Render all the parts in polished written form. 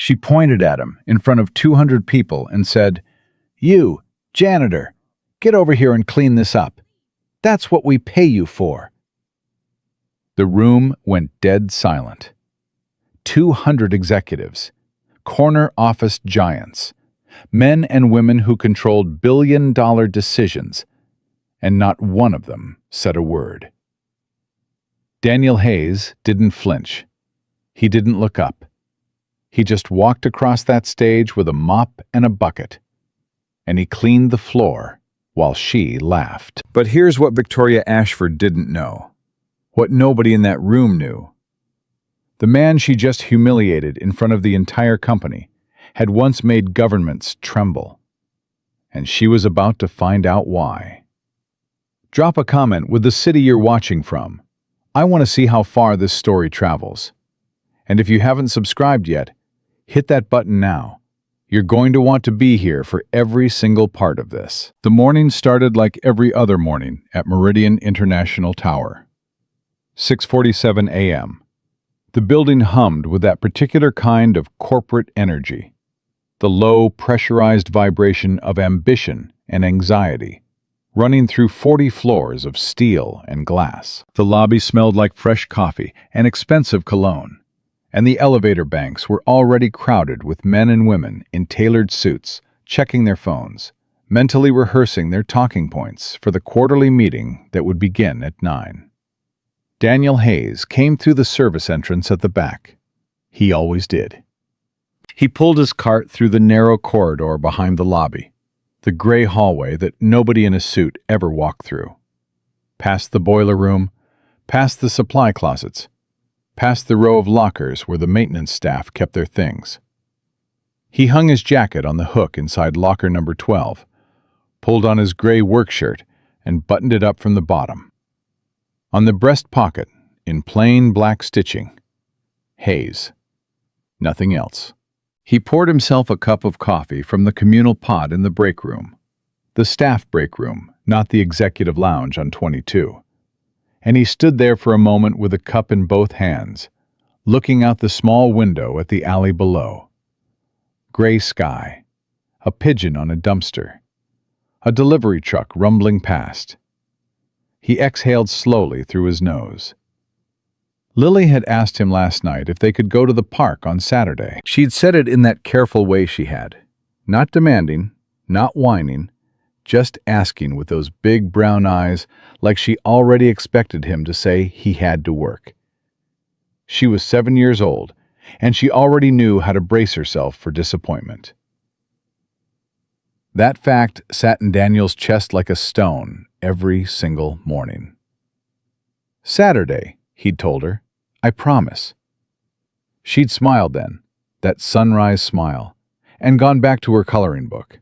She pointed at him in front of 200 people and said, "You, janitor, get over here and clean this up. That's what we pay you for." The room went dead silent. 200 executives, corner office giants, men and women who controlled billion-dollar decisions, and not one of them said a word. Daniel Hayes didn't flinch. He didn't look up. He just walked across that stage with a mop and a bucket, and he cleaned the floor while she laughed. But here's what Victoria Ashford didn't know, what nobody in that room knew. The man she just humiliated in front of the entire company had once made governments tremble, and she was about to find out why. Drop a comment with the city you're watching from. I want to see how far this story travels. And if you haven't subscribed yet, hit that button now. You're going to want to be here for every single part of this. The morning started like every other morning at Meridian International Tower. 6:47 a.m. The building hummed with that particular kind of corporate energy, the low, pressurized vibration of ambition and anxiety, running through 40 floors of steel and glass. The lobby smelled like fresh coffee and expensive cologne, and the elevator banks were already crowded with men and women in tailored suits, checking their phones, mentally rehearsing their talking points for the quarterly meeting that would begin at 9. Daniel Hayes came through the service entrance at the back. He always did. He pulled his cart through the narrow corridor behind the lobby, the gray hallway that nobody in a suit ever walked through. Past the boiler room, past the supply closets, past the row of lockers where the maintenance staff kept their things. He hung his jacket on the hook inside locker number 12, pulled on his gray work shirt, and buttoned it up from the bottom. On the breast pocket, in plain black stitching, Hayes. Nothing else. He poured himself a cup of coffee from the communal pot in the break room, the staff break room, not the executive lounge on 22. And he stood there for a moment with a cup in both hands, looking out the small window at the alley below. Gray sky, a pigeon on a dumpster, a delivery truck rumbling past. He exhaled slowly through his nose. Lily had asked him last night if they could go to the park on Saturday. She'd said it in that careful way she had, not demanding, not whining, just asking with those big brown eyes like she already expected him to say he had to work. She was 7 years old, and she already knew how to brace herself for disappointment. That fact sat in Daniel's chest like a stone every single morning. "Saturday," he'd told her. "I promise." She'd smiled then, that sunrise smile, and gone back to her coloring book.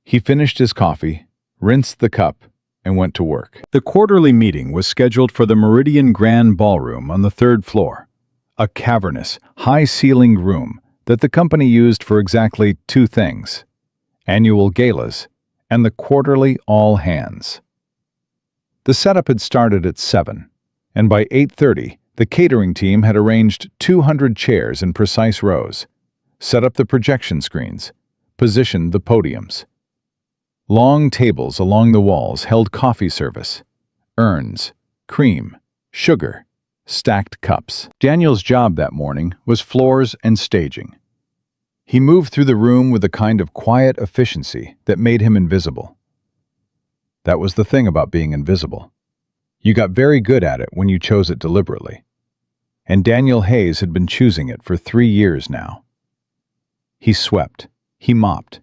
He finished his coffee, rinsed the cup, and went to work. The quarterly meeting was scheduled for the Meridian Grand Ballroom on the 3rd floor, a cavernous, high-ceilinged room that the company used for exactly two things: annual galas and the quarterly all-hands. The setup had started at 7, and by 8:30, the catering team had arranged 200 chairs in precise rows, set up the projection screens, positioned the podiums. Long tables along the walls held coffee service, urns, cream, sugar, stacked cups. Daniel's job that morning was floors and staging. He moved through the room with a kind of quiet efficiency that made him invisible. That was the thing about being invisible. You got very good at it when you chose it deliberately. And Daniel Hayes had been choosing it for 3 years now. He swept, he mopped,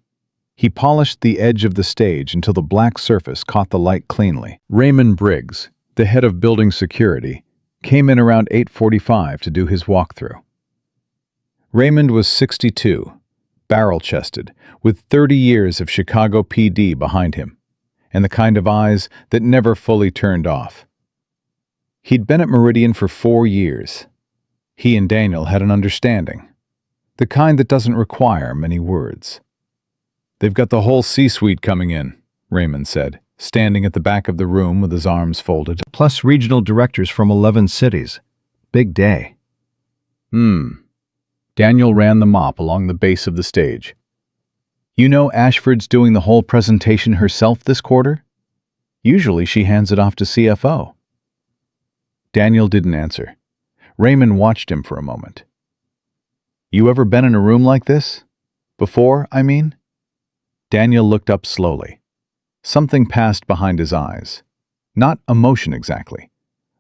he polished the edge of the stage until the black surface caught the light cleanly. Raymond Briggs, the head of building security, came in around 8:45 to do his walkthrough. Raymond was 62, barrel-chested, with 30 years of Chicago PD behind him, and the kind of eyes that never fully turned off. He'd been at Meridian for 4 years. He and Daniel had an understanding, the kind that doesn't require many words. "They've got the whole C-suite coming in," Raymond said, standing at the back of the room with his arms folded. Plus regional directors from 11 cities. Big day. Daniel ran the mop along the base of the stage. You know Ashford's doing the whole presentation herself this quarter? Usually she hands it off to CFO. Daniel didn't answer. Raymond watched him for a moment. You ever been in a room like this? Before, I mean? Daniel looked up slowly. Something passed behind his eyes. Not emotion exactly.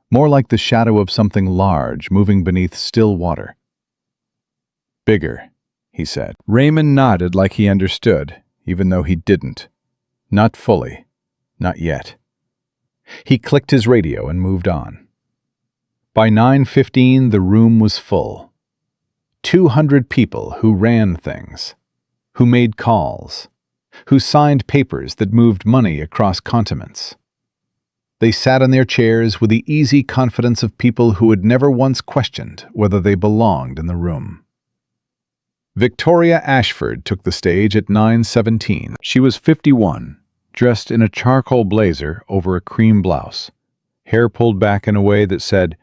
More like the shadow of something large moving beneath still water. Bigger, he said. Raymond nodded like he understood, even though he didn't. Not fully. Not yet. He clicked his radio and moved on. By 9:15, the room was full. 200 people who ran things, who made calls, who signed papers that moved money across continents. They sat in their chairs with the easy confidence of people who had never once questioned whether they belonged in the room. Victoria Ashford took the stage at 9:17. She was 51, dressed in a charcoal blazer over a cream blouse, hair pulled back in a way that said,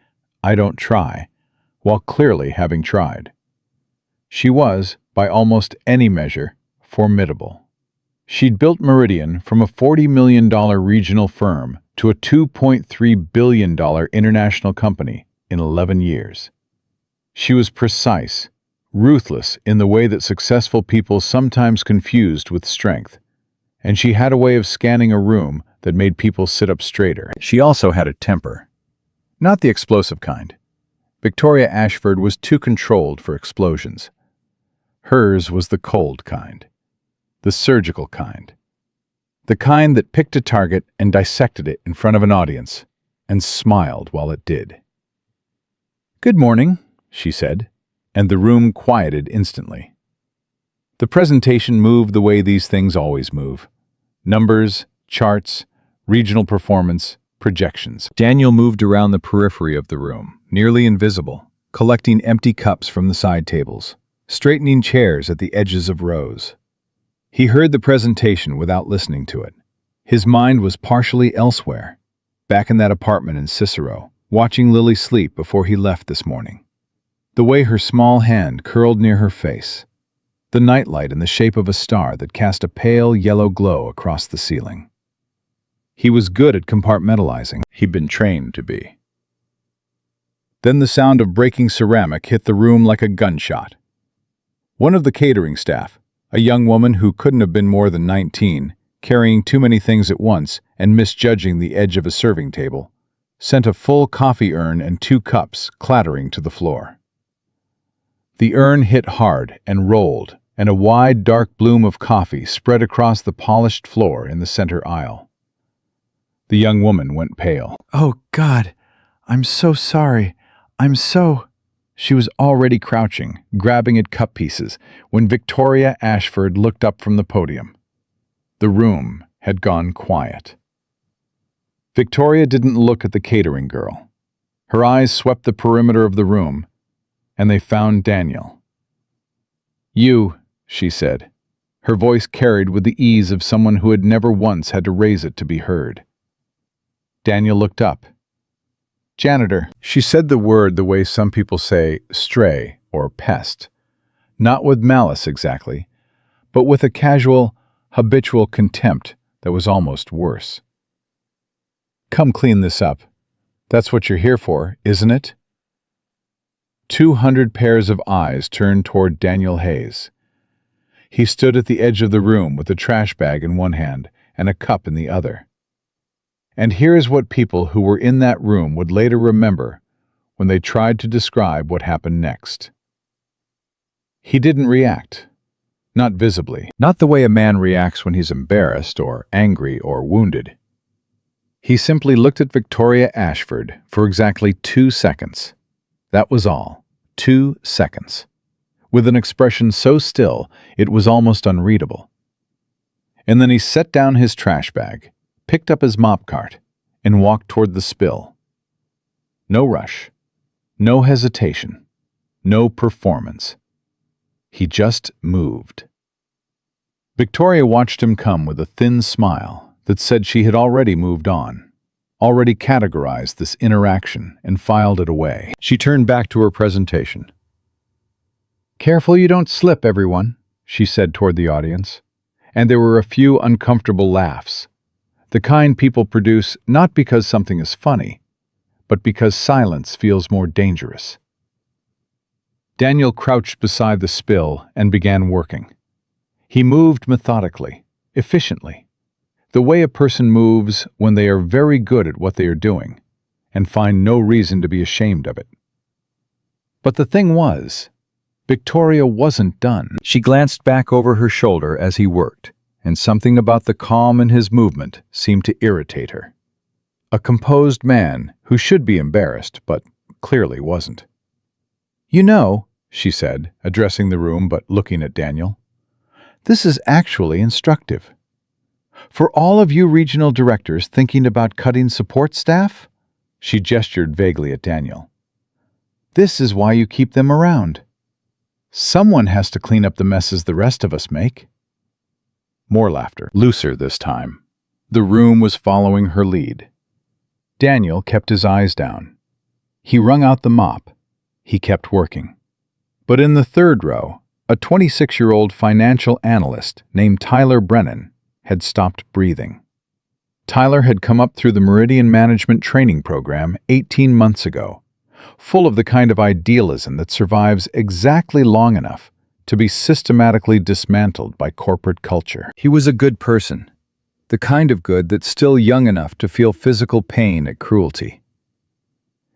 "I don't try," while clearly having tried. She was, by almost any measure, formidable. She'd built Meridian from a $40 million regional firm to a $2.3 billion international company in 11 years. She was precise, ruthless in the way that successful people sometimes confused with strength, and she had a way of scanning a room that made people sit up straighter. She also had a temper. Not the explosive kind. Victoria Ashford was too controlled for explosions. Hers was the cold kind. The surgical kind. The kind that picked a target and dissected it in front of an audience, and smiled while it did. "Good morning," she said, and the room quieted instantly. The presentation moved the way these things always move. Numbers, charts, regional performance, projections. Daniel moved around the periphery of the room, nearly invisible, collecting empty cups from the side tables, straightening chairs at the edges of rows. He heard the presentation without listening to it. His mind was partially elsewhere, back in that apartment in Cicero, watching Lily sleep before he left this morning. The way her small hand curled near her face, the nightlight in the shape of a star that cast a pale yellow glow across the ceiling. He was good at compartmentalizing. He'd been trained to be. Then the sound of breaking ceramic hit the room like a gunshot. One of the catering staff, a young woman who couldn't have been more than 19, carrying too many things at once and misjudging the edge of a serving table, sent a full coffee urn and 2 cups clattering to the floor. The urn hit hard and rolled, and a wide, dark bloom of coffee spread across the polished floor in the center aisle. The young woman went pale. "Oh, God, I'm so sorry. She was already crouching, grabbing at cup pieces, when Victoria Ashford looked up from the podium. The room had gone quiet. Victoria didn't look at the catering girl. Her eyes swept the perimeter of the room, and they found Daniel. "You," she said, her voice carried with the ease of someone who had never once had to raise it to be heard. Daniel looked up. "Janitor." She said the word the way some people say stray or pest. Not with malice exactly, but with a casual, habitual contempt that was almost worse. "Come clean this up. That's what you're here for, isn't it?" 200 pairs of eyes turned toward Daniel Hayes. He stood at the edge of the room with a trash bag in one hand and a cup in the other. And here is what people who were in that room would later remember when they tried to describe what happened next. He didn't react. Not visibly. Not the way a man reacts when he's embarrassed or angry or wounded. He simply looked at Victoria Ashford for exactly 2 seconds. That was all. 2 seconds. With an expression so still it was almost unreadable. And then he set down his trash bag, picked up his mop cart, and walked toward the spill. No rush, no hesitation, no performance. He just moved. Victoria watched him come with a thin smile that said she had already moved on, already categorized this interaction and filed it away. She turned back to her presentation. "Careful you don't slip, everyone," she said toward the audience, and there were a few uncomfortable laughs, the kind people produce not because something is funny, but because silence feels more dangerous. Daniel crouched beside the spill and began working. He moved methodically, efficiently, the way a person moves when they are very good at what they are doing and find no reason to be ashamed of it. But the thing was, Victoria wasn't done. She glanced back over her shoulder as he worked, and something about the calm in his movement seemed to irritate her. A composed man who should be embarrassed, but clearly wasn't. "You know," she said, addressing the room but looking at Daniel, "this is actually instructive. For all of you regional directors thinking about cutting support staff," she gestured vaguely at Daniel, "this is why you keep them around. Someone has to clean up the messes the rest of us make." More laughter, looser this time. The room was following her lead. Daniel kept his eyes down. He wrung out the mop. He kept working. But in the third row, a 26-year-old financial analyst named Tyler Brennan had stopped breathing. Tyler had come up through the Meridian Management Training Program 18 months ago, full of the kind of idealism that survives exactly long enough to be systematically dismantled by corporate culture. He was a good person, the kind of good that's still young enough to feel physical pain at cruelty.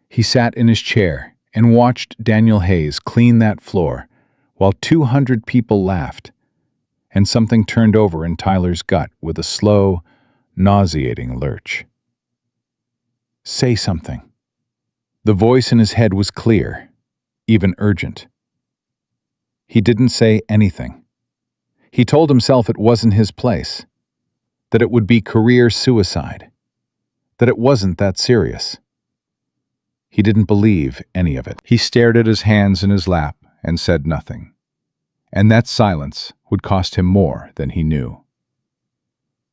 He sat in his chair and watched Daniel Hayes clean that floor while 200 people laughed, and something turned over in Tyler's gut with a slow, nauseating lurch. "Say something." The voice in his head was clear, even urgent. He didn't say anything. He told himself it wasn't his place, that it would be career suicide, that it wasn't that serious. He didn't believe any of it. He stared at his hands in his lap and said nothing. And that silence would cost him more than he knew.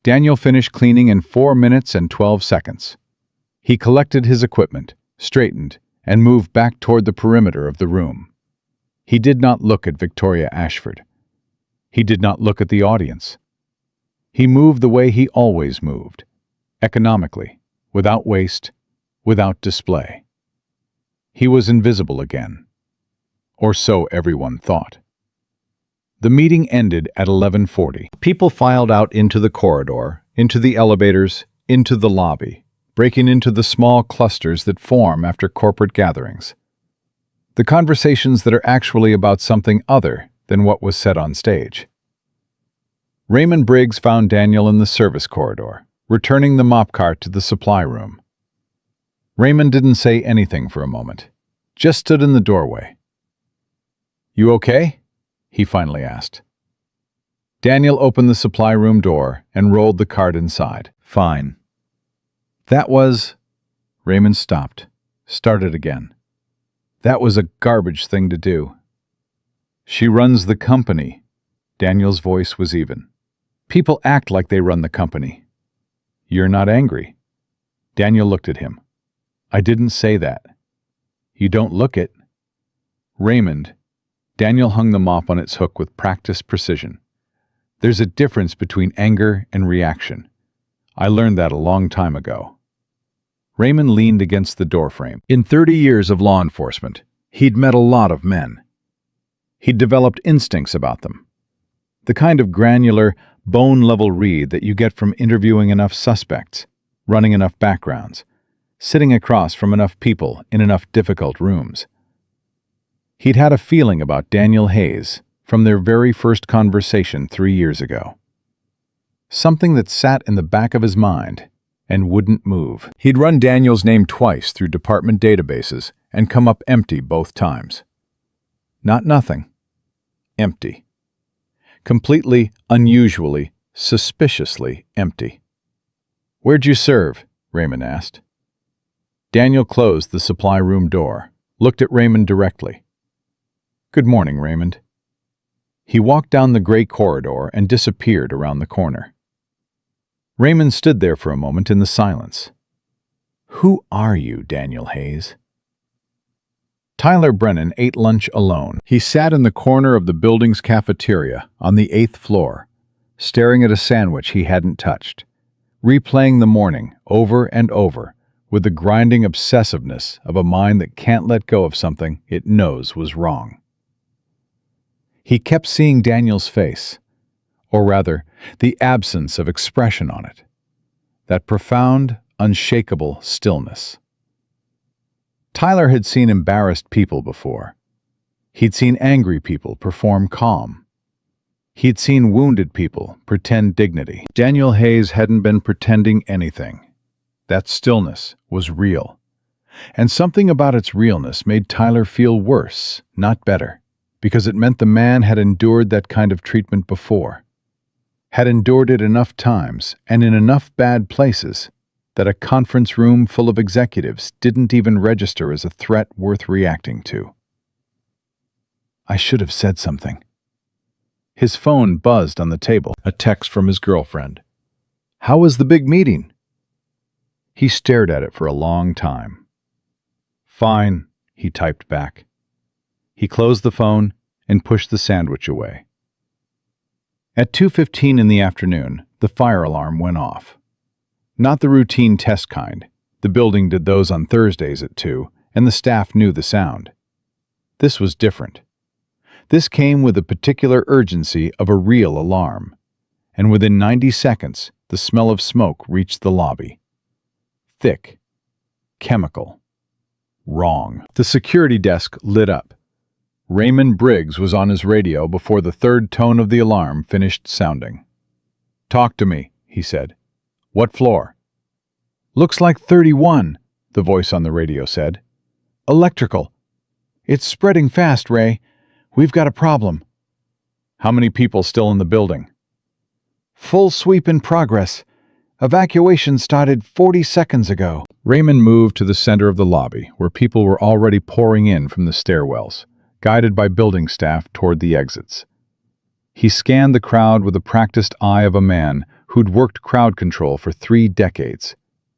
Daniel finished cleaning in 4 minutes and 12 seconds. He collected his equipment, straightened, and moved back toward the perimeter of the room. He did not look at Victoria Ashford. He did not look at the audience. He moved the way he always moved, economically, without waste, without display. He was invisible again. Or so everyone thought. The meeting ended at 11:40. People filed out into the corridor, into the elevators, into the lobby, breaking into the small clusters that form after corporate gatherings. The conversations that are actually about something other than what was said on stage. Raymond Briggs found Daniel in the service corridor, returning the mop cart to the supply room. Raymond didn't say anything for a moment, just stood in the doorway. "You okay?" he finally asked. Daniel opened the supply room door and rolled the cart inside. "Fine." That was... Raymond stopped, started again. "That was a garbage thing to do." "She runs the company." Daniel's voice was even. "People act like they run the company." "You're not angry." Daniel looked at him. "I didn't say that." "You don't look it." "Raymond." Daniel hung the mop on its hook with practiced precision. "There's a difference between anger and reaction. I learned that a long time ago." Raymond leaned against the doorframe. In 30 years of law enforcement, he'd met a lot of men. He'd developed instincts about them. The kind of granular, bone-level read that you get from interviewing enough suspects, running enough backgrounds, sitting across from enough people in enough difficult rooms. He'd had a feeling about Daniel Hayes from their very first conversation 3 years ago. Something that sat in the back of his mind and wouldn't move. He'd run Daniel's name twice through department databases and come up empty both times. Not nothing. Empty. Completely, unusually, suspiciously empty. "Where'd you serve?" Raymond asked. Daniel closed the supply room door, looked at Raymond directly. "Good morning, Raymond." He walked down the gray corridor and disappeared around the corner. Raymond stood there for a moment in the silence. "Who are you, Daniel Hayes?" Tyler Brennan ate lunch alone. He sat in the corner of the building's cafeteria on the 8th floor, staring at a sandwich he hadn't touched, replaying the morning over and over with the grinding obsessiveness of a mind that can't let go of something it knows was wrong. He kept seeing Daniel's face, or rather, the absence of expression on it, that profound, unshakable stillness. Tyler had seen embarrassed people before. He'd seen angry people perform calm. He'd seen wounded people pretend dignity. Daniel Hayes hadn't been pretending anything. That stillness was real. And something about its realness made Tyler feel worse, not better, because it meant the man had endured that kind of treatment before, had endured it enough times and in enough bad places that a conference room full of executives didn't even register as a threat worth reacting to. I should have said something. His phone buzzed on the table, a text from his girlfriend. "How was the big meeting?" He stared at it for a long time. "Fine," he typed back. He closed the phone and pushed the sandwich away. At 2:15 in the afternoon, the fire alarm went off. Not the routine test kind. The building did those on Thursdays at 2, and the staff knew the sound. This was different. This came with the particular urgency of a real alarm, and within 90 seconds, the smell of smoke reached the lobby. Thick. Chemical. Wrong. The security desk lit up. Raymond Briggs was on his radio before the third tone of the alarm finished sounding. "Talk to me," he said. "What floor?" "Looks like 31, the voice on the radio said. "Electrical. It's spreading fast, Ray. We've got a problem." "How many people still in the building?" "Full sweep in progress. Evacuation started 40 seconds ago." Raymond moved to the center of the lobby, where people were already pouring in from the stairwells, guided by building staff toward the exits. He scanned the crowd with the practiced eye of a man who'd worked crowd control for 3 decades,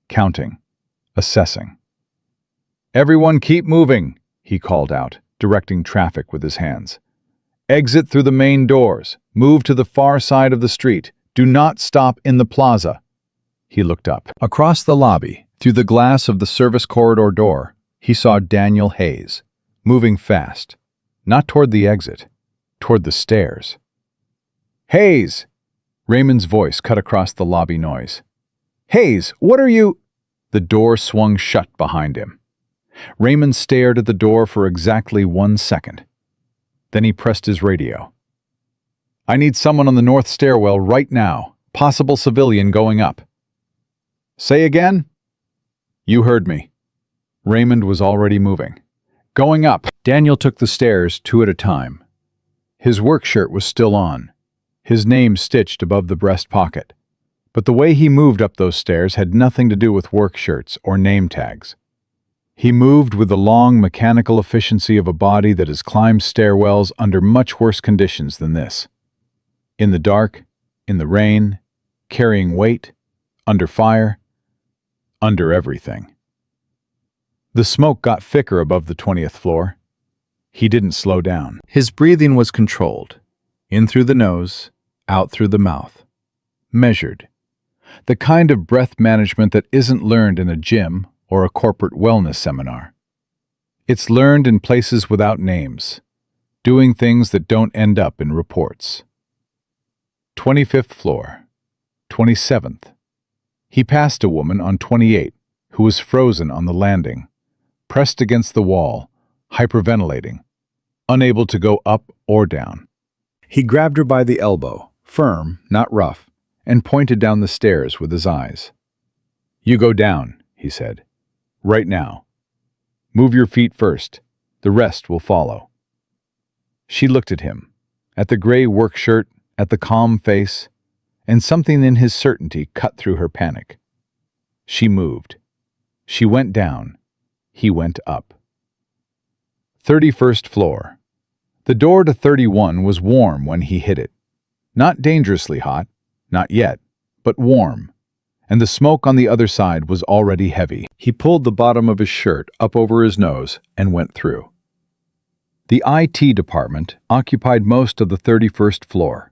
counting, assessing. "Everyone keep moving," he called out, directing traffic with his hands. "Exit through the main doors. Move to the far side of the street. Do not stop in the plaza." He looked up. Across the lobby, through the glass of the service corridor door, he saw Daniel Hayes, moving fast, not toward the exit, toward the stairs. "Hayes!" Raymond's voice cut across the lobby noise. "Hayes, what are you—" The door swung shut behind him. Raymond stared at the door for exactly 1 second. Then he pressed his radio. "I need someone on the north stairwell right now. Possible civilian going up." "Say again?" "You heard me." Raymond was already moving. "Going up." Daniel took the stairs 2 at a time. His work shirt was still on, his name stitched above the breast pocket. But the way he moved up those stairs had nothing to do with work shirts or name tags. He moved with the long mechanical efficiency of a body that has climbed stairwells under much worse conditions than this. In the dark, in the rain, carrying weight, under fire, under everything. The smoke got thicker above the 20th floor. He didn't slow down. His breathing was controlled, in through the nose, out through the mouth. Measured. The kind of breath management that isn't learned in a gym or a corporate wellness seminar. It's learned in places without names, doing things that don't end up in reports. 25th floor. 27th. He passed a woman on 28 who was frozen on the landing, pressed against the wall, hyperventilating, unable to go up or down. He grabbed her by the elbow, firm, not rough, and pointed down the stairs with his eyes. "You go down," he said. "Right now. Move your feet first. The rest will follow." She looked at him, at the gray work shirt, at the calm face, and something in his certainty cut through her panic. She moved. She went down. He went up. 31st floor. The door to 31 was warm when he hit it. Not dangerously hot, not yet, but warm. And the smoke on the other side was already heavy. He pulled the bottom of his shirt up over his nose and went through. The IT department occupied most of the 31st floor.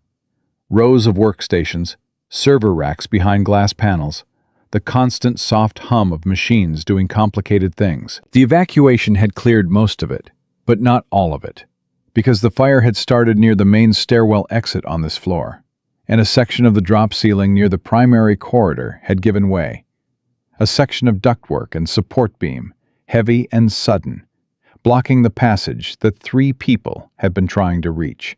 Rows of workstations, server racks behind glass panels, the constant soft hum of machines doing complicated things. The evacuation had cleared most of it, but not all of it, because the fire had started near the main stairwell exit on this floor, and a section of the drop ceiling near the primary corridor had given way. A section of ductwork and support beam, heavy and sudden, blocking the passage that 3 people had been trying to reach.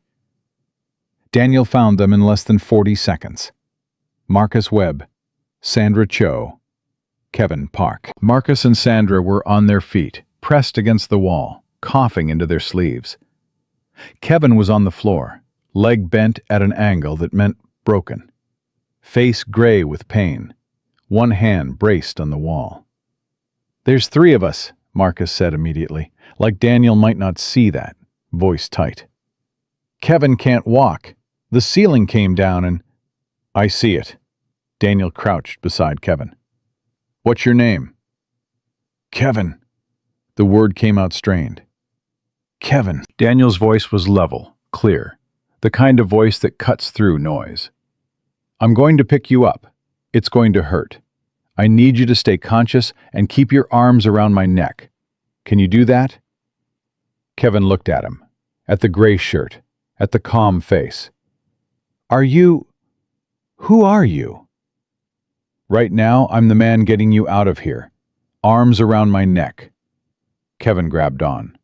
Daniel found them in less than 40 seconds. Marcus Webb, Sandra Cho, Kevin Park. Marcus and Sandra were on their feet, pressed against the wall, coughing into their sleeves. Kevin was on the floor, leg bent at an angle that meant broken, face gray with pain, one hand braced on the wall. "There's 3 of us," Marcus said immediately, like Daniel might not see that, voice tight. "Kevin can't walk. The ceiling came down and—" "I see it." Daniel crouched beside Kevin. "What's your name?" "Kevin." The word came out strained. "Kevin." Daniel's voice was level, clear, the kind of voice that cuts through noise. "I'm going to pick you up. It's going to hurt. I need you to stay conscious and keep your arms around my neck. Can you do that?" Kevin looked at him, at the gray shirt, at the calm face. Who are you?" "Right now, I'm the man getting you out of here. Arms around my neck." Kevin grabbed on.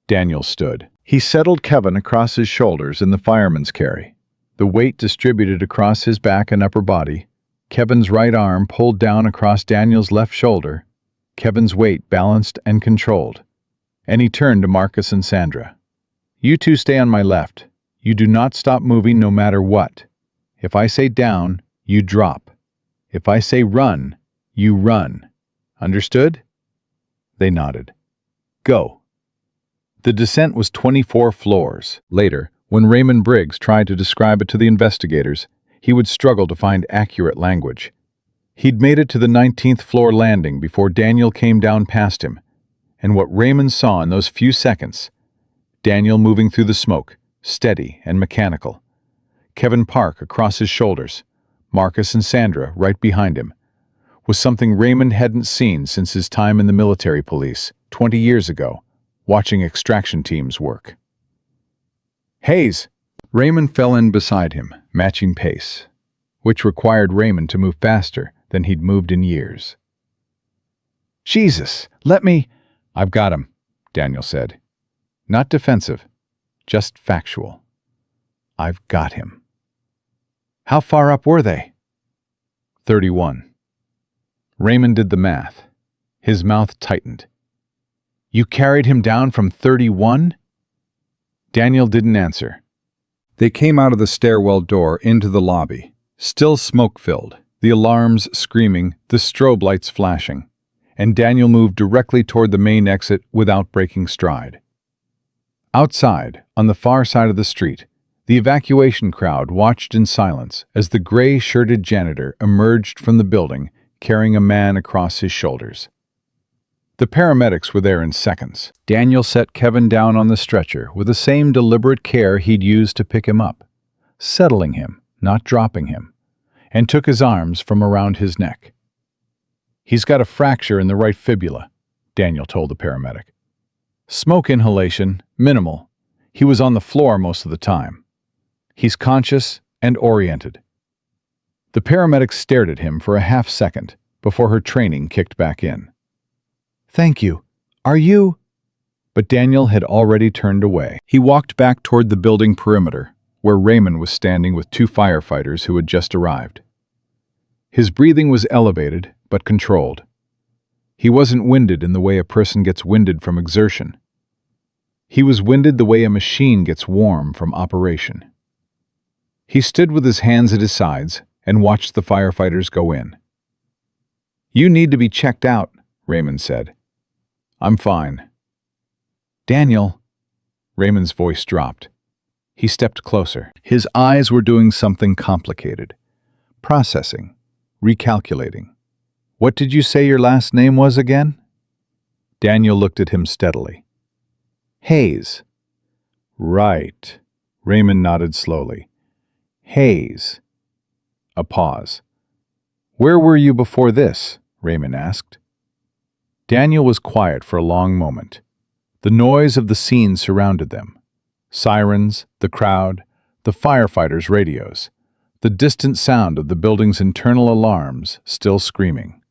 Daniel stood. He settled Kevin across his shoulders in the fireman's carry, the weight distributed across his back and upper body. Kevin's right arm pulled down across Daniel's left shoulder, Kevin's weight balanced and controlled. And he turned to Marcus and Sandra. "You 2 stay on my left. You do not stop moving no matter what. If I say down, you drop. If I say run, you run. Understood?" They nodded. "Go." The descent was 24 floors. Later, when Raymond Briggs tried to describe it to the investigators, he would struggle to find accurate language. He'd made it to the 19th floor landing before Daniel came down past him, and what Raymond saw in those few seconds, Daniel moving through the smoke, steady and mechanical, Kevin Park across his shoulders, Marcus and Sandra right behind him, was something Raymond hadn't seen since his time in the military police 20 years ago, watching extraction teams work. "Hayes!" Raymond fell in beside him, matching pace, which required Raymond to move faster than he'd moved in years. "Jesus, let me—" "I've got him," Daniel said. Not defensive, just factual. "I've got him." "How far up were they?" 31. Raymond did the math. His mouth tightened. "You carried him down from 31? Daniel didn't answer. They came out of the stairwell door into the lobby, still smoke-filled, the alarms screaming, the strobe lights flashing, and Daniel moved directly toward the main exit without breaking stride. Outside, on the far side of the street, the evacuation crowd watched in silence as the gray-shirted janitor emerged from the building carrying a man across his shoulders. The paramedics were there in seconds. Daniel set Kevin down on the stretcher with the same deliberate care he'd used to pick him up, settling him, not dropping him, and took his arms from around his neck. "He's got a fracture in the right fibula," Daniel told the paramedic. "Smoke inhalation, minimal. He was on the floor most of the time. He's conscious and oriented." The paramedic stared at him for a half second before her training kicked back in. "Thank you. Are you—" But Daniel had already turned away. He walked back toward the building perimeter, where Raymond was standing with 2 firefighters who had just arrived. His breathing was elevated, but controlled. He wasn't winded in the way a person gets winded from exertion. He was winded the way a machine gets warm from operation. He stood with his hands at his sides and watched the firefighters go in. "You need to be checked out," Raymond said. "I'm fine." "Daniel." Raymond's voice dropped. He stepped closer. His eyes were doing something complicated. Processing. Recalculating. "What did you say your last name was again?" Daniel looked at him steadily. Hayes. Right. Raymond nodded slowly. Hayes. A pause. Where were you before this? Raymond asked. Daniel was quiet for a long moment. The noise of the scene surrounded them. Sirens, the crowd, the firefighters' radios, the distant sound of the building's internal alarms still screaming.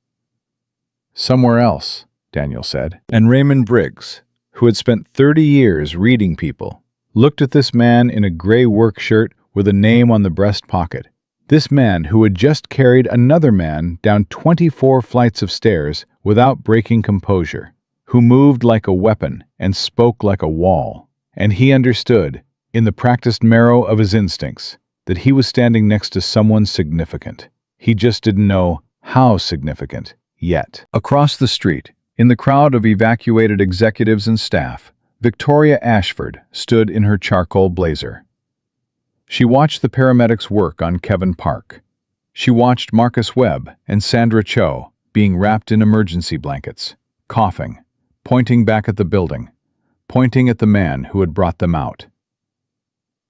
Somewhere else, Daniel said. And Raymond Briggs, who had spent 30 years reading people, looked at this man in a gray work shirt with a name on the breast pocket. This man who had just carried another man down 24 flights of stairs without breaking composure, who moved like a weapon and spoke like a wall. And he understood, in the practiced marrow of his instincts, that he was standing next to someone significant. He just didn't know how significant yet. Across the street, in the crowd of evacuated executives and staff, Victoria Ashford stood in her charcoal blazer. She watched the paramedics work on Kevin Park. She watched Marcus Webb and Sandra Cho being wrapped in emergency blankets, coughing, pointing back at the building, pointing at the man who had brought them out.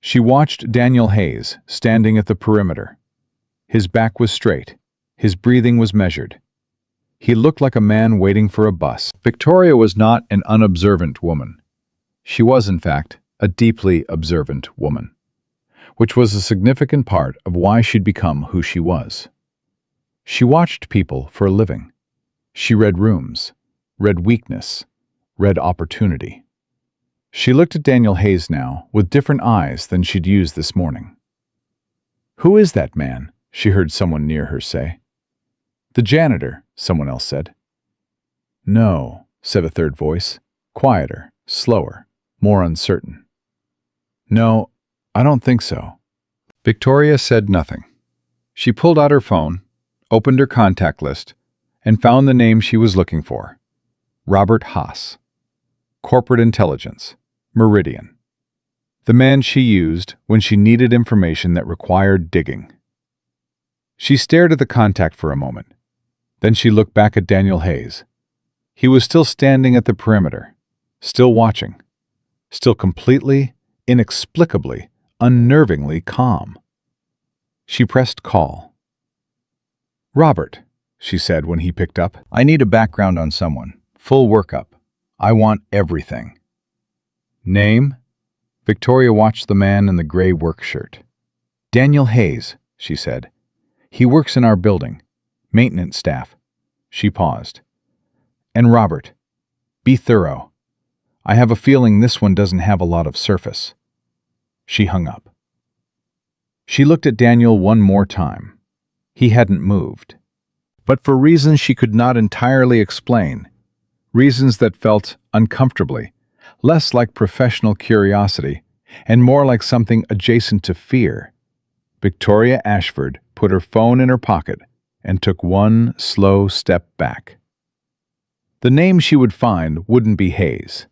She watched Daniel Hayes standing at the perimeter. His back was straight. His breathing was measured. He looked like a man waiting for a bus. Victoria was not an unobservant woman. She was, in fact, a deeply observant woman, which was a significant part of why she'd become who she was. She watched people for a living. She read rooms, read weakness, read opportunity. She looked at Daniel Hayes now with different eyes than she'd used this morning. "Who is that man?" she heard someone near her say. "The janitor," someone else said. "No," said a third voice, quieter, slower, more uncertain. "No, I don't think so." Victoria said nothing. She pulled out her phone, opened her contact list, and found the name she was looking for. Robert Haas. Corporate Intelligence. Meridian. The man she used when she needed information that required digging. She stared at the contact for a moment. Then she looked back at Daniel Hayes. He was still standing at the perimeter, still watching, still completely, inexplicably, unnervingly calm. She pressed call. "Robert," she said when he picked up, "I need a background on someone. Full workup. I want everything." "Name?" Victoria watched the man in the gray work shirt. "Daniel Hayes," she said. "He works in our building. Maintenance staff." She paused. "And Robert, be thorough. I have a feeling this one doesn't have a lot of surface." She hung up. She looked at Daniel one more time. He hadn't moved. But for reasons she could not entirely explain, reasons that felt uncomfortably, less like professional curiosity, and more like something adjacent to fear, Victoria Ashford put her phone in her pocket and took one slow step back. The name she would find wouldn't be Hayes.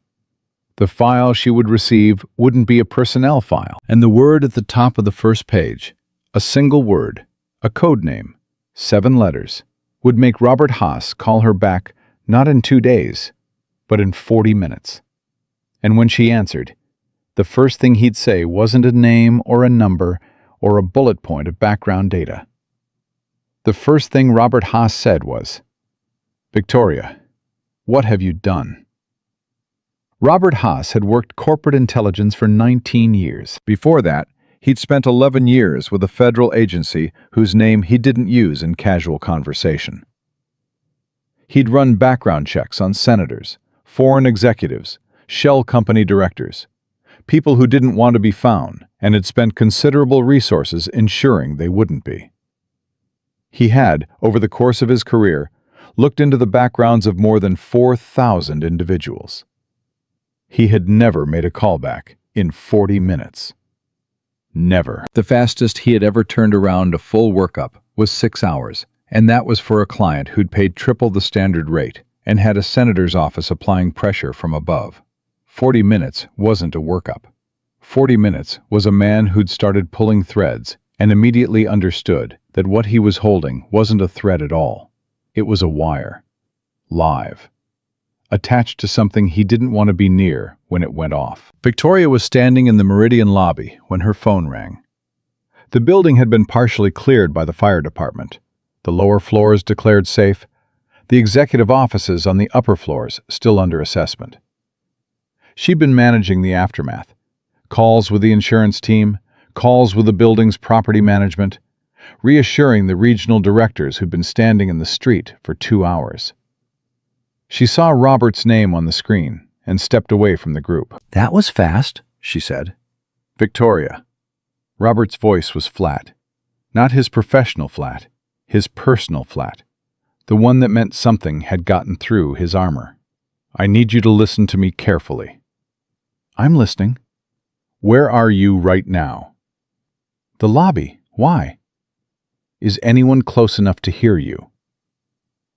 The file she would receive wouldn't be a personnel file. And the word at the top of the first page, a single word, a code name, 7 letters, would make Robert Haas call her back not in 2 days, but in 40 minutes. And when she answered, the first thing he'd say wasn't a name or a number or a bullet point of background data. The first thing Robert Haas said was, "Victoria, what have you done?" Robert Haas had worked corporate intelligence for 19 years. Before that, he'd spent 11 years with a federal agency whose name he didn't use in casual conversation. He'd run background checks on senators, foreign executives, shell company directors, people who didn't want to be found and had spent considerable resources ensuring they wouldn't be. He had, over the course of his career, looked into the backgrounds of more than 4,000 individuals. He had never made a callback in 40 minutes. Never. The fastest he had ever turned around a full workup was 6 hours, and that was for a client who'd paid triple the standard rate and had a senator's office applying pressure from above. 40 minutes wasn't a workup. 40 minutes was a man who'd started pulling threads and immediately understood that what he was holding wasn't a thread at all. It was a wire. Live. attached to something he didn't want to be near when it went off. Victoria was standing in the Meridian lobby when her phone rang. The building had been partially cleared by the fire department. The lower floors declared safe, the executive offices on the upper floors still under assessment. She'd been managing the aftermath. Calls with the insurance team, calls with the building's property management, reassuring the regional directors who'd been standing in the street for 2 hours. She saw Robert's name on the screen and stepped away from the group. "That was fast," she said. "Victoria." Robert's voice was flat. Not his professional flat, his personal flat. The one that meant something had gotten through his armor. "I need you to listen to me carefully." "I'm listening." "Where are you right now?" "The lobby. Why?" "Is anyone close enough to hear you?"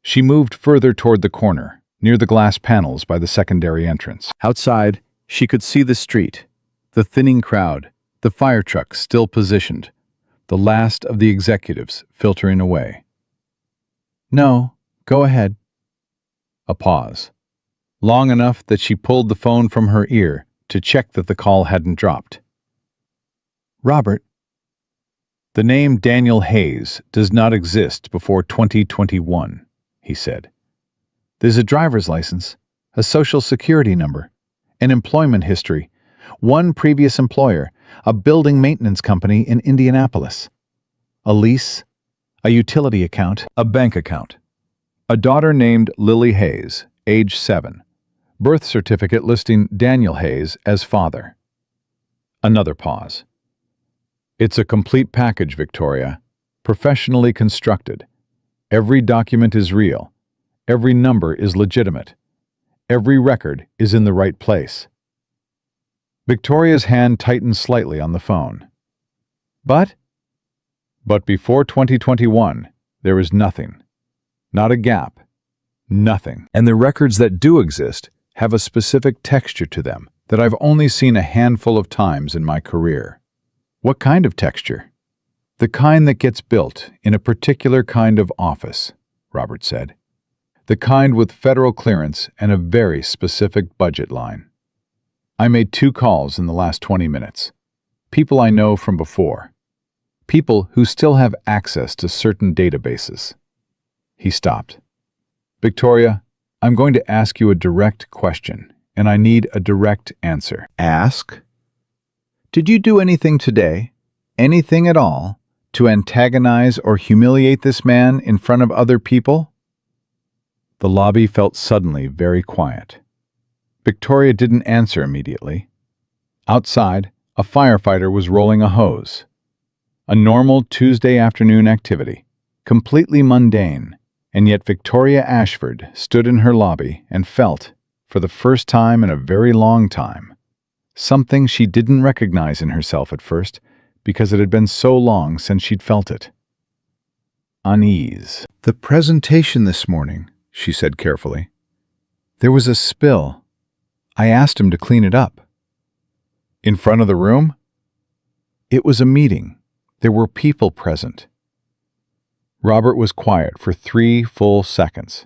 She moved further toward the corner, near the glass panels by the secondary entrance. Outside, she could see the street, the thinning crowd, the fire trucks still positioned, the last of the executives filtering away. "No, go ahead." A pause, long enough that she pulled the phone from her ear to check that the call hadn't dropped. "Robert." "The name Daniel Hayes does not exist before 2021, he said. "There's a driver's license, a social security number, an employment history, one previous employer, a building maintenance company in Indianapolis, a lease, a utility account, a bank account, a daughter named Lily Hayes, age 7, birth certificate listing Daniel Hayes as father." Another pause. "It's a complete package, Victoria, professionally constructed. Every document is real. Every number is legitimate. Every record is in the right place." Victoria's hand tightened slightly on the phone. But before 2021, there is nothing. Not a gap. Nothing. And the records that do exist have a specific texture to them that I've only seen a handful of times in my career. "What kind of texture?" "The kind that gets built in a particular kind of office," Robert said. "The kind with federal clearance and a very specific budget line. I made 2 calls in the last 20 minutes. People I know from before. People who still have access to certain databases." He stopped. "Victoria, I'm going to ask you a direct question, and I need a direct answer." "Ask." "Did you do anything today, anything at all, to antagonize or humiliate this man in front of other people?" The lobby felt suddenly very quiet. Victoria didn't answer immediately. Outside, a firefighter was rolling a hose. A normal Tuesday afternoon activity, completely mundane, and yet Victoria Ashford stood in her lobby and felt, for the first time in a very long time, something she didn't recognize in herself at first because it had been so long since she'd felt it. Unease. "The presentation this morning," she said carefully. "There was a spill. I asked him to clean it up." "In front of the room?" "It was a meeting. There were people present." Robert was quiet for 3 full seconds.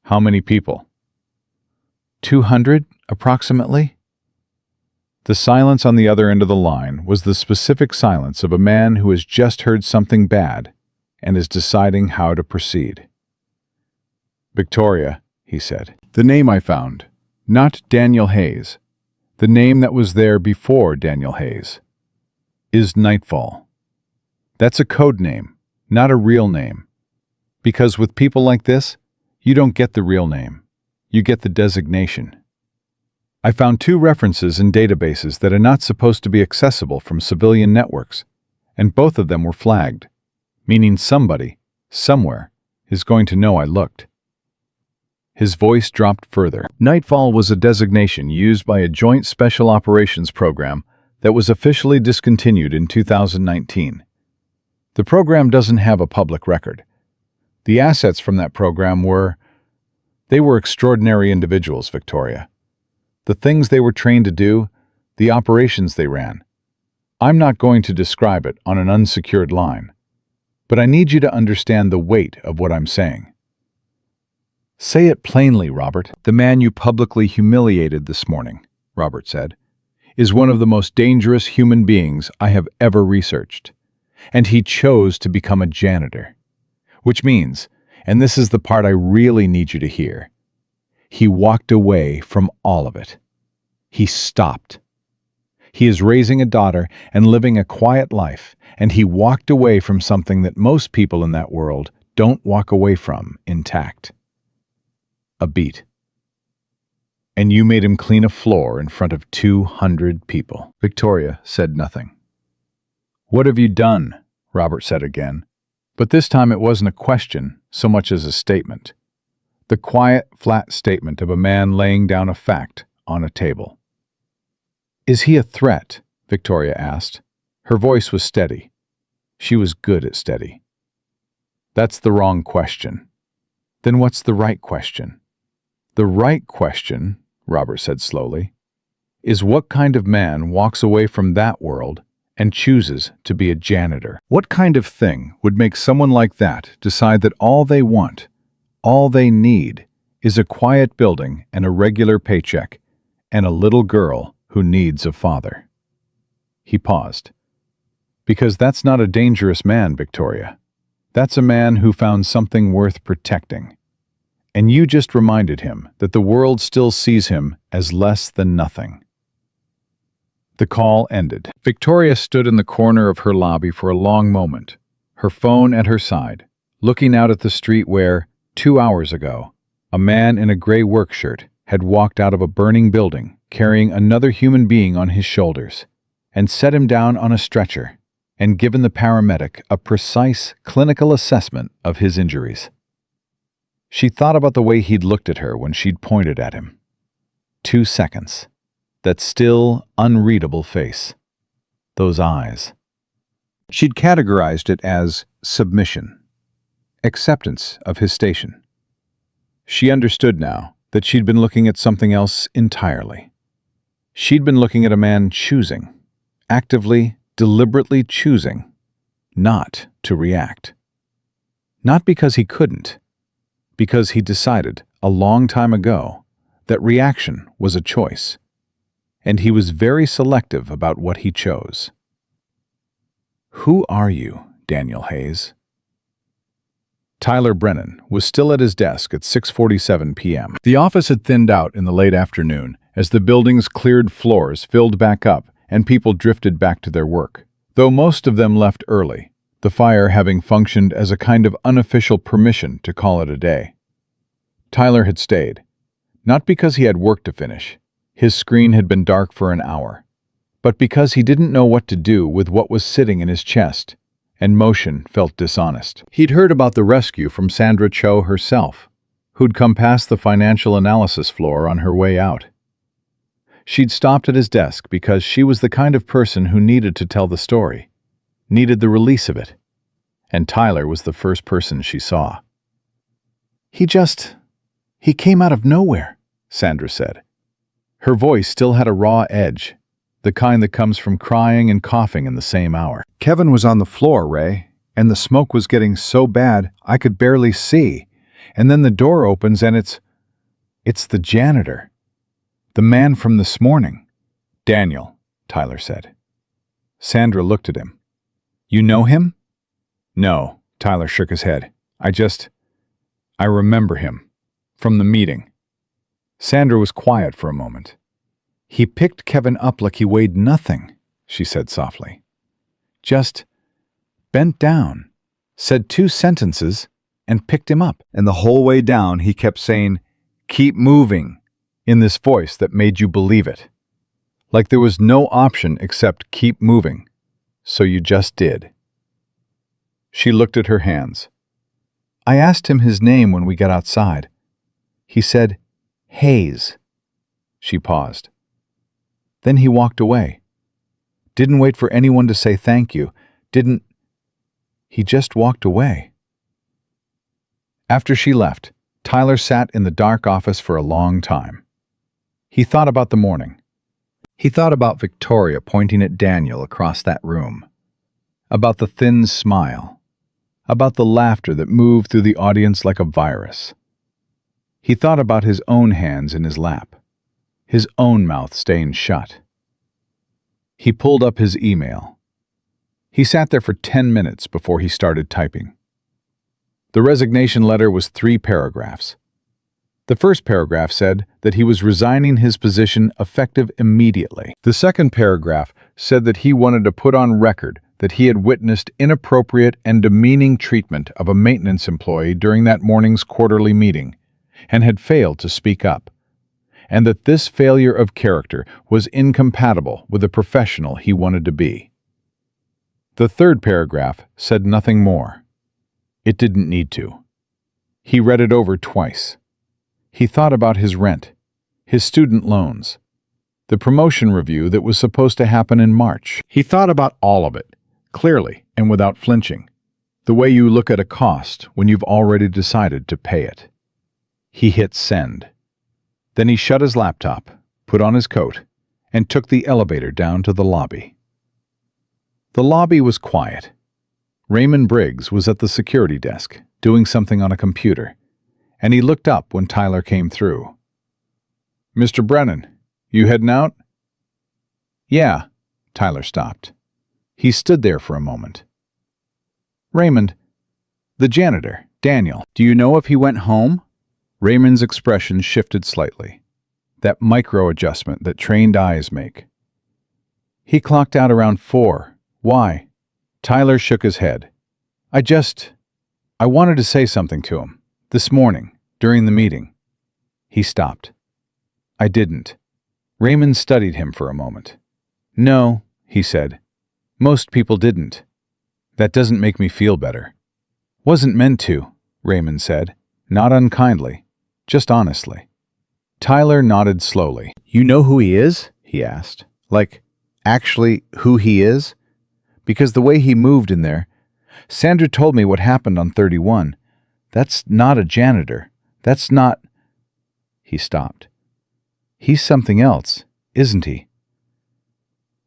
"How many people?" 200, approximately." The silence on the other end of the line was the specific silence of a man who has just heard something bad and is deciding how to proceed. "Victoria," he said, "the name I found, not Daniel Hayes, the name that was there before Daniel Hayes, is Nightfall. That's a code name, not a real name. Because with people like this, you don't get the real name, you get the designation. I found 2 references in databases that are not supposed to be accessible from civilian networks, and both of them were flagged, meaning somebody, somewhere, is going to know I looked." His voice dropped further. "Nightfall was a designation used by a joint special operations program that was officially discontinued in 2019. The program doesn't have a public record. The assets from that program were extraordinary individuals, Victoria. The things they were trained to do, the operations they ran. I'm not going to describe it on an unsecured line, but I need you to understand the weight of what I'm saying. Say it plainly, Robert. The man you publicly humiliated this morning, Robert said, is one of the most dangerous human beings I have ever researched. And he chose to become a janitor. Which means, and this is the part I really need you to hear, he walked away from all of it. He stopped. He is raising a daughter and living a quiet life, and he walked away from something that most people in that world don't walk away from intact. A beat. And you made him clean a floor in front of 200 people. Victoria said nothing. What have you done? Robert said again. But this time it wasn't a question so much as a statement. The quiet, flat statement of a man laying down a fact on a table. Is he a threat? Victoria asked. Her voice was steady. She was good at steady. That's the wrong question. Then what's the right question? The right question, Robert said slowly, is what kind of man walks away from that world and chooses to be a janitor? What kind of thing would make someone like that decide that all they want, all they need, is a quiet building and a regular paycheck and a little girl who needs a father? He paused. Because that's not a dangerous man, Victoria. That's a man who found something worth protecting. And you just reminded him that the world still sees him as less than nothing. The call ended. Victoria stood in the corner of her lobby for a long moment, her phone at her side, looking out at the street where, 2 hours ago, a man in a gray work shirt had walked out of a burning building carrying another human being on his shoulders and set him down on a stretcher and given the paramedic a precise clinical assessment of his injuries. She thought about the way he'd looked at her when she'd pointed at him. 2 seconds. That still, unreadable face. Those eyes. She'd categorized it as submission, acceptance of his station. She understood now that she'd been looking at something else entirely. She'd been looking at a man choosing, actively, deliberately choosing, not to react. Not because he couldn't, because he decided a long time ago that reaction was a choice, and he was very selective about what he chose. Who are you, Daniel Hayes? Tyler Brennan was still at his desk at 6:47 p.m. The office had thinned out in the late afternoon as the building's cleared floors filled back up and people drifted back to their work. Though most of them left early, the fire having functioned as a kind of unofficial permission to call it a day. Tyler had stayed, not because he had work to finish. His screen had been dark for an hour, but because he didn't know what to do with what was sitting in his chest, and motion felt dishonest. He'd heard about the rescue from Sandra Cho herself, who'd come past the financial analysis floor on her way out. She'd stopped at his desk because she was the kind of person who needed to tell the story, needed the release of it, and Tyler was the first person she saw. He came out of nowhere, Sandra said. Her voice still had a raw edge, the kind that comes from crying and coughing in the same hour. Kevin was on the floor, Ray, and the smoke was getting so bad I could barely see. And then the door opens and it's the janitor. The man from this morning. Daniel, Tyler said. Sandra looked at him. You know him? No, Tyler shook his head. I remember him. From the meeting. Sandra was quiet for a moment. He picked Kevin up like he weighed nothing, she said softly. Just bent down, said 2 sentences, and picked him up. And the whole way down he kept saying, "Keep moving," in this voice that made you believe it. Like there was no option except keep moving. So you just did. She looked at her hands. I asked him his name when we got outside. He said, Hayes. She paused. Then he walked away. Didn't wait for anyone to say thank you. He just walked away. After she left, Tyler sat in the dark office for a long time. He thought about the morning. He thought about Victoria pointing at Daniel across that room. About the thin smile. About the laughter that moved through the audience like a virus. He thought about his own hands in his lap, his own mouth staying shut. He pulled up his email. He sat there for 10 minutes before he started typing. The resignation letter was 3 paragraphs. The first paragraph said that he was resigning his position effective immediately. The second paragraph said that he wanted to put on record that he had witnessed inappropriate and demeaning treatment of a maintenance employee during that morning's quarterly meeting and had failed to speak up, and that this failure of character was incompatible with the professional he wanted to be. The third paragraph said nothing more. It didn't need to. He read it over twice. He thought about his rent, his student loans, the promotion review that was supposed to happen in March. He thought about all of it, clearly and without flinching, the way you look at a cost when you've already decided to pay it. He hit send. Then he shut his laptop, put on his coat, and took the elevator down to the lobby. The lobby was quiet. Raymond Briggs was at the security desk, doing something on a computer, and he looked up when Tyler came through. "Mr. Brennan, you heading out?" "Yeah." Tyler stopped. He stood there for a moment. "Raymond, the janitor, Daniel, do you know if he went home?" Raymond's expression shifted slightly, that micro-adjustment that trained eyes make. "He clocked out around 4. Why?" Tyler shook his head. I wanted to say something to him. This morning, during the meeting." He stopped. "I didn't." Raymond studied him for a moment. "No," he said. "Most people didn't. That doesn't make me feel better." "Wasn't meant to," Raymond said, not unkindly, just honestly. Tyler nodded slowly. "You know who he is?" he asked. "Like, actually who he is? Because the way he moved in there, Sandra told me what happened on 31. That's not a janitor. That's not—" He stopped. "He's something else, isn't he?"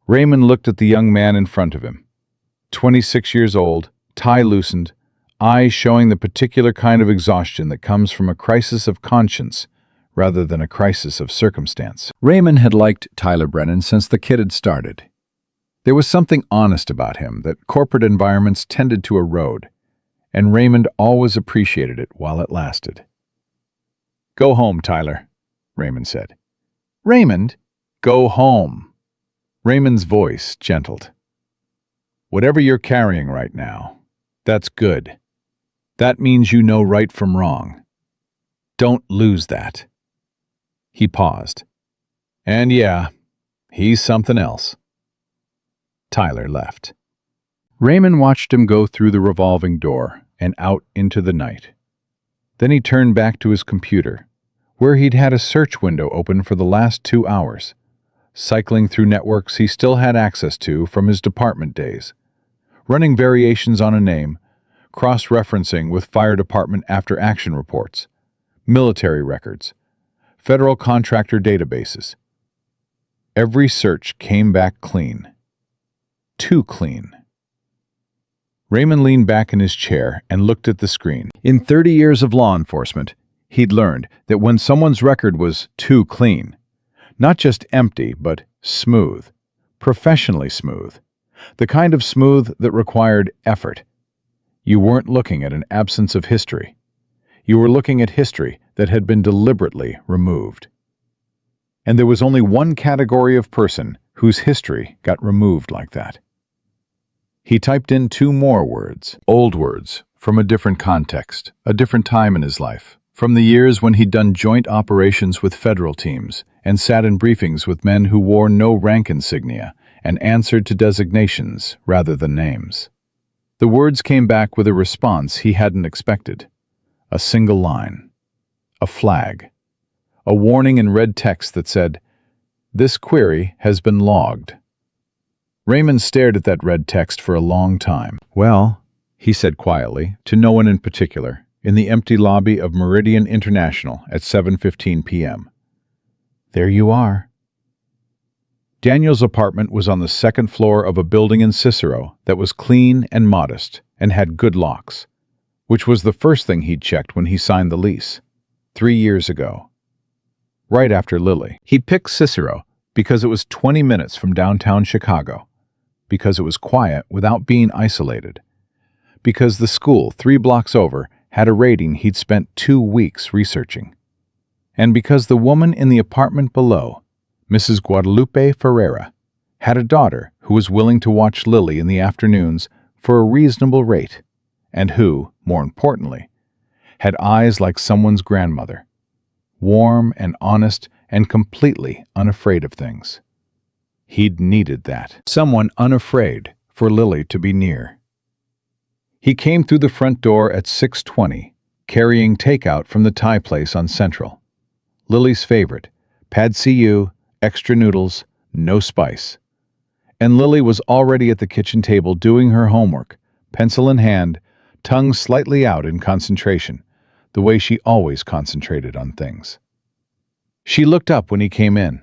Raymond looked at the young man in front of him. 26 years old, tie loosened, eyes showing the particular kind of exhaustion that comes from a crisis of conscience rather than a crisis of circumstance. Raymond had liked Tyler Brennan since the kid had started. There was something honest about him that corporate environments tended to erode, and Raymond always appreciated it while it lasted. "Go home, Tyler," Raymond said. "Raymond, go home." Raymond's voice gentled. "Whatever you're carrying right now, that's good. That means you know right from wrong. Don't lose that." He paused. "And yeah, he's something else." Tyler left. Raymond watched him go through the revolving door and out into the night. Then he turned back to his computer, where he'd had a search window open for the last 2 hours, cycling through networks he still had access to from his department days, running variations on a name, cross-referencing with fire department after-action reports, military records, federal contractor databases. Every search came back clean. Too clean. Raymond leaned back in his chair and looked at the screen. In 30 years of law enforcement, he'd learned that when someone's record was too clean, not just empty, but smooth, professionally smooth, the kind of smooth that required effort, you weren't looking at an absence of history. You were looking at history that had been deliberately removed. And there was only one category of person whose history got removed like that. He typed in 2 more words, old words, from a different context, a different time in his life, from the years when he'd done joint operations with federal teams and sat in briefings with men who wore no rank insignia and answered to designations rather than names. The words came back with a response he hadn't expected. A single line. A flag. A warning in red text that said, "This query has been logged." Raymond stared at that red text for a long time. "Well," he said quietly, to no one in particular, in the empty lobby of Meridian International at 7:15 p.m. "There you are." Daniel's apartment was on the 2nd floor of a building in Cicero that was clean and modest and had good locks, which was the first thing he'd checked when he signed the lease. 3 years ago, right after Lily. He picked Cicero because it was 20 minutes from downtown Chicago, because it was quiet without being isolated, because the school 3 blocks over had a rating he'd spent 2 weeks researching, and because the woman in the apartment below, Mrs. Guadalupe Ferreira, had a daughter who was willing to watch Lily in the afternoons for a reasonable rate, and who, more importantly, had eyes like someone's grandmother, warm and honest and completely unafraid of things. He'd needed that. Someone unafraid for Lily to be near. He came through the front door at 6:20, carrying takeout from the Thai place on Central. Lily's favorite, pad see ew, extra noodles, no spice. And Lily was already at the kitchen table doing her homework, pencil in hand, tongue slightly out in concentration, the way she always concentrated on things. She looked up when he came in.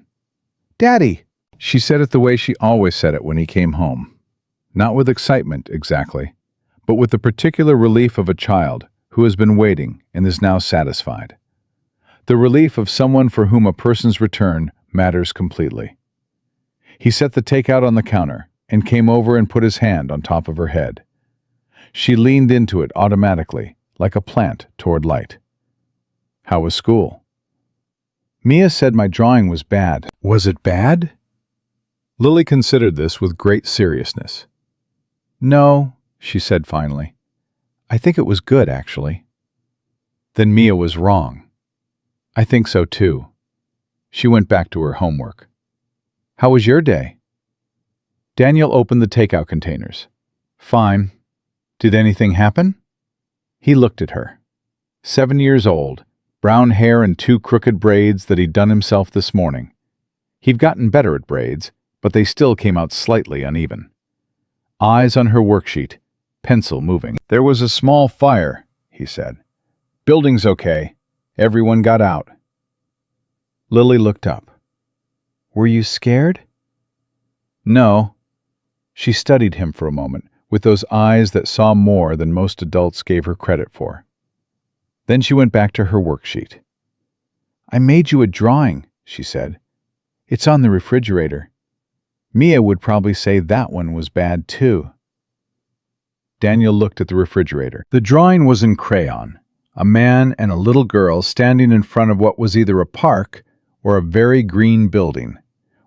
"Daddy!" She said it the way she always said it when he came home. Not with excitement, exactly, but with the particular relief of a child who has been waiting and is now satisfied. The relief of someone for whom a person's return matters completely. He set the takeout on the counter and came over and put his hand on top of her head. She leaned into it automatically, like a plant toward light. "How was school?" "Mia said my drawing was bad." "Was it bad?" Lily considered this with great seriousness. "No," she said finally. "I think it was good, actually." Then Mia was wrong. "I think so too." She went back to her homework. "How was your day?" Daniel opened the takeout containers. "Fine. Did anything happen?" He looked at her. 7 years old, brown hair and 2 crooked braids that he'd done himself this morning. He'd gotten better at braids, but they still came out slightly uneven. Eyes on her worksheet, pencil moving. "There was a small fire," he said. "Building's okay. Everyone got out." Lily looked up. "Were you scared?" "No." She studied him for a moment, with those eyes that saw more than most adults gave her credit for. Then she went back to her worksheet. "I made you a drawing," she said. "It's on the refrigerator. Mia would probably say that one was bad too." Daniel looked at the refrigerator. The drawing was in crayon, a man and a little girl standing in front of what was either a park or a very green building,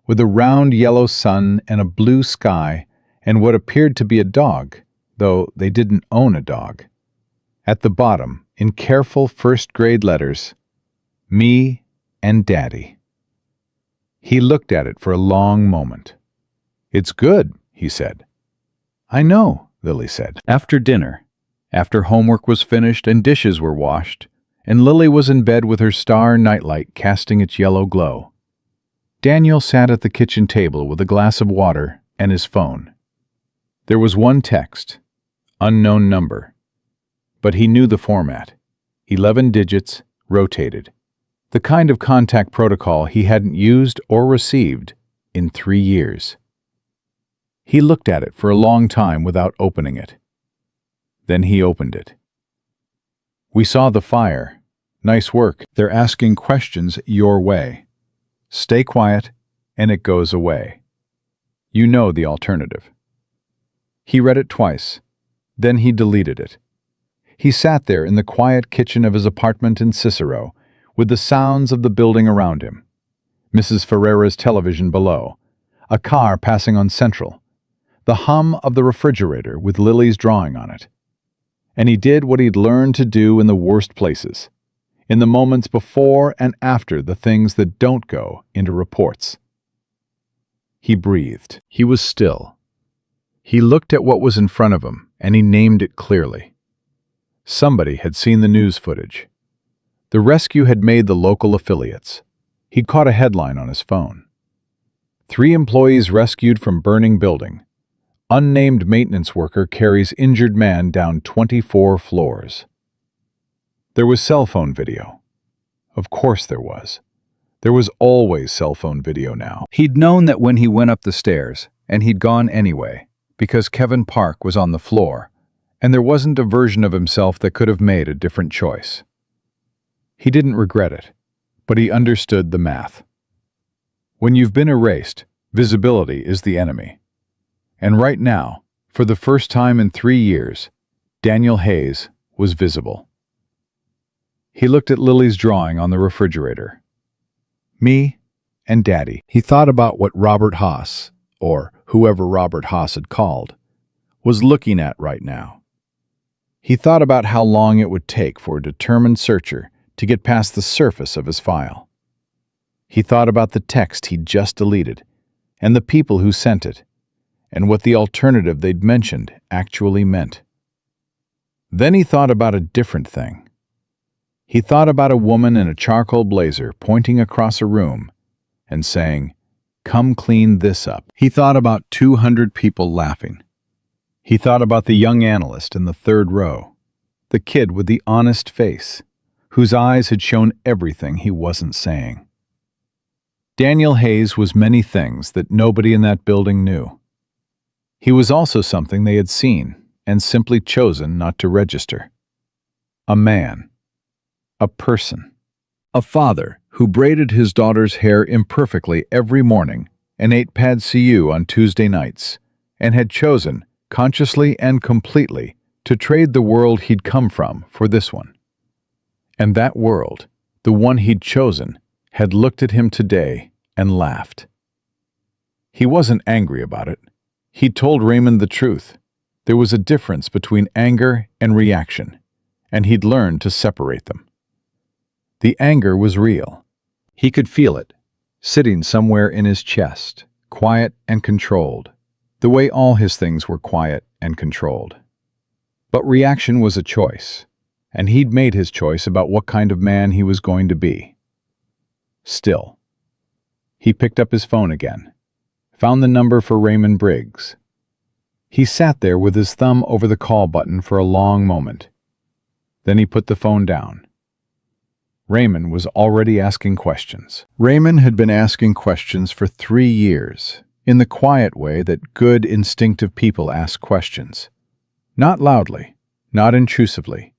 with a round yellow sun and a blue sky and what appeared to be a dog, though they didn't own a dog. At the bottom, in careful first-grade letters, "Me and Daddy." He looked at it for a long moment. "It's good," he said. "I know," Lily said. After dinner, after homework was finished and dishes were washed, and Lily was in bed with her star nightlight casting its yellow glow, Daniel sat at the kitchen table with a glass of water and his phone. There was one text, unknown number, but he knew the format, 11 digits, rotated, the kind of contact protocol he hadn't used or received in 3 years. He looked at it for a long time without opening it. Then he opened it. "We saw the fire. Nice work. They're asking questions your way. Stay quiet, and it goes away. You know the alternative." He read it twice. Then he deleted it. He sat there in the quiet kitchen of his apartment in Cicero, with the sounds of the building around him. Mrs. Ferreira's television below, a car passing on Central, the hum of the refrigerator with Lily's drawing on it. And he did what he'd learned to do in the worst places, in the moments before and after the things that don't go into reports. He breathed. He was still. He looked at what was in front of him, and he named it clearly. Somebody had seen the news footage. The rescue had made the local affiliates. He'd caught a headline on his phone. 3 employees rescued from burning building. Unnamed maintenance worker carries injured man down 24 floors. There was cell phone video. Of course there was. There was always cell phone video now. He'd known that when he went up the stairs, and he'd gone anyway, because Kevin Park was on the floor, and there wasn't a version of himself that could have made a different choice. He didn't regret it, but he understood the math. When you've been erased, visibility is the enemy. And right now, for the first time in 3 years, Daniel Hayes was visible. He looked at Lily's drawing on the refrigerator. Me and Daddy. He thought about what Robert Haas, or whoever Robert Haas had called, was looking at right now. He thought about how long it would take for a determined searcher to get past the surface of his file. He thought about the text he'd just deleted, and the people who sent it, and what the alternative they'd mentioned actually meant. Then he thought about a different thing. He thought about a woman in a charcoal blazer pointing across a room and saying, "Come clean this up." He thought about 200 people laughing. He thought about the young analyst in the third row, the kid with the honest face, whose eyes had shown everything he wasn't saying. Daniel Hayes was many things that nobody in that building knew. He was also something they had seen and simply chosen not to register. A man. A person. A father who braided his daughter's hair imperfectly every morning and ate pad see ew on Tuesday nights, and had chosen, consciously and completely, to trade the world he'd come from for this one. And that world, the one he'd chosen, had looked at him today and laughed. He wasn't angry about it. He'd told Raymond the truth. There was a difference between anger and reaction, and he'd learned to separate them. The anger was real. He could feel it, sitting somewhere in his chest, quiet and controlled, the way all his things were quiet and controlled. But reaction was a choice, and he'd made his choice about what kind of man he was going to be. Still, he picked up his phone again, found the number for Raymond Briggs. He sat there with his thumb over the call button for a long moment. Then he put the phone down. Raymond was already asking questions. Raymond had been asking questions for 3 years, in the quiet way that good, instinctive people ask questions. Not loudly, not intrusively,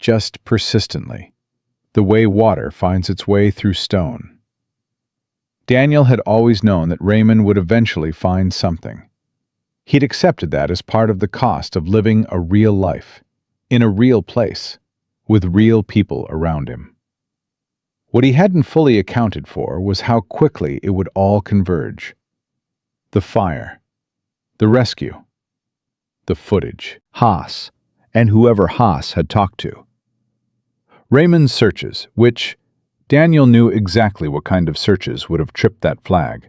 just persistently, the way water finds its way through stone. Daniel had always known that Raymond would eventually find something. He'd accepted that as part of the cost of living a real life, in a real place, with real people around him. What he hadn't fully accounted for was how quickly it would all converge. The fire, the rescue, the footage, Haas, and whoever Haas had talked to. Raymond's searches, which Daniel knew exactly what kind of searches would have tripped that flag,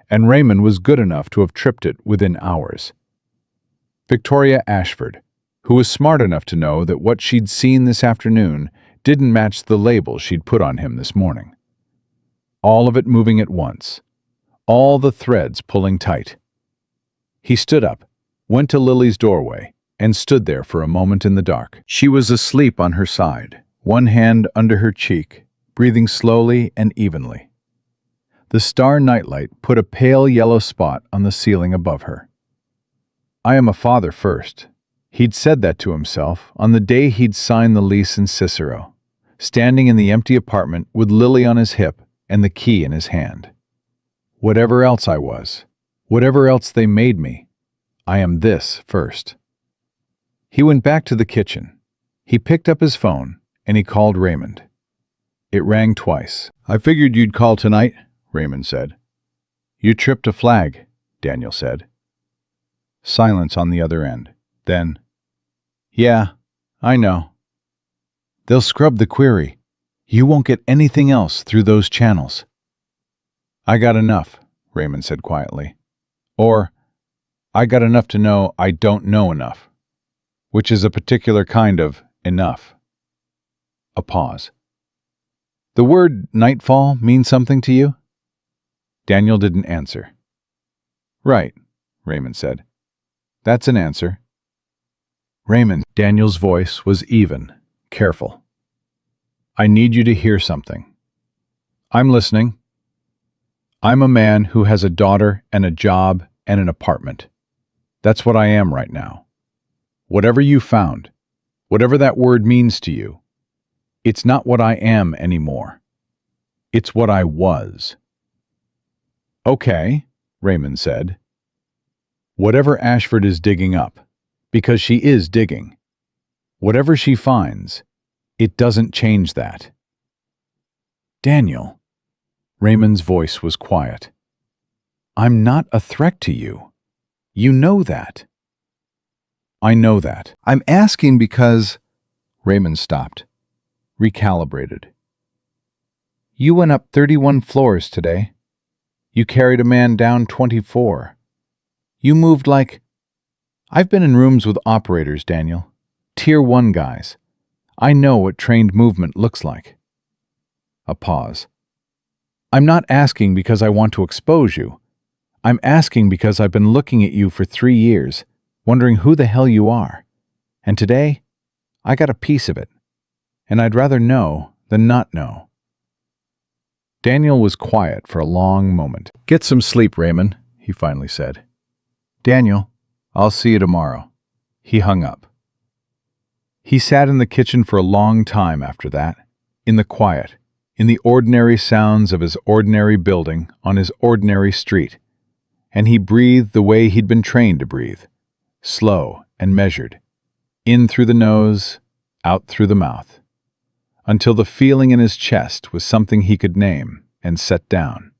and Raymond was good enough to have tripped it within hours. Victoria Ashford, who was smart enough to know that what she'd seen this afternoon didn't match the label she'd put on him this morning. All of it moving at once, all the threads pulling tight. He stood up, went to Lily's doorway, and stood there for a moment in the dark. She was asleep on her side, one hand under her cheek, breathing slowly and evenly. The star nightlight put a pale yellow spot on the ceiling above her. "I am a father first." He'd said that to himself on the day he'd signed the lease in Cicero, standing in the empty apartment with Lily on his hip and the key in his hand. Whatever else I was, whatever else they made me, I am this first. He went back to the kitchen. He picked up his phone and he called Raymond. It rang twice. "I figured you'd call tonight," Raymond said. "You tripped a flag," Daniel said. Silence on the other end. Then, "Yeah, I know. They'll scrub the query. You won't get anything else through those channels." "I got enough," Raymond said quietly. Or, "I got enough to know I don't know enough," which is a particular kind of enough. A pause. "The word nightfall mean something to you?" Daniel didn't answer. "Right," Raymond said. "That's an answer." "Raymond," Daniel's voice was even, careful. "I need you to hear something. I'm listening. I'm a man who has a daughter and a job and an apartment. That's what I am right now. Whatever you found, whatever that word means to you, It's not what I am anymore. It's what I was. Okay, Raymond said. Whatever Ashford is digging up, because she is digging. Whatever she finds, it doesn't change that. Daniel. Raymond's voice was quiet. I'm not a threat to you. You know that. I know that. I'm asking because... Raymond stopped, recalibrated. You went up 31 floors today. You carried a man down 24. You moved like... I've been in rooms with operators, Daniel. Tier 1 guys. I know what trained movement looks like. A pause. I'm not asking because I want to expose you. I'm asking because I've been looking at you for 3 years, wondering who the hell you are. And today, I got a piece of it. And I'd rather know than not know. Daniel was quiet for a long moment. Get some sleep, Raymond, he finally said. Daniel, I'll see you tomorrow. He hung up. He sat in the kitchen for a long time after that, in the quiet, in the ordinary sounds of his ordinary building on his ordinary street, and he breathed the way he'd been trained to breathe, slow and measured, in through the nose, out through the mouth, until the feeling in his chest was something he could name and set down.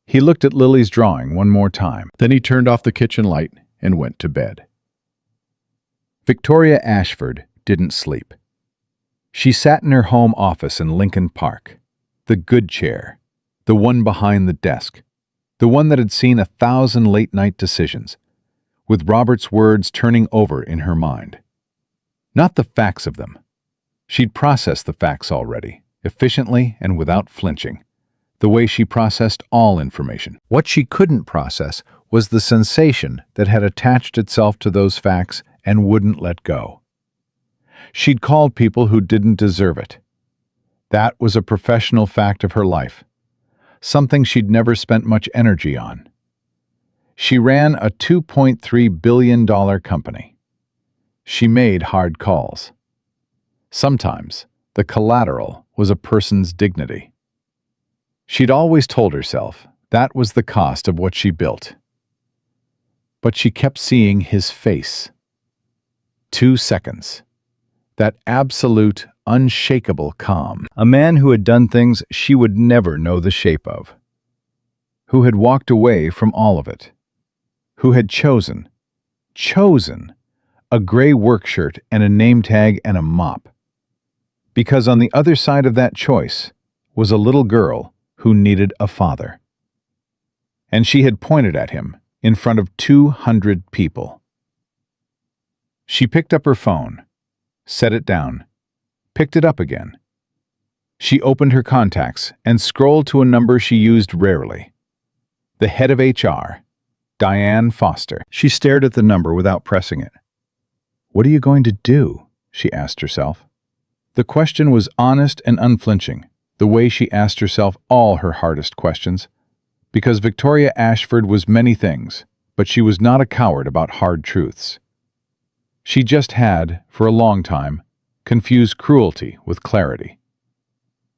He looked at Lily's drawing one more time. Then he turned off the kitchen light and went to bed. Victoria Ashford didn't sleep. She sat in her home office in Lincoln Park, the good chair, the one behind the desk, the one that had seen 1,000 late-night decisions, with Robert's words turning over in her mind. Not the facts of them. She'd processed the facts already, efficiently and without flinching, the way she processed all information. What she couldn't process was the sensation that had attached itself to those facts and wouldn't let go. She'd called people who didn't deserve it. That was a professional fact of her life, something she'd never spent much energy on. She ran a $2.3 billion company. She made hard calls. Sometimes the collateral was a person's dignity. She'd always told herself that was the cost of what she built. But she kept seeing his face. 2 seconds. That absolute, unshakable calm. A man who had done things she would never know the shape of. Who had walked away from all of it. Who had chosen a gray work shirt and a name tag and a mop. Because on the other side of that choice was a little girl who needed a father. And she had pointed at him in front of 200 people. She picked up her phone, set it down, picked it up again. She opened her contacts and scrolled to a number she used rarely. The head of HR, Diane Foster. She stared at the number without pressing it. What are you going to do? She asked herself. The question was honest and unflinching, the way she asked herself all her hardest questions, because Victoria Ashford was many things, but she was not a coward about hard truths. She just had, for a long time, confused cruelty with clarity.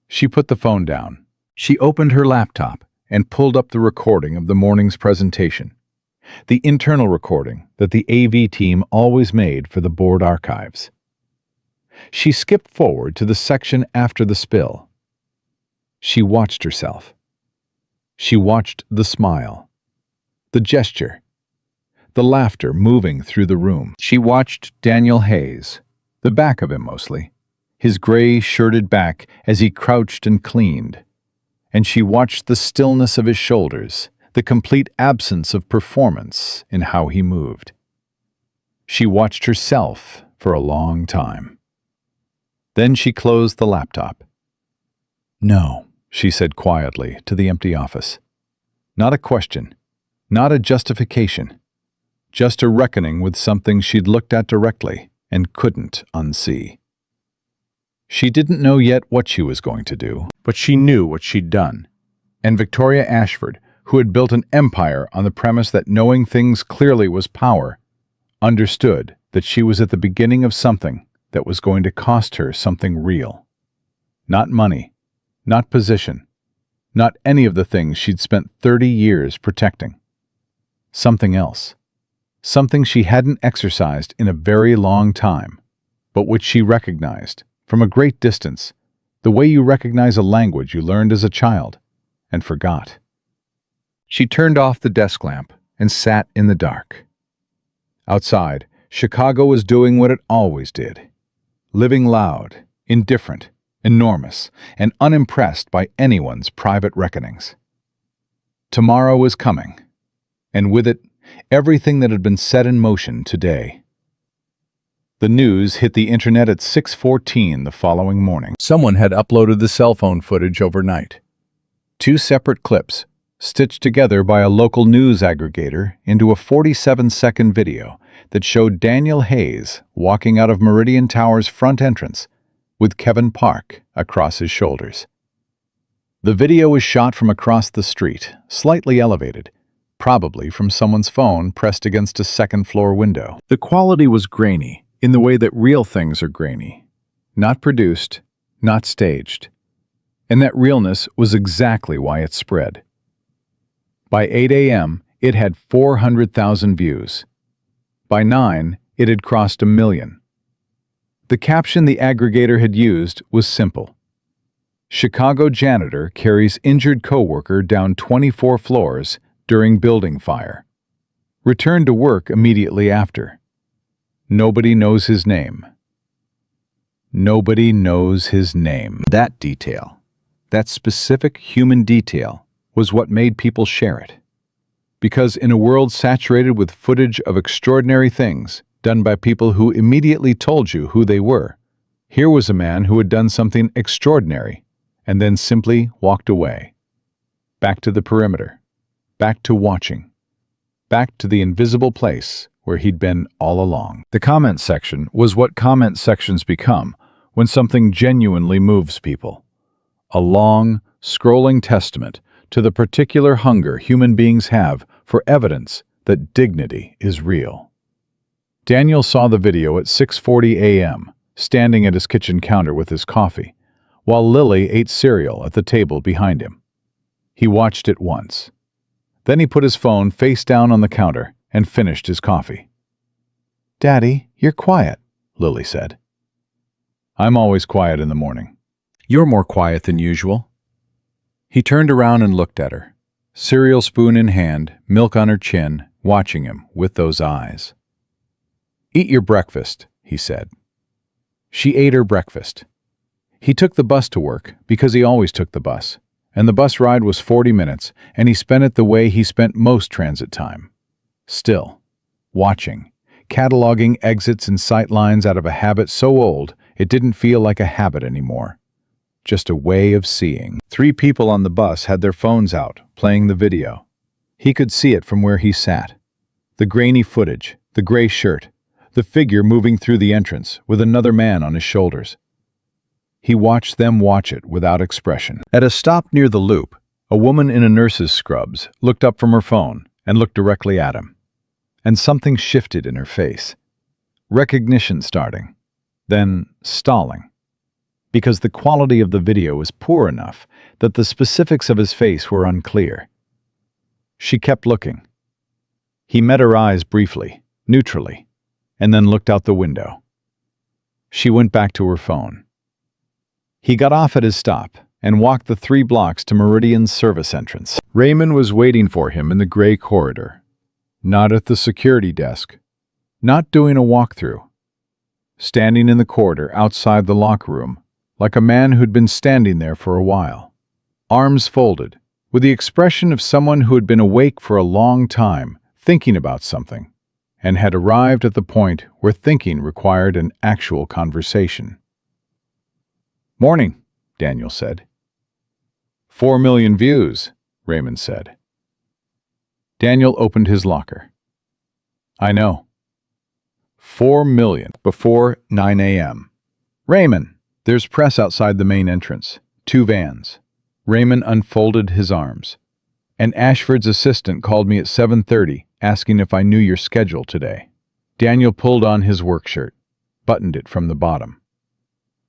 She put the phone down. She opened her laptop and pulled up the recording of the morning's presentation, the internal recording that the AV team always made for the board archives. She skipped forward to the section after the spill. She watched herself. She watched the smile, the gesture, the laughter moving through the room. She watched Daniel Hayes, the back of him mostly, his gray shirted back as he crouched and cleaned. And she watched the stillness of his shoulders, the complete absence of performance in how he moved. She watched herself for a long time. Then she closed the laptop. No, she said quietly to the empty office. Not a question, not a justification, just a reckoning with something she'd looked at directly and couldn't unsee. She didn't know yet what she was going to do, but she knew what she'd done. And Victoria Ashford, who had built an empire on the premise that knowing things clearly was power, understood that she was at the beginning of something that was going to cost her something real. Not money, not position, not any of the things she'd spent 30 years protecting. Something else. Something she hadn't exercised in a very long time, but which she recognized, from a great distance, the way you recognize a language you learned as a child and forgot. She turned off the desk lamp and sat in the dark. Outside, Chicago was doing what it always did, living loud, indifferent, enormous, and unimpressed by anyone's private reckonings. Tomorrow was coming, and with it, everything that had been set in motion today. The news hit the internet at 6:14 the following morning. Someone had uploaded the cell phone footage overnight. 2 separate clips, stitched together by a local news aggregator into a 47-second video that showed Daniel Hayes walking out of Meridian Tower's front entrance with Kevin Park across his shoulders. The video was shot from across the street, slightly elevated, probably from someone's phone pressed against a second-floor window. The quality was grainy, in the way that real things are grainy. Not produced, not staged. And that realness was exactly why it spread. By 8 a.m., it had 400,000 views. By 9, it had crossed 1 million. The caption the aggregator had used was simple. Chicago janitor carries injured coworker down 24 floors during building fire. Returned to work immediately after. Nobody knows his name. Nobody knows his name. That detail, that specific human detail, was what made people share it. Because in a world saturated with footage of extraordinary things done by people who immediately told you who they were, here was a man who had done something extraordinary and then simply walked away. Back to the perimeter. Back to watching. Back to the invisible place where he'd been all along. The comment section was what comment sections become when something genuinely moves people. A long, scrolling testament to the particular hunger human beings have for evidence that dignity is real. Daniel saw the video at 6:40 a.m., standing at his kitchen counter with his coffee, while Lily ate cereal at the table behind him. He watched it once. Then he put his phone face down on the counter and finished his coffee. "Daddy, you're quiet," Lily said. "I'm always quiet in the morning." "You're more quiet than usual." He turned around and looked at her, cereal spoon in hand, milk on her chin, watching him with those eyes. "Eat your breakfast," he said. She ate her breakfast. He took the bus to work because he always took the bus, and the bus ride was 40 minutes, and he spent it the way he spent most transit time. Still, watching, cataloging exits and sight lines out of a habit so old it didn't feel like a habit anymore. Just a way of seeing. 3 people on the bus had their phones out, playing the video. He could see it from where he sat. The grainy footage, the gray shirt, the figure moving through the entrance with another man on his shoulders. He watched them watch it without expression. At a stop near the loop, a woman in a nurse's scrubs looked up from her phone and looked directly at him. And something shifted in her face. Recognition starting, then stalling. Because the quality of the video was poor enough that the specifics of his face were unclear. She kept looking. He met her eyes briefly, neutrally, and then looked out the window. She went back to her phone. He got off at his stop and walked the 3 blocks to Meridian's service entrance. Raymond was waiting for him in the gray corridor. Not at the security desk. Not doing a walkthrough. Standing in the corridor outside the locker room, like a man who'd been standing there for a while. Arms folded, with the expression of someone who had been awake for a long time, thinking about something, and had arrived at the point where thinking required an actual conversation. "Morning," Daniel said. 4 million views, Raymond said. Daniel opened his locker. "I know. 4 million before 9 a.m. Raymond, there's press outside the main entrance. 2 vans. Raymond unfolded his arms. And Ashford's assistant called me at 7:30 asking if I knew your schedule today." Daniel pulled on his work shirt. buttoned it from the bottom.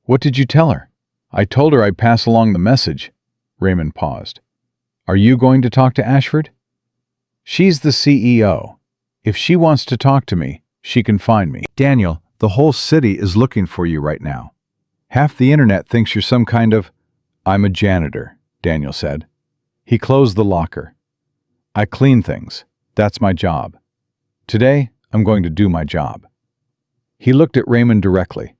"What did you tell her?" "I told her I'd pass along the message." Raymond paused. "Are you going to talk to Ashford?" "She's the CEO. If she wants to talk to me, she can find me." "Daniel, the whole city is looking for you right now. Half the internet thinks you're some kind of—" "I'm a janitor," Daniel said. He closed the locker. "I clean things. That's my job. Today, I'm going to do my job." He looked at Raymond directly.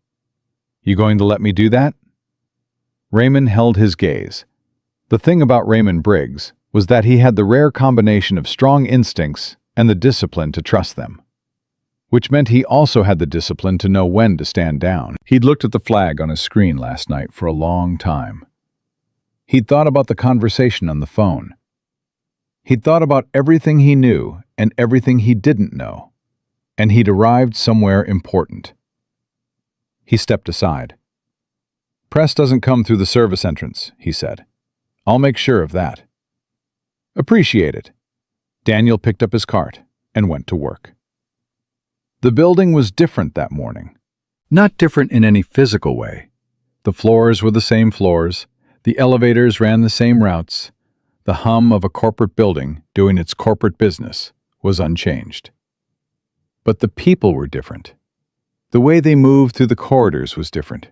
"You going to let me do that?" Raymond held his gaze. The thing about Raymond Briggs was that he had the rare combination of strong instincts and the discipline to trust them, which meant he also had the discipline to know when to stand down. He'd looked at the flag on his screen last night for a long time. He'd thought about the conversation on the phone. He'd thought about everything he knew and everything he didn't know, and he'd arrived somewhere important. He stepped aside. "Press doesn't come through the service entrance," he said. "I'll make sure of that." "Appreciate it." Daniel picked up his cart and went to work. The building was different that morning. Not different in any physical way. The floors were the same floors, the elevators ran the same routes, the hum of a corporate building doing its corporate business was unchanged. But the people were different. The way they moved through the corridors was different,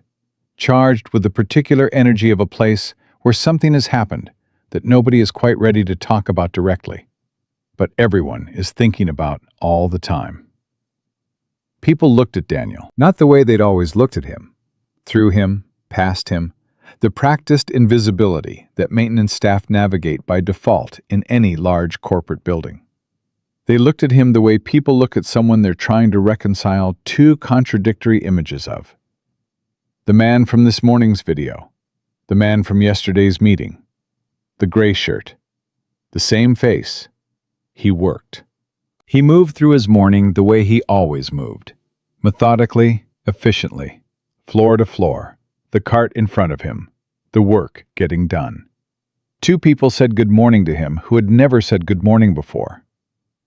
charged with the particular energy of a place where something has happened that nobody is quite ready to talk about directly, but everyone is thinking about all the time. People looked at Daniel, not the way they'd always looked at him, through him, past him, the practiced invisibility that maintenance staff navigate by default in any large corporate building. They looked at him the way people look at someone they're trying to reconcile two contradictory images of. The man from this morning's video, the man from yesterday's meeting, the gray shirt, the same face. He worked. He moved through his morning the way he always moved, methodically, efficiently, floor to floor, the cart in front of him, the work getting done. Two people said good morning to him who had never said good morning before.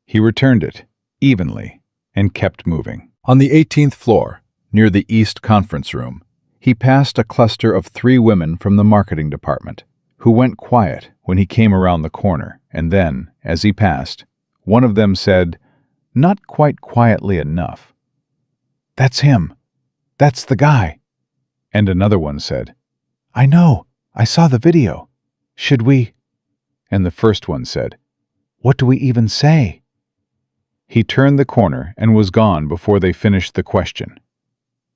He returned it, evenly, and kept moving. On the 18th floor, near the East Conference Room, he passed a cluster of 3 women from the marketing department, who went quiet when he came around the corner, and then, as he passed, one of them said, not quite quietly enough, "That's him. That's the guy." And another one said, "I know. I saw the video. Should we?" And the first one said, "What do we even say?" He turned the corner and was gone before they finished the question.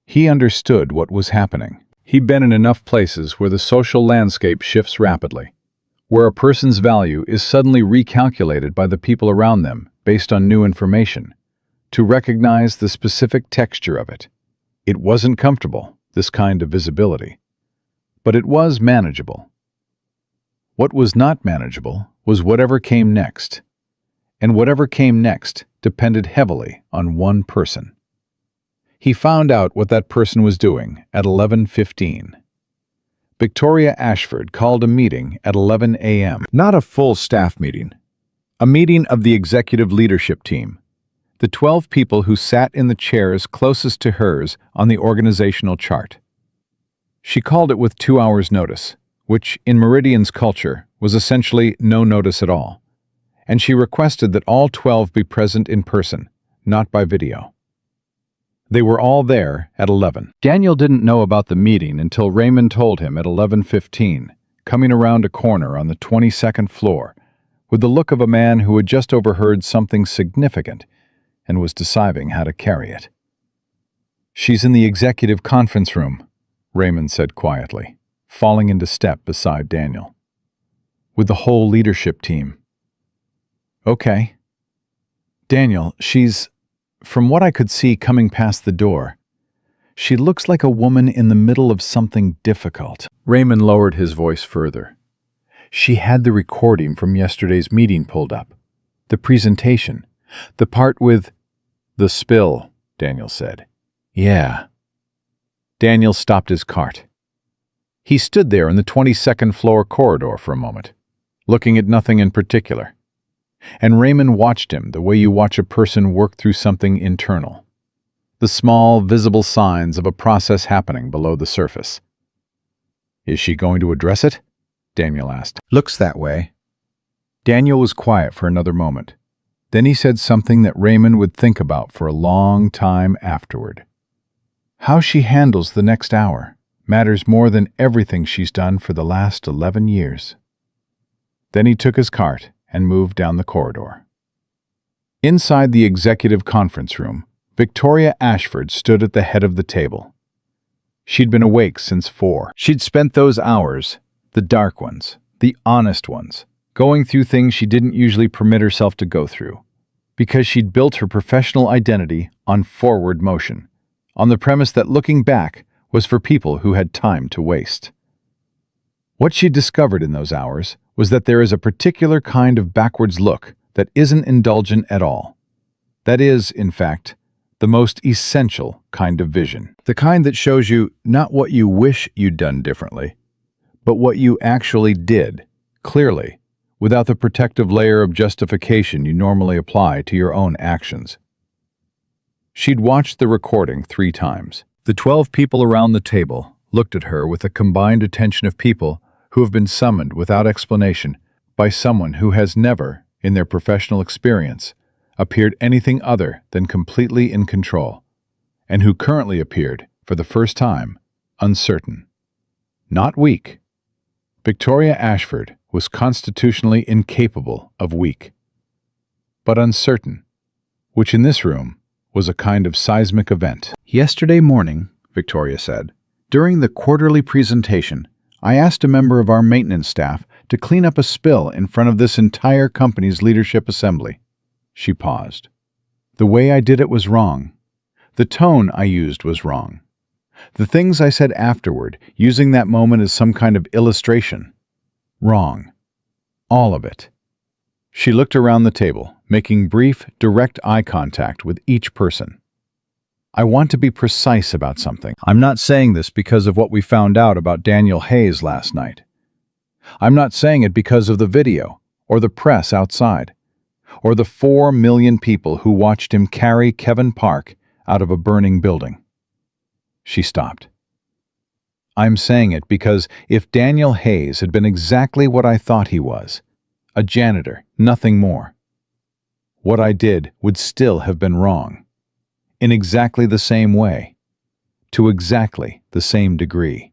He understood what was happening. He'd been in enough places where the social landscape shifts rapidly, where a person's value is suddenly recalculated by the people around them based on new information, to recognize the specific texture of it. It wasn't comfortable, this kind of visibility, but it was manageable. What was not manageable was whatever came next, and whatever came next depended heavily on one person. He found out what that person was doing at 11:15. Victoria Ashford called a meeting at 11 a.m. Not a full staff meeting, a meeting of the executive leadership team, the 12 people who sat in the chairs closest to hers on the organizational chart. She called it with 2 hours' notice, which in Meridian's culture was essentially no notice at all, and she requested that all 12 be present in person, not by video. They were all there at 11. Daniel didn't know about the meeting until Raymond told him at 11:15, coming around a corner on the 22nd floor, with the look of a man who had just overheard something significant and was deciding how to carry it. "She's in the executive conference room," Raymond said quietly, falling into step beside Daniel. "With the whole leadership team." "Okay." "Daniel, she's, from what I could see coming past the door, she looks like a woman in the middle of something difficult." Raymond lowered his voice further. "She had the recording from yesterday's meeting pulled up. The presentation. The part with—" "The spill," Daniel said. "Yeah." Daniel stopped his cart. He stood there in the 22nd floor corridor for a moment, looking at nothing in particular. And Raymond watched him the way you watch a person work through something internal. the small, visible signs of a process happening below the surface. "Is she going to address it?" Daniel asked. "Looks that way." Daniel was quiet for another moment. Then he said something that Raymond would think about for a long time afterward. "How she handles the next hour matters more than everything she's done for the last 11 years. Then he took his cart and moved down the corridor. Inside the executive conference room, Victoria Ashford stood at the head of the table. She'd been awake since 4. She'd spent those hours, the dark ones, the honest ones, going through things she didn't usually permit herself to go through, because she'd built her professional identity on forward motion, on the premise that looking back was for people who had time to waste. What she discovered in those hours was that there is a particular kind of backwards look that isn't indulgent at all. That is, in fact, the most essential kind of vision. The kind that shows you not what you wish you'd done differently, but what you actually did, clearly, without the protective layer of justification you normally apply to your own actions. She'd watched the recording 3 times. The 12 people around the table looked at her with the combined attention of people who have been summoned without explanation by someone who has never, in their professional experience, appeared anything other than completely in control, and who currently appeared, for the first time, uncertain. Not weak. Victoria Ashford was constitutionally incapable of weak, but uncertain, which in this room was a kind of seismic event. "Yesterday morning," Victoria said, "during the quarterly presentation, I asked a member of our maintenance staff to clean up a spill in front of this entire company's leadership assembly." She paused. "The way I did it was wrong. The tone I used was wrong. The things I said afterward, using that moment as some kind of illustration, wrong. All of it." She looked around the table, making brief, direct eye contact with each person. "I want to be precise about something. I'm not saying this because of what we found out about Daniel Hayes last night. I'm not saying it because of the video, or the press outside, or the 4 million people who watched him carry Kevin Park out of a burning building." She stopped. "I'm saying it because if Daniel Hayes had been exactly what I thought he was, a janitor, nothing more, what I did would still have been wrong. In exactly the same way. To exactly the same degree."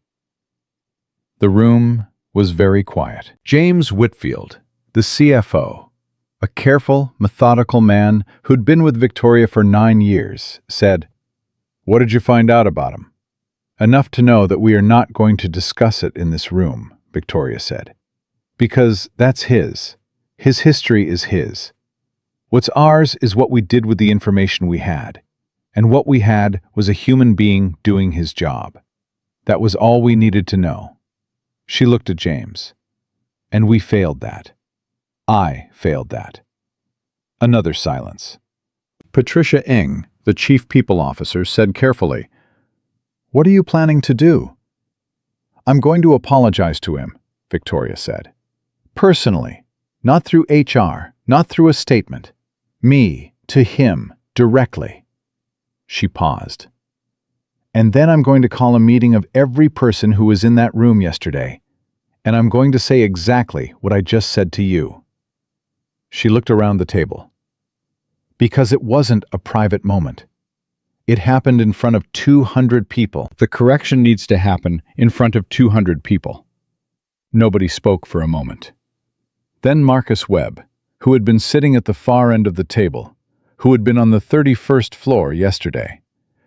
The room was very quiet. James Whitfield, the CFO, a careful, methodical man who'd been with Victoria for 9 years, said, "What did you find out about him?" "Enough to know that we are not going to discuss it in this room," Victoria said. "Because that's his. His history is his. What's ours is what we did with the information we had. And what we had was a human being doing his job. That was all we needed to know." She looked at James. "And we failed that. I failed that." Another silence. Patricia Ng, the chief people officer, said carefully, "What are you planning to do?" "I'm going to apologize to him," Victoria said. "Personally, not through HR, not through a statement. Me, to him, directly." She paused. "And then I'm going to call a meeting of every person who was in that room yesterday, and I'm going to say exactly what I just said to you." She looked around the table. "Because it wasn't a private moment. It happened in front of 200 people. The correction needs to happen in front of 200 people." Nobody spoke for a moment. Then Marcus Webb, who had been sitting at the far end of the table, who had been on the 31st floor yesterday,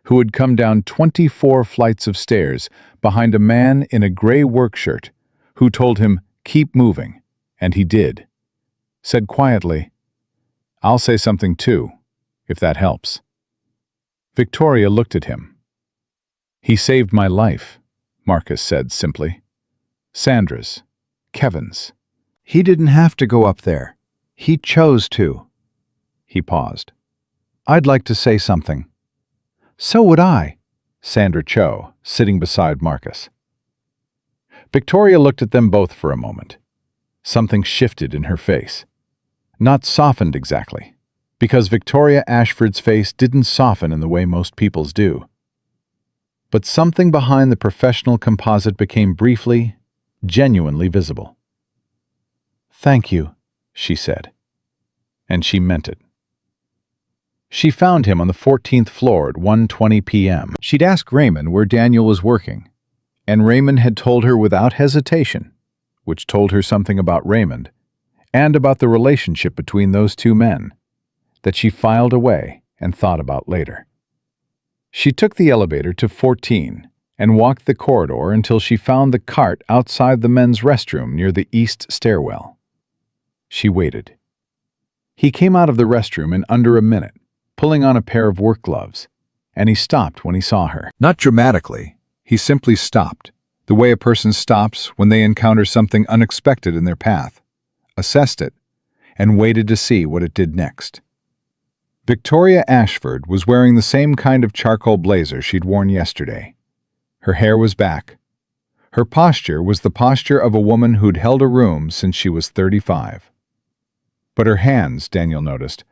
who had come down 24 flights of stairs behind a man in a gray work shirt, who told him, "Keep moving," and he did, said quietly, "I'll say something too, if that helps." Victoria looked at him. "He saved my life," Marcus said simply. "Sandra's, Kevin's. He didn't have to go up there. He chose to." He paused. "I'd like to say something." "So would I," Sandra Cho, sitting beside Marcus. Victoria looked at them both for a moment. Something shifted in her face. Not softened exactly, because Victoria Ashford's face didn't soften in the way most people's do. But something behind the professional composite became briefly, genuinely visible. "Thank you," she said. And she meant it. She found him on the 14th floor at 1:20 p.m. She'd asked Raymond where Daniel was working, and Raymond had told her without hesitation, which told her something about Raymond and about the relationship between those two men, that she filed away and thought about later. She took the elevator to 14 and walked the corridor until she found the cart outside the men's restroom near the east stairwell. She waited. He came out of the restroom in under a minute, pulling on a pair of work gloves, and he stopped when he saw her. Not dramatically, he simply stopped, the way a person stops when they encounter something unexpected in their path, assessed it, and waited to see what it did next. Victoria Ashford was wearing the same kind of charcoal blazer she'd worn yesterday. Her hair was back. Her posture was the posture of a woman who'd held a room since she was 35. But her hands, Daniel noticed,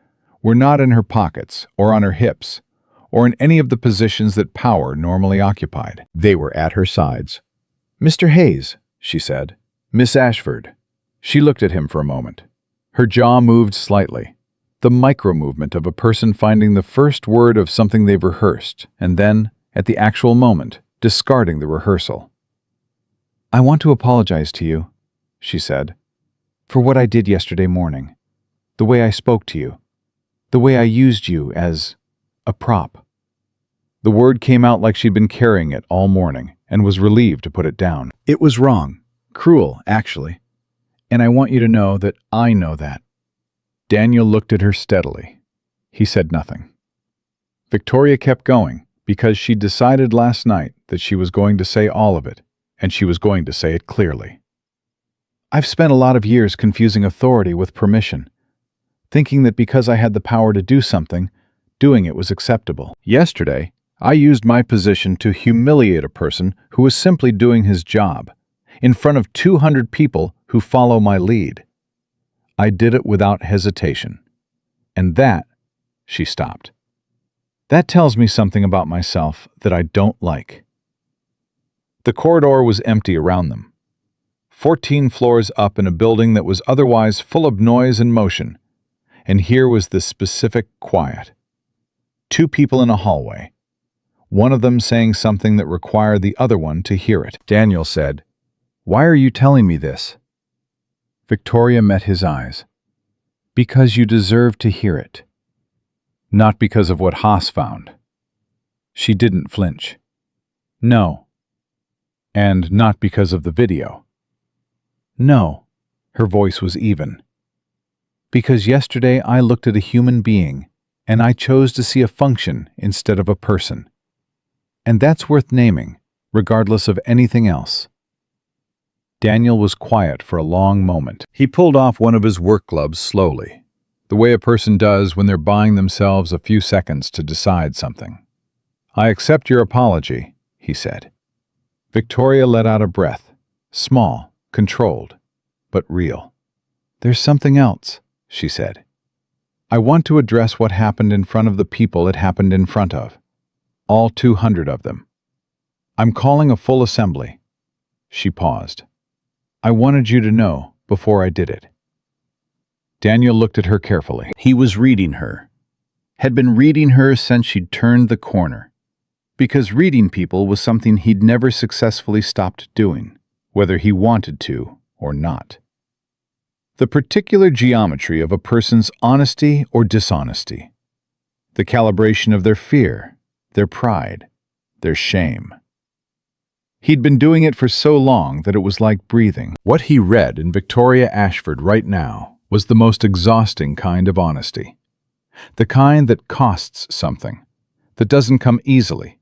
were not in her pockets or on her hips or in any of the positions that power normally occupied. They were at her sides. "Mr. Hayes," she said. "Miss Ashford." She looked at him for a moment. Her jaw moved slightly, the micro-movement of a person finding the first word of something they've rehearsed and then, at the actual moment, discarding the rehearsal. "I want to apologize to you," she said, "for what I did yesterday morning. The way I spoke to you. The way I used you as a prop." The word came out like she'd been carrying it all morning and was relieved to put it down. "It was wrong. Cruel, actually. And I want you to know that I know that." Daniel looked at her steadily. He said nothing. Victoria kept going because she'd decided last night that she was going to say all of it, and she was going to say it clearly. "I've spent a lot of years confusing authority with permission, thinking that because I had the power to do something, doing it was acceptable. Yesterday, I used my position to humiliate a person who was simply doing his job, in front of 200 people who follow my lead. I did it without hesitation. And that," she stopped, "that tells me something about myself that I don't like." The corridor was empty around them. 14 floors up in a building that was otherwise full of noise and motion, and here was this specific quiet. 2 people in a hallway, one of them saying something that required the other one to hear it. Daniel said, "Why are you telling me this?" Victoria met his eyes. "Because you deserve to hear it." Not because of what Haas found. She didn't flinch. "No." And not because of the video. "No." Her voice was even. "Because yesterday I looked at a human being, and I chose to see a function instead of a person. And that's worth naming, regardless of anything else." Daniel was quiet for a long moment. He pulled off one of his work gloves slowly, the way a person does when they're buying themselves a few seconds to decide something. "I accept your apology," he said. Victoria let out a breath, small, controlled, but real. "There's something else," she said. "I want to address what happened in front of the people it happened in front of. All 200 of them. I'm calling a full assembly." She paused. "I wanted you to know before I did it." Daniel looked at her carefully. He was reading her. Had been reading her since she'd turned the corner. Because reading people was something he'd never successfully stopped doing, whether he wanted to or not. The particular geometry of a person's honesty or dishonesty. The calibration of their fear, their pride, their shame. He'd been doing it for so long that it was like breathing. What he read in Victoria Ashford right now was the most exhausting kind of honesty. The kind that costs something, that doesn't come easily,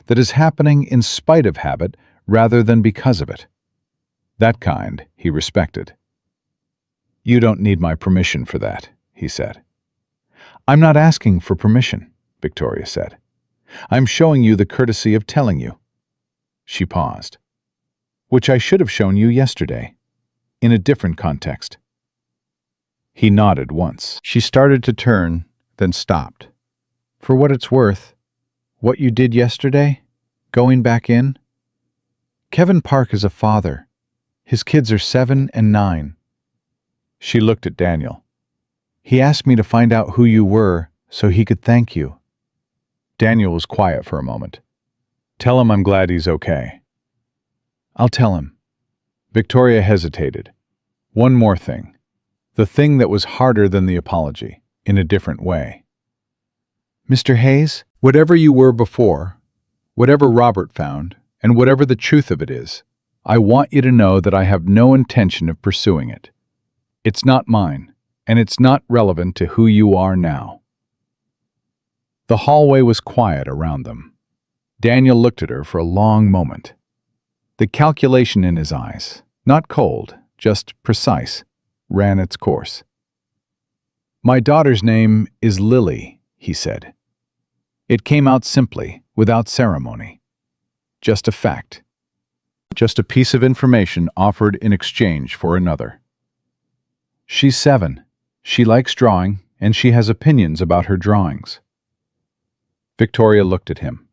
that is happening in spite of habit rather than because of it. That kind he respected. "You don't need my permission for that," he said. "I'm not asking for permission," Victoria said. "I'm showing you the courtesy of telling you." She paused. "Which I should have shown you yesterday, in a different context." He nodded once. She started to turn, then stopped. For what it's worth, what you did yesterday, going back in? Kevin Park is a father. His kids are 7 and 9. She looked at Daniel. He asked me to find out who you were so he could thank you. Daniel was quiet for a moment. Tell him I'm glad he's okay. I'll tell him. Victoria hesitated. One more thing. The thing that was harder than the apology, in a different way. Mr. Hayes, whatever you were before, whatever Robert found, and whatever the truth of it is, I want you to know that I have no intention of pursuing it. It's not mine, and it's not relevant to who you are now. The hallway was quiet around them. Daniel looked at her for a long moment. The calculation in his eyes, not cold, just precise, ran its course. My daughter's name is Lily, he said. It came out simply, without ceremony. Just a fact. Just a piece of information offered in exchange for another. She's 7. She likes drawing, and she has opinions about her drawings. Victoria looked at him.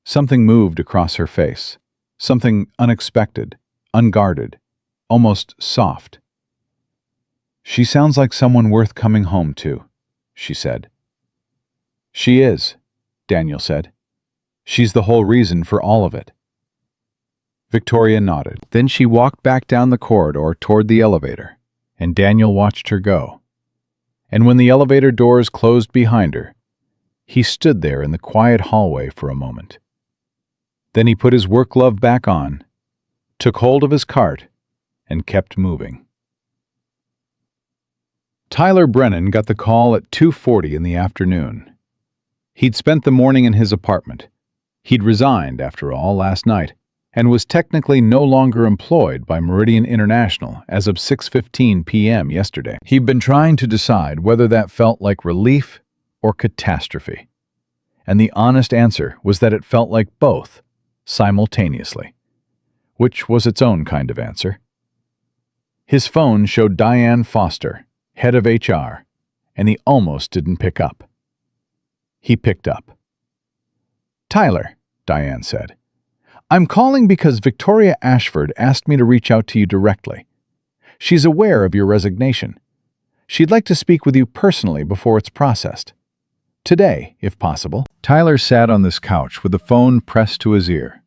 Something moved across her face. Something unexpected, unguarded, almost soft. She sounds like someone worth coming home to, she said. She is, Daniel said. She's the whole reason for all of it. Victoria nodded. Then she walked back down the corridor toward the elevator, and Daniel watched her go. And when the elevator doors closed behind her, he stood there in the quiet hallway for a moment. Then he put his work glove back on, took hold of his cart, and kept moving. Tyler Brennan got the call at 2:40 in the afternoon. He'd spent the morning in his apartment. He'd resigned, after all, last night, and was technically no longer employed by Meridian International as of 6:15 p.m. yesterday. He'd been trying to decide whether that felt like relief or catastrophe. And the honest answer was that it felt like both, simultaneously, which was its own kind of answer. His phone showed Diane Foster, head of HR, and he almost didn't pick up. He picked up. Tyler, Diane said, I'm calling because Victoria Ashford asked me to reach out to you directly. She's aware of your resignation. She'd like to speak with you personally before it's processed. Today, if possible. Tyler sat on this couch with the phone pressed to his ear.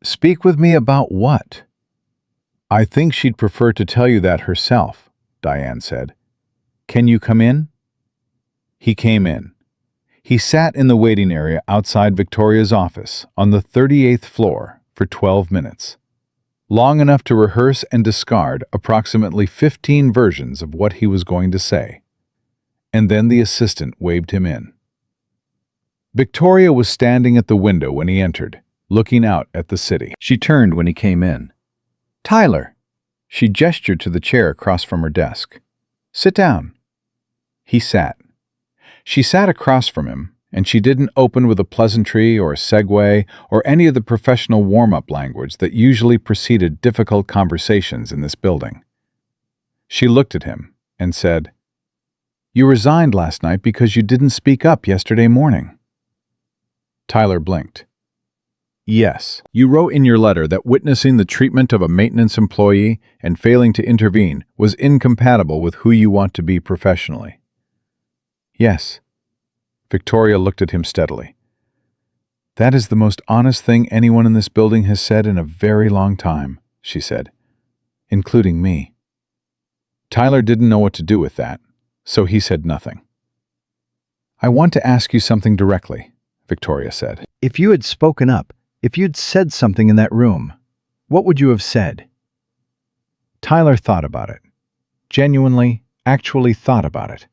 Speak with me about what? I think she'd prefer to tell you that herself, Diane said. Can you come in? He came in. He sat in the waiting area outside Victoria's office on the 38th floor for 12 minutes, long enough to rehearse and discard approximately 15 versions of what he was going to say. And then the assistant waved him in. Victoria was standing at the window when he entered, looking out at the city. She turned when he came in. Tyler! She gestured to the chair across from her desk. Sit down. He sat. She sat across from him, and she didn't open with a pleasantry or a segue or any of the professional warm-up language that usually preceded difficult conversations in this building. She looked at him and said, You resigned last night because you didn't speak up yesterday morning. Tyler blinked. Yes, you wrote in your letter that witnessing the treatment of a maintenance employee and failing to intervene was incompatible with who you want to be professionally. Yes. Victoria looked at him steadily. That is the most honest thing anyone in this building has said in a very long time, she said, including me. Tyler didn't know what to do with that, so he said nothing. I want to ask you something directly, Victoria said. If you had spoken up, if you'd said something in that room, what would you have said? Tyler thought about it. Genuinely, actually thought about it.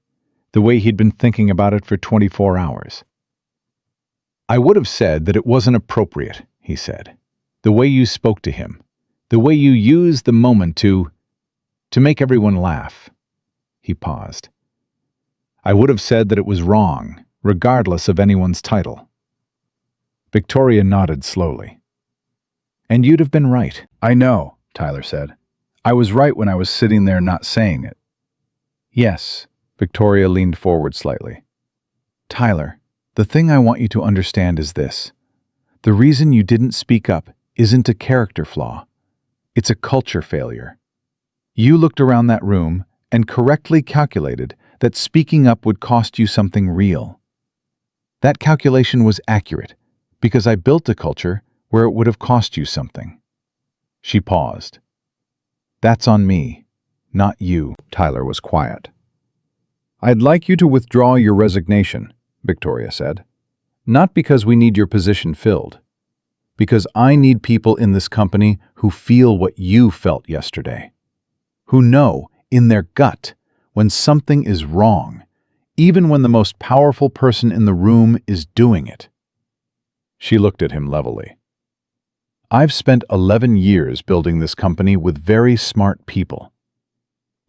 The way he'd been thinking about it for 24 hours. I would have said that it wasn't appropriate, he said. The way you spoke to him. The way you used the moment to make everyone laugh. He paused. I would have said that it was wrong, regardless of anyone's title. Victoria nodded slowly. And you'd have been right. I know, Tyler said. I was right when I was sitting there not saying it. Yes. Victoria leaned forward slightly. Tyler, the thing I want you to understand is this. The reason you didn't speak up isn't a character flaw. It's a culture failure. You looked around that room and correctly calculated that speaking up would cost you something real. That calculation was accurate because I built a culture where it would have cost you something. She paused. That's on me, not you. Tyler was quiet. I'd like you to withdraw your resignation, Victoria said. Not because we need your position filled. Because I need people in this company who feel what you felt yesterday. Who know, in their gut, when something is wrong, even when the most powerful person in the room is doing it. She looked at him levelly. I've spent 11 years building this company with very smart people.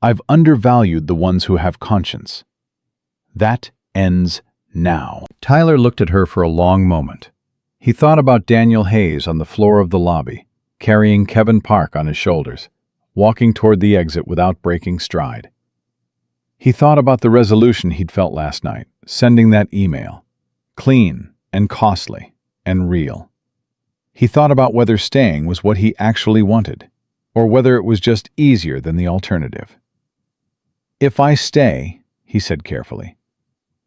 I've undervalued the ones who have conscience. That ends now. Tyler looked at her for a long moment. He thought about Daniel Hayes on the floor of the lobby, carrying Kevin Park on his shoulders, walking toward the exit without breaking stride. He thought about the resolution he'd felt last night, sending that email. Clean and costly and real. He thought about whether staying was what he actually wanted, or whether it was just easier than the alternative. If I stay, he said carefully,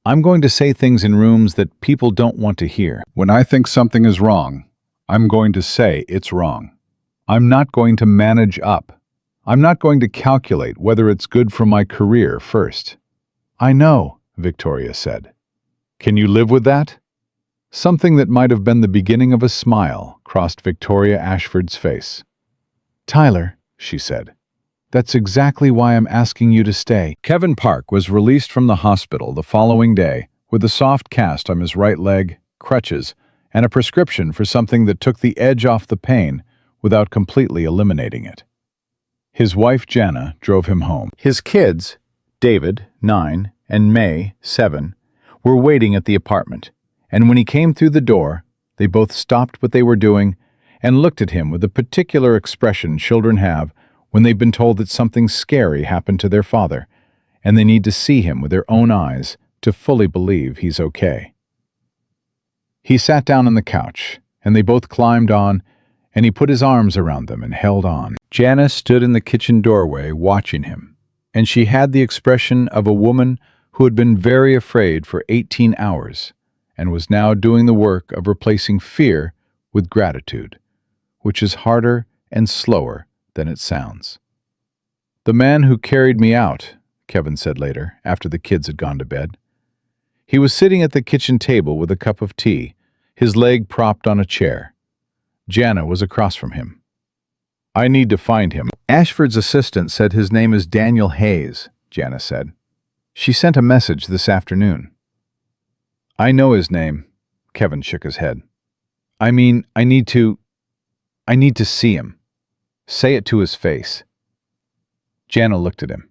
I'm going to say things in rooms that people don't want to hear. When I think something is wrong, I'm going to say it's wrong. I'm not going to manage up. I'm not going to calculate whether it's good for my career first. I know, Victoria said. Can you live with that? Something that might have been the beginning of a smile crossed Victoria Ashford's face. Tyler, she said, that's exactly why I'm asking you to stay. Kevin Park was released from the hospital the following day with a soft cast on his right leg, crutches, and a prescription for something that took the edge off the pain without completely eliminating it. His wife, Jana, drove him home. His kids, David, 9, and May, 7, were waiting at the apartment, and when he came through the door, they both stopped what they were doing and looked at him with the particular expression children have when they've been told that something scary happened to their father, and they need to see him with their own eyes to fully believe he's okay. He sat down on the couch, and they both climbed on, and he put his arms around them and held on. Jana stood in the kitchen doorway watching him, and she had the expression of a woman who had been very afraid for 18 hours and was now doing the work of replacing fear with gratitude, which is harder and slower than it sounds. The man who carried me out, Kevin said later, after the kids had gone to bed. He was sitting at the kitchen table with a cup of tea, his leg propped on a chair. Jana was across from him. I need to find him. Ashford's assistant said his name is Daniel Hayes, Jana said. She sent a message this afternoon. I know his name, Kevin shook his head. I mean, I need to see him. Say it to his face. Jana looked at him.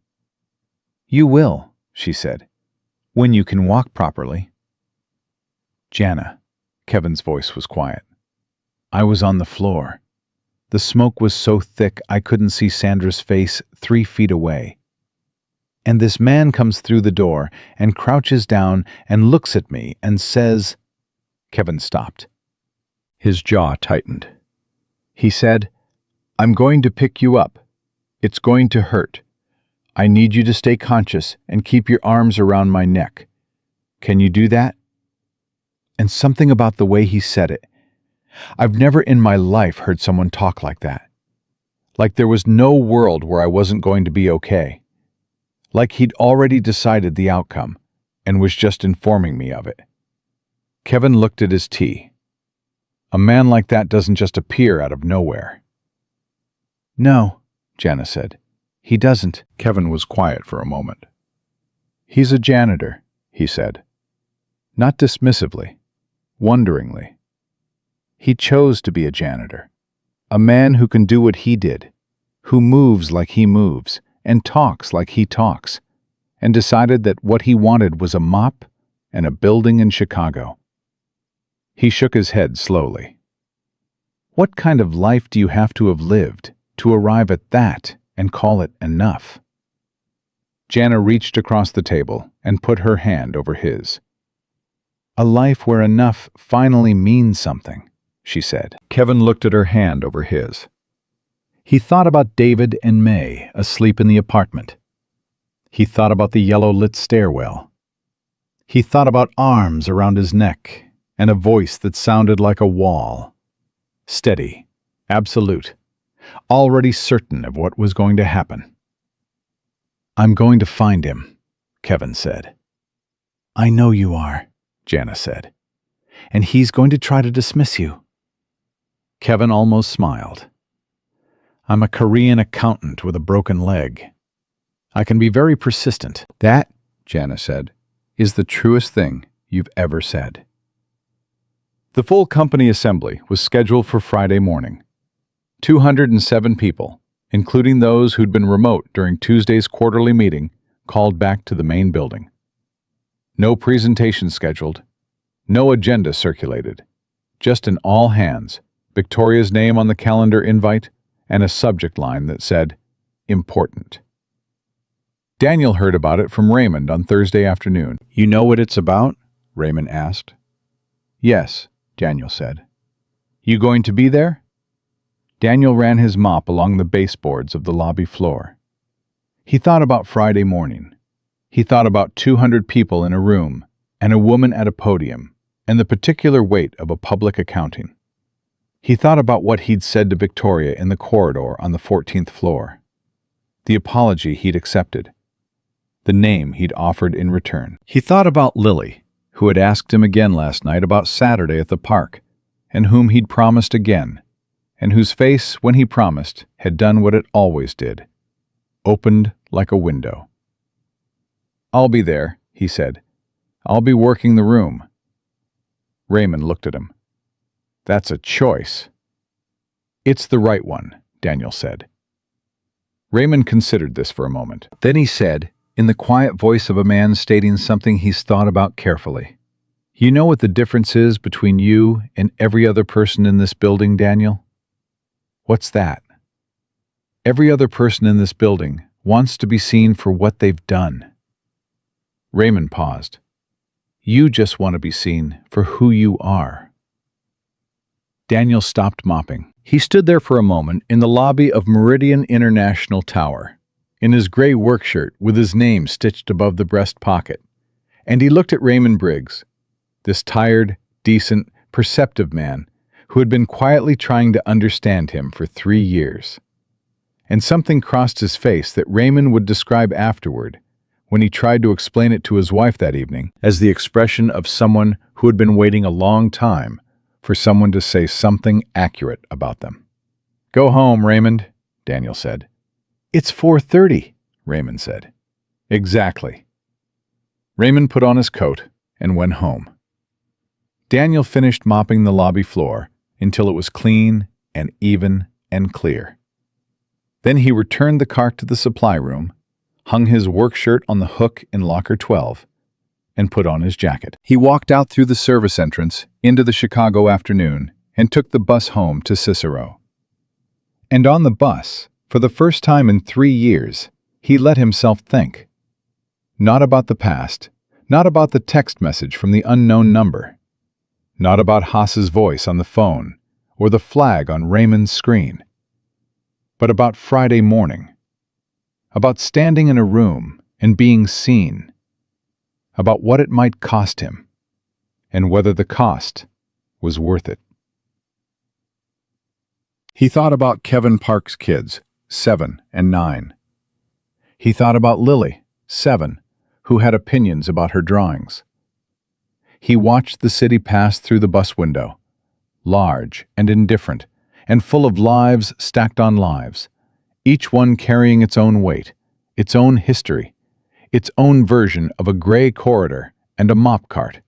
You will, she said, when you can walk properly. Jana, Kevin's voice was quiet. I was on the floor. The smoke was so thick I couldn't see Sandra's face 3 feet away. And this man comes through the door and crouches down and looks at me and says... Kevin stopped. His jaw tightened. He said, I'm going to pick you up. It's going to hurt. I need you to stay conscious and keep your arms around my neck. Can you do that? And something about the way he said it. I've never in my life heard someone talk like that. Like there was no world where I wasn't going to be okay. Like he'd already decided the outcome and was just informing me of it. Kevin looked at his tea. A man like that doesn't just appear out of nowhere. No, Jana said. He doesn't. Kevin was quiet for a moment. He's a janitor, he said. Not dismissively, wonderingly. He chose to be a janitor. A man who can do what he did, who moves like he moves, and talks like he talks, and decided that what he wanted was a mop and a building in Chicago. He shook his head slowly. What kind of life do you have to have lived to arrive at that and call it enough? Jana reached across the table and put her hand over his. A life where enough finally means something, she said. Kevin looked at her hand over his. He thought about David and May asleep in the apartment. He thought about the yellow-lit stairwell. He thought about arms around his neck and a voice that sounded like a wall. Steady, absolute, already certain of what was going to happen. "I'm going to find him," Kevin said. "I know you are," Jana said. "And he's going to try to dismiss you." Kevin almost smiled. "I'm a Korean accountant with a broken leg. I can be very persistent." "That," Jana said, "is the truest thing you've ever said." The full company assembly was scheduled for Friday morning. 207 people, including those who'd been remote during Tuesday's quarterly meeting, called back to the main building. No presentation scheduled, no agenda circulated, just an all hands, Victoria's name on the calendar invite, and a subject line that said, "Important." Daniel heard about it from Raymond on Thursday afternoon. "You know what it's about?" Raymond asked. "Yes," Daniel said. "You going to be there?" Daniel ran his mop along the baseboards of the lobby floor. He thought about Friday morning. He thought about 200 people in a room and a woman at a podium and the particular weight of a public accounting. He thought about what he'd said to Victoria in the corridor on the 14th floor, the apology he'd accepted, the name he'd offered in return. He thought about Lily, who had asked him again last night about Saturday at the park, and whom he'd promised again, and whose face, when he promised, had done what it always did, opened like a window. "I'll be there," he said. "I'll be working the room." Raymond looked at him. "That's a choice." "It's the right one," Daniel said. Raymond considered this for a moment. Then he said, in the quiet voice of a man stating something he's thought about carefully, "You know what the difference is between you and every other person in this building, Daniel?" "What's that?" "Every other person in this building wants to be seen for what they've done." Raymond paused. "You just want to be seen for who you are." Daniel stopped mopping. He stood there for a moment in the lobby of Meridian International Tower, in his gray work shirt with his name stitched above the breast pocket, and he looked at Raymond Briggs, this tired, decent, perceptive man who had been quietly trying to understand him for 3 years. And something crossed his face that Raymond would describe afterward, when he tried to explain it to his wife that evening, as the expression of someone who had been waiting a long time for someone to say something accurate about them. "Go home, Raymond," Daniel said. "It's 4:30, Raymond said. "Exactly." Raymond put on his coat and went home. Daniel finished mopping the lobby floor until it was clean and even and clear. Then he returned the cart to the supply room, hung his work shirt on the hook in locker 12, and put on his jacket. He walked out through the service entrance into the Chicago afternoon and took the bus home to Cicero. And on the bus, for the first time in 3 years, he let himself think. Not about the past, not about the text message from the unknown number, not about Haas's voice on the phone or the flag on Raymond's screen, but about Friday morning, about standing in a room and being seen, about what it might cost him, and whether the cost was worth it. He thought about Kevin Park's kids, 7 and 9. He thought about Lily, 7, who had opinions about her drawings. He watched the city pass through the bus window, large and indifferent, and full of lives stacked on lives, each one carrying its own weight, its own history, its own version of a gray corridor and a mop cart,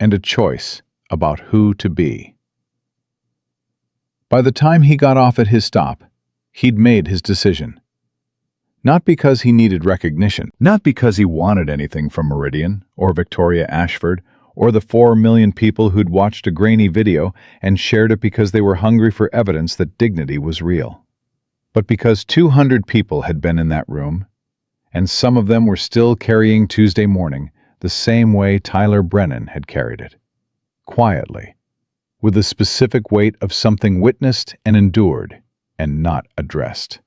and a choice about who to be. By the time he got off at his stop, he'd made his decision. Not because he needed recognition, not because he wanted anything from Meridian or Victoria Ashford or the 4 million people who'd watched a grainy video and shared it because they were hungry for evidence that dignity was real, but because 200 people had been in that room, and some of them were still carrying Tuesday morning the same way Tyler Brennan had carried it. quietly, with the specific weight of something witnessed and endured and not addressed.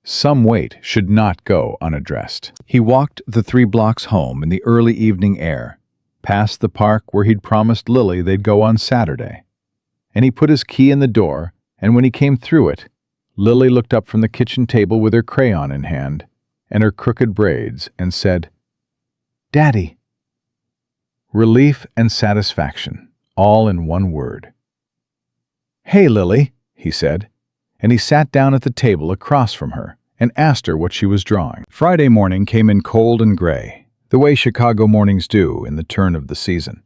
Some weight should not go unaddressed. He walked the 3 blocks home in the early evening air, past the park where he'd promised Lily they'd go on Saturday. And he put his key in the door, and when he came through it, Lily looked up from the kitchen table with her crayon in hand and her crooked braids and said, "Daddy." Relief and satisfaction, all in one word. "Hey, Lily," he said, and he sat down at the table across from her and asked her what she was drawing. Friday morning came in cold and gray, the way Chicago mornings do in the turn of the season.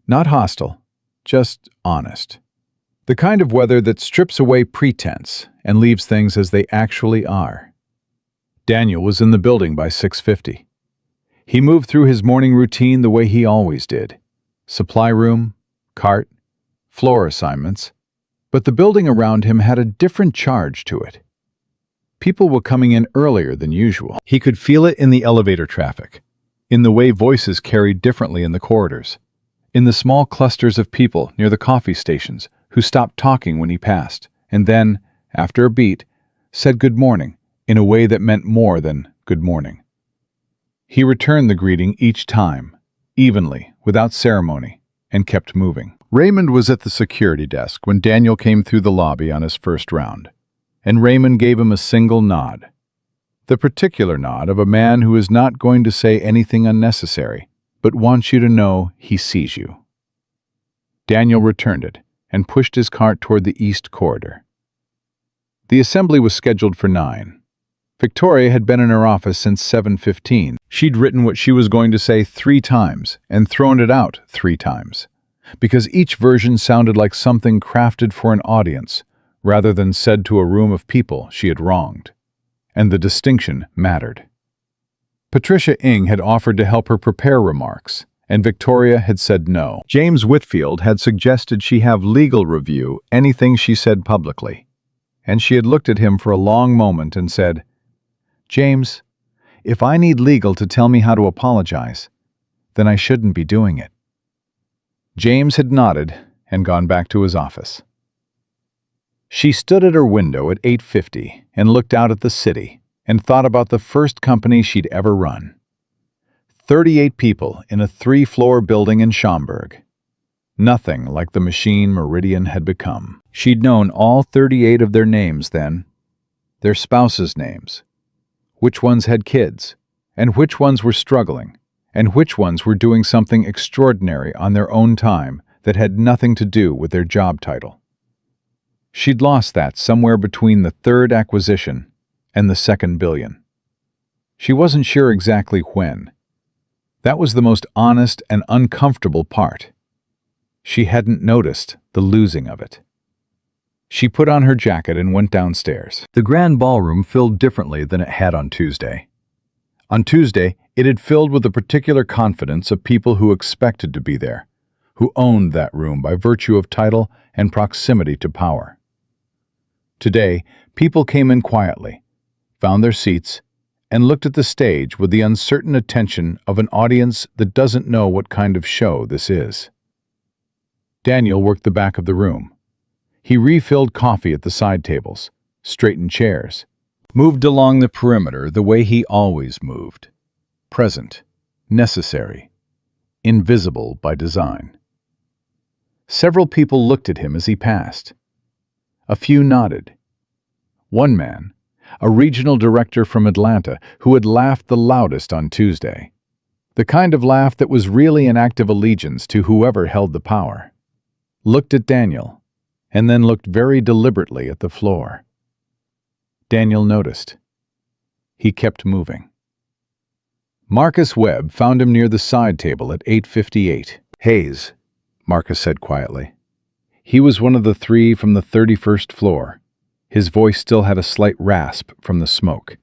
Not hostile, just honest. The kind of weather that strips away pretense and leaves things as they actually are. Daniel was in the building by 6:50. He moved through his morning routine the way he always did. Supply room, cart, floor assignments. But the building around him had a different charge to it. People were coming in earlier than usual. He could feel it in the elevator traffic, in the way voices carried differently in the corridors, in the small clusters of people near the coffee stations who stopped talking when he passed, and then, after a beat, said good morning in a way that meant more than good morning. He returned the greeting each time, evenly, without ceremony, and kept moving. Raymond was at the security desk when Daniel came through the lobby on his first round, and Raymond gave him a single nod. The particular nod of a man who is not going to say anything unnecessary, but wants you to know he sees you. Daniel returned it and pushed his cart toward the east corridor. The assembly was scheduled for 9. Victoria had been in her office since 7:15. She'd written what she was going to say 3 times and thrown it out 3 times, because each version sounded like something crafted for an audience rather than said to a room of people she had wronged. And the distinction mattered. Patricia Ing had offered to help her prepare remarks, and Victoria had said no. James Whitfield had suggested she have legal review anything she said publicly, and she had looked at him for a long moment and said, "James, if I need legal to tell me how to apologize, then I shouldn't be doing it." James had nodded and gone back to his office. She stood at her window at 8:50 and looked out at the city and thought about the first company she'd ever run. 38 people in a 3-floor building in Schaumburg. Nothing like the machine Meridian had become. She'd known all 38 of their names then, their spouses' names, which ones had kids, and which ones were struggling, and which ones were doing something extraordinary on their own time that had nothing to do with their job title. She'd lost that somewhere between the 3rd acquisition and the 2nd billion. She wasn't sure exactly when. That was the most honest and uncomfortable part. She hadn't noticed the losing of it. She put on her jacket and went downstairs. The grand ballroom filled differently than it had on Tuesday. On Tuesday, it had filled with the particular confidence of people who expected to be there, who owned that room by virtue of title and proximity to power. Today, people came in quietly, found their seats, and looked at the stage with the uncertain attention of an audience that doesn't know what kind of show this is. Daniel worked the back of the room. He refilled coffee at the side tables, straightened chairs, moved along the perimeter the way he always moved. Present, necessary, invisible by design. Several people looked at him as he passed. A few nodded. One man, a regional director from Atlanta who had laughed the loudest on Tuesday, the kind of laugh that was really an act of allegiance to whoever held the power, looked at Daniel, and then looked very deliberately at the floor. Daniel noticed. He kept moving. Marcus Webb found him near the side table at 8:58. "Hayes," Marcus said quietly. He was one of the 3 from the 31st floor. His voice still had a slight rasp from the smoke.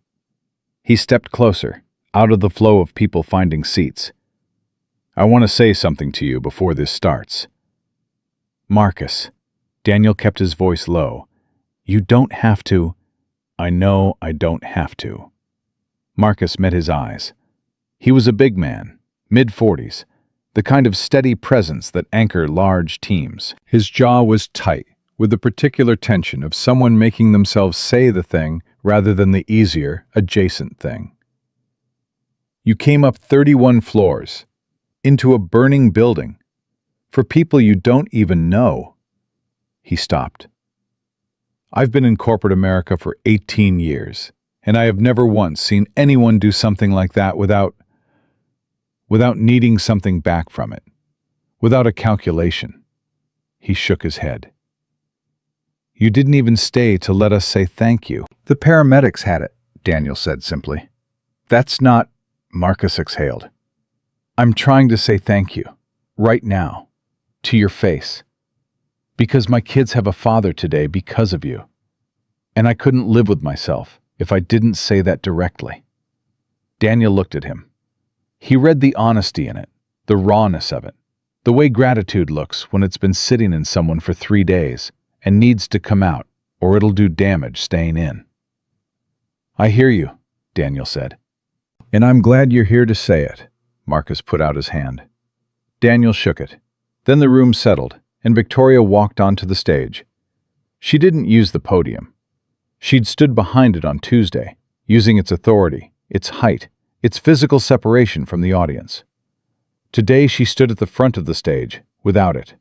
He stepped closer, out of the flow of people finding seats. "I want to say something to you before this starts." "Marcus," Daniel kept his voice low, "you don't have to." "I know I don't have to." Marcus met his eyes. He was a big man, mid-40s, the kind of steady presence that anchor large teams. His jaw was tight, with the particular tension of someone making themselves say the thing rather than the easier, adjacent thing. You came up 31 floors, into a burning building, for people you don't even know. He stopped. I've been in corporate America for 18 years, and I have never once seen anyone do something like that without needing something back from it, without a calculation. He shook his head. You didn't even stay to let us say thank you. The paramedics had it, Daniel said simply. That's not, Marcus exhaled. I'm trying to say thank you, right now, to your face. Because my kids have a father today because of you. And I couldn't live with myself if I didn't say that directly. Daniel looked at him. He read the honesty in it, the rawness of it, the way gratitude looks when it's been sitting in someone for 3 days and needs to come out, or it'll do damage staying in. I hear you, Daniel said. And I'm glad you're here to say it. Marcus put out his hand. Daniel shook it. Then the room settled, and Victoria walked onto the stage. She didn't use the podium. She'd stood behind it on Tuesday, using its authority, its height, its physical separation from the audience. Today she stood at the front of the stage, without it.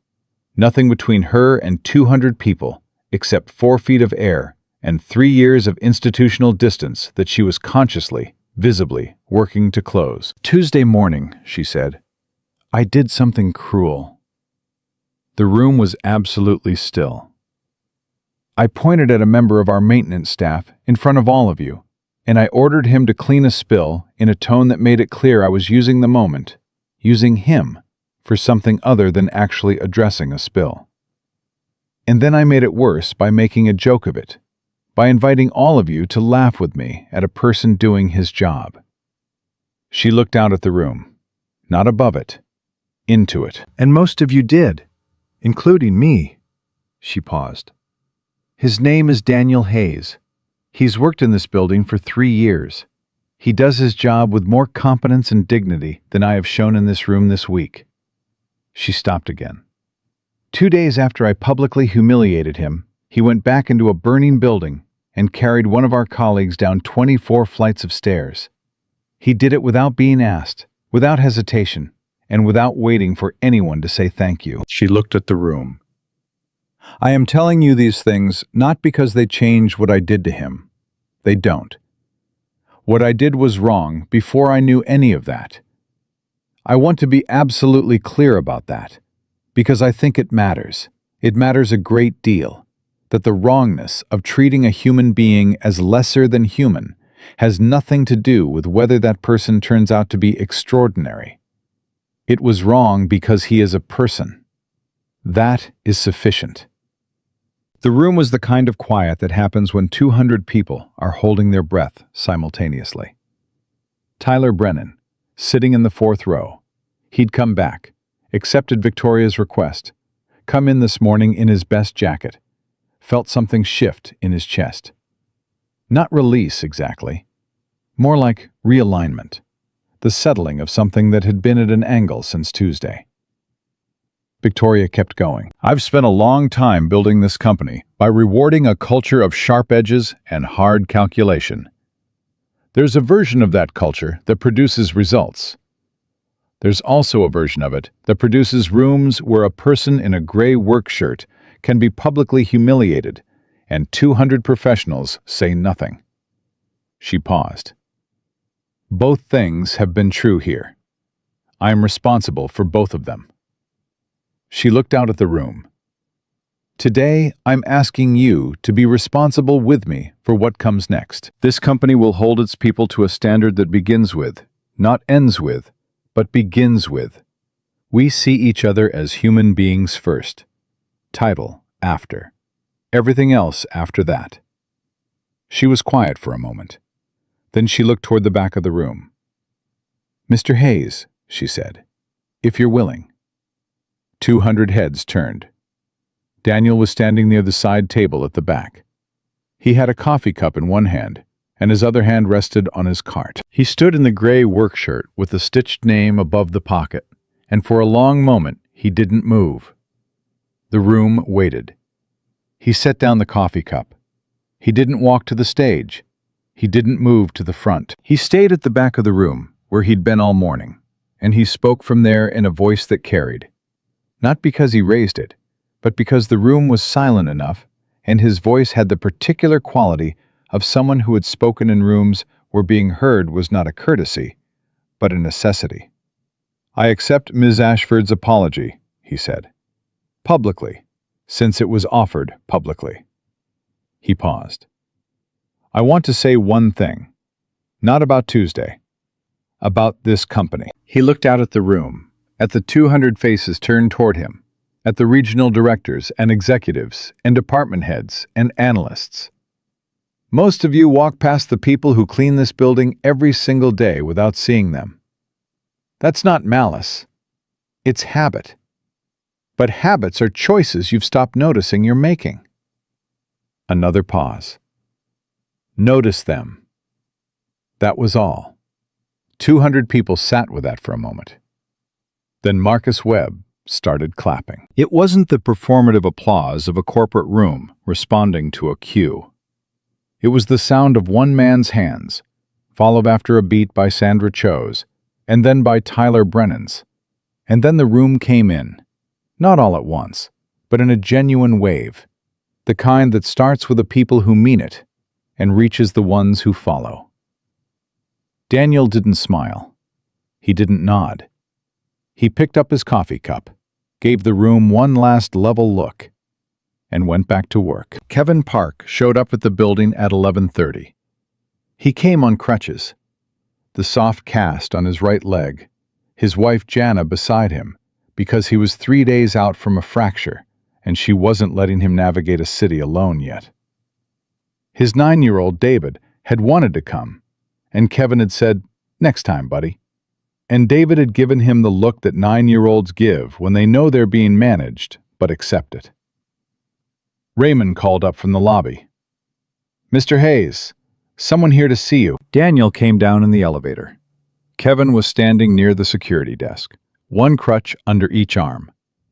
Nothing between her and 200 people, except 4 feet of air and 3 years of institutional distance that she was consciously, visibly, working to close. Tuesday morning, she said, I did something cruel. The room was absolutely still. I pointed at a member of our maintenance staff in front of all of you, and I ordered him to clean a spill in a tone that made it clear I was using the moment, using him, for something other than actually addressing a spill. And then I made it worse by making a joke of it, by inviting all of you to laugh with me at a person doing his job. She looked out at the room, not above it, into it. And most of you did, including me. She paused. His name is Daniel Hayes. He's worked in this building for 3 years. He does his job with more competence and dignity than I have shown in this room this week. She stopped again. 2 days after I publicly humiliated him, he went back into a burning building and carried one of our colleagues down 24 flights of stairs. He did it without being asked, without hesitation, and without waiting for anyone to say thank you. She looked at the room. I am telling you these things not because they change what I did to him. They don't. What I did was wrong before I knew any of that. I want to be absolutely clear about that, because I think it matters. It matters a great deal, that the wrongness of treating a human being as lesser than human has nothing to do with whether that person turns out to be extraordinary. It was wrong because he is a person. That is sufficient. The room was the kind of quiet that happens when 200 people are holding their breath simultaneously. Tyler Brennan, sitting in the 4th row. He'd come back, accepted Victoria's request, come in this morning in his best jacket, felt something shift in his chest. Not release, exactly. More like realignment, the settling of something that had been at an angle since Tuesday. Victoria kept going. I've spent a long time building this company by rewarding a culture of sharp edges and hard calculation. There's a version of that culture that produces results. There's also a version of it that produces rooms where a person in a gray work shirt can be publicly humiliated and 200 professionals say nothing. She paused. Both things have been true here. I am responsible for both of them. She looked out at the room. Today, I'm asking you to be responsible with me for what comes next. This company will hold its people to a standard that begins with, not ends with, but begins with. We see each other as human beings first. Title after. Everything else after that. She was quiet for a moment. Then she looked toward the back of the room. Mr. Hayes, she said, if you're willing. 200 heads turned. Daniel was standing near the side table at the back. He had a coffee cup in one hand, and his other hand rested on his cart. He stood in the gray work shirt with the stitched name above the pocket, and for a long moment he didn't move. The room waited. He set down the coffee cup. He didn't walk to the stage. He didn't move to the front. He stayed at the back of the room, where he'd been all morning, and he spoke from there in a voice that carried. Not because he raised it, but because the room was silent enough, and his voice had the particular quality of someone who had spoken in rooms where being heard was not a courtesy, but a necessity. "I accept Ms. Ashford's apology," he said. "Publicly, since it was offered publicly." He paused. "I want to say one thing. Not about Tuesday. About this company." He looked out at the room, at the 200 faces turned toward him, at the regional directors and executives and department heads and analysts. "Most of you walk past the people who clean this building every single day without seeing them. That's not malice. It's habit. But habits are choices you've stopped noticing you're making." Another pause. Notice them. That was all. 200 people sat with that for a moment. Then Marcus Webb started clapping. It wasn't the performative applause of a corporate room responding to a cue. It was the sound of one man's hands, followed after a beat by Sandra Cho's, and then by Tyler Brennan's. And then the room came in, not all at once, but in a genuine wave, the kind that starts with the people who mean it and reaches the ones who follow. Daniel didn't smile. He didn't nod. He picked up his coffee cup, gave the room one last level look, and went back to work. Kevin Park showed up at the building at 11:30. He came on crutches, the soft cast on his right leg, his wife Jana beside him, because he was 3 days out from a fracture, and she wasn't letting him navigate a city alone yet. His 9-year-old David had wanted to come, and Kevin had said, "Next time, buddy." And David had given him the look that 9-year-olds give when they know they're being managed, but accept it. Raymond called up from the lobby. "Mr. Hayes, someone here to see you." Daniel came down in the elevator. Kevin was standing near the security desk, one crutch under each arm,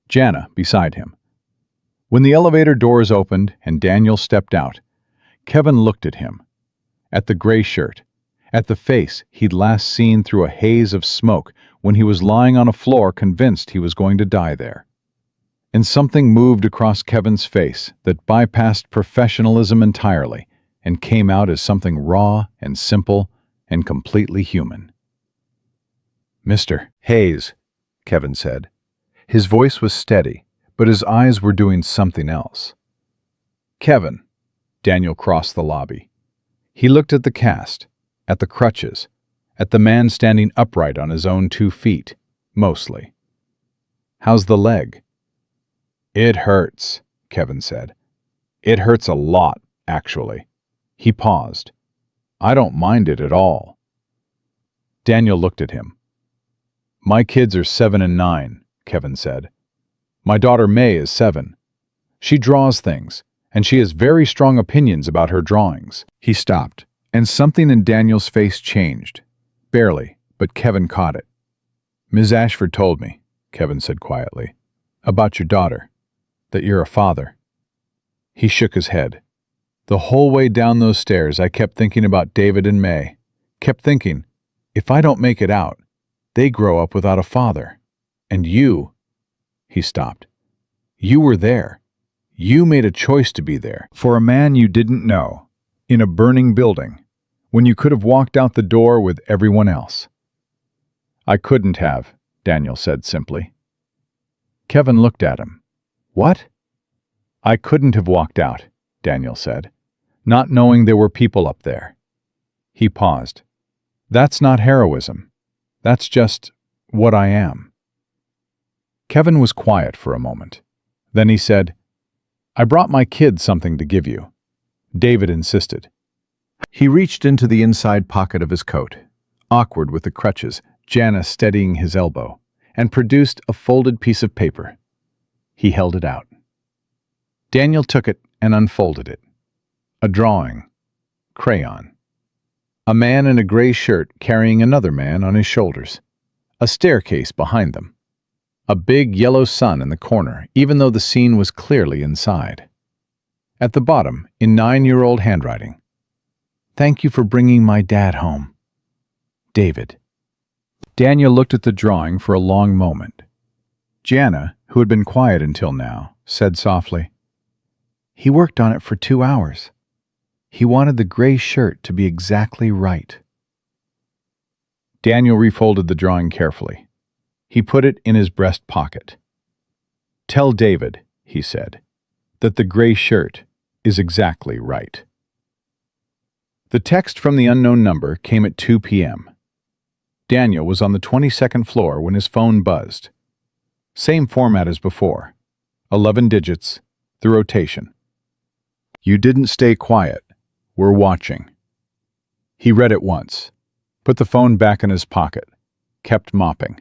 Jana beside him. When the elevator doors opened and Daniel stepped out, Kevin looked at him, at the gray shirt, at the face he'd last seen through a haze of smoke when he was lying on a floor convinced he was going to die there. And something moved across Kevin's face that bypassed professionalism entirely and came out as something raw and simple and completely human. "Mr. Hayes," Kevin said. His voice was steady, but his eyes were doing something else. "Kevin." Daniel crossed the lobby. He looked at the cast, at the crutches, at the man standing upright on his own 2 feet, mostly. "How's the leg?" "It hurts," Kevin said. "It hurts a lot, actually." He paused. "I don't mind it at all." Daniel looked at him. "My kids are 7 and 9, Kevin said. "My daughter May is 7. She draws things, and she has very strong opinions about her drawings." He stopped, and something in Daniel's face changed. Barely, but Kevin caught it. "Ms. Ashford told me," Kevin said quietly, "about your daughter, that you're a father." He shook his head. "The whole way down those stairs I kept thinking about David and May, kept thinking, if I don't make it out, they grow up without a father. And you—" He stopped. "You were there. You made a choice to be there, for a man you didn't know, in a burning building, when you could have walked out the door with everyone else." "I couldn't have," Daniel said simply. Kevin looked at him. "What?" "I couldn't have walked out," Daniel said, "not knowing there were people up there." He paused. "That's not heroism. That's just what I am." Kevin was quiet for a moment. Then he said, "I brought my kid something to give you." David insisted. He reached into the inside pocket of his coat, awkward with the crutches, Jana steadying his elbow, and produced a folded piece of paper. He held it out. Daniel took it and unfolded it. A drawing. Crayon. A man in a gray shirt carrying another man on his shoulders. A staircase behind them. A big yellow sun in the corner, even though the scene was clearly inside. At the bottom, in 9-year-old handwriting, "Thank you for bringing my dad home. David." Daniel looked at the drawing for a long moment. Jana, who had been quiet until now, said softly, "He worked on it for 2 hours. He wanted the gray shirt to be exactly right." Daniel refolded the drawing carefully. He put it in his breast pocket. "Tell David," he said, "that the gray shirt is exactly right." The text from the unknown number came at 2 p.m. Daniel was on the 22nd floor when his phone buzzed. Same format as before. 11 digits, the rotation. "You didn't stay quiet. We're watching." He read it once, put the phone back in his pocket, kept mopping.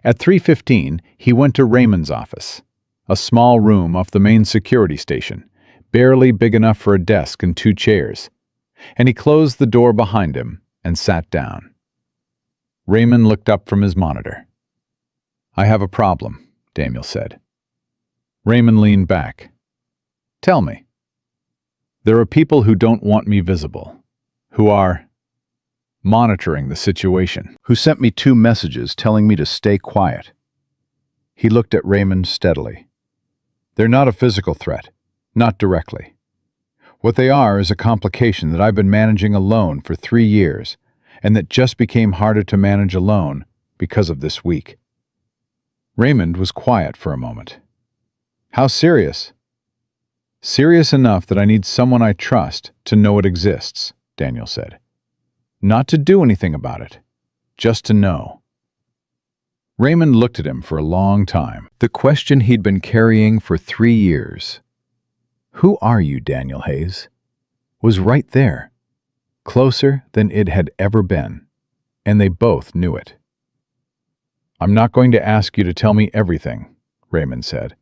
At 3:15, he went to Raymond's office, a small room off the main security station, barely big enough for a desk and 2 chairs, and he closed the door behind him and sat down. Raymond looked up from his monitor. "I have a problem," Daniel said. Raymond leaned back. "Tell me." "There are people who don't want me visible, who are monitoring the situation, who sent me 2 messages telling me to stay quiet." He looked at Raymond steadily. "They're not a physical threat, not directly. What they are is a complication that I've been managing alone for 3 years, and that just became harder to manage alone because of this week." Raymond was quiet for a moment. "How serious?" "Serious enough that I need someone I trust to know it exists," Daniel said. "Not to do anything about it, just to know." Raymond looked at him for a long time. The question he'd been carrying for 3 years, "Who are you, Daniel Hayes?" was right there, closer than it had ever been, and they both knew it. "I'm not going to ask you to tell me everything," Raymond said.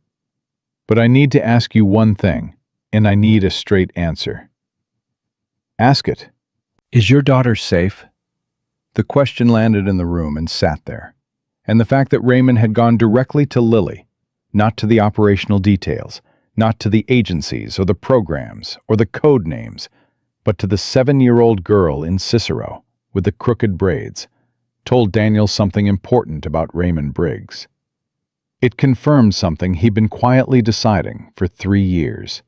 "But I need to ask you one thing, and I need a straight answer." "Ask it." "Is your daughter safe?" The question landed in the room and sat there, and the fact that Raymond had gone directly to Lily, not to the operational details, not to the agencies or the programs or the code names, but to the 7-year-old girl in Cicero with the crooked braids, told Daniel something important about Raymond Briggs. It confirmed something he'd been quietly deciding for 3 years.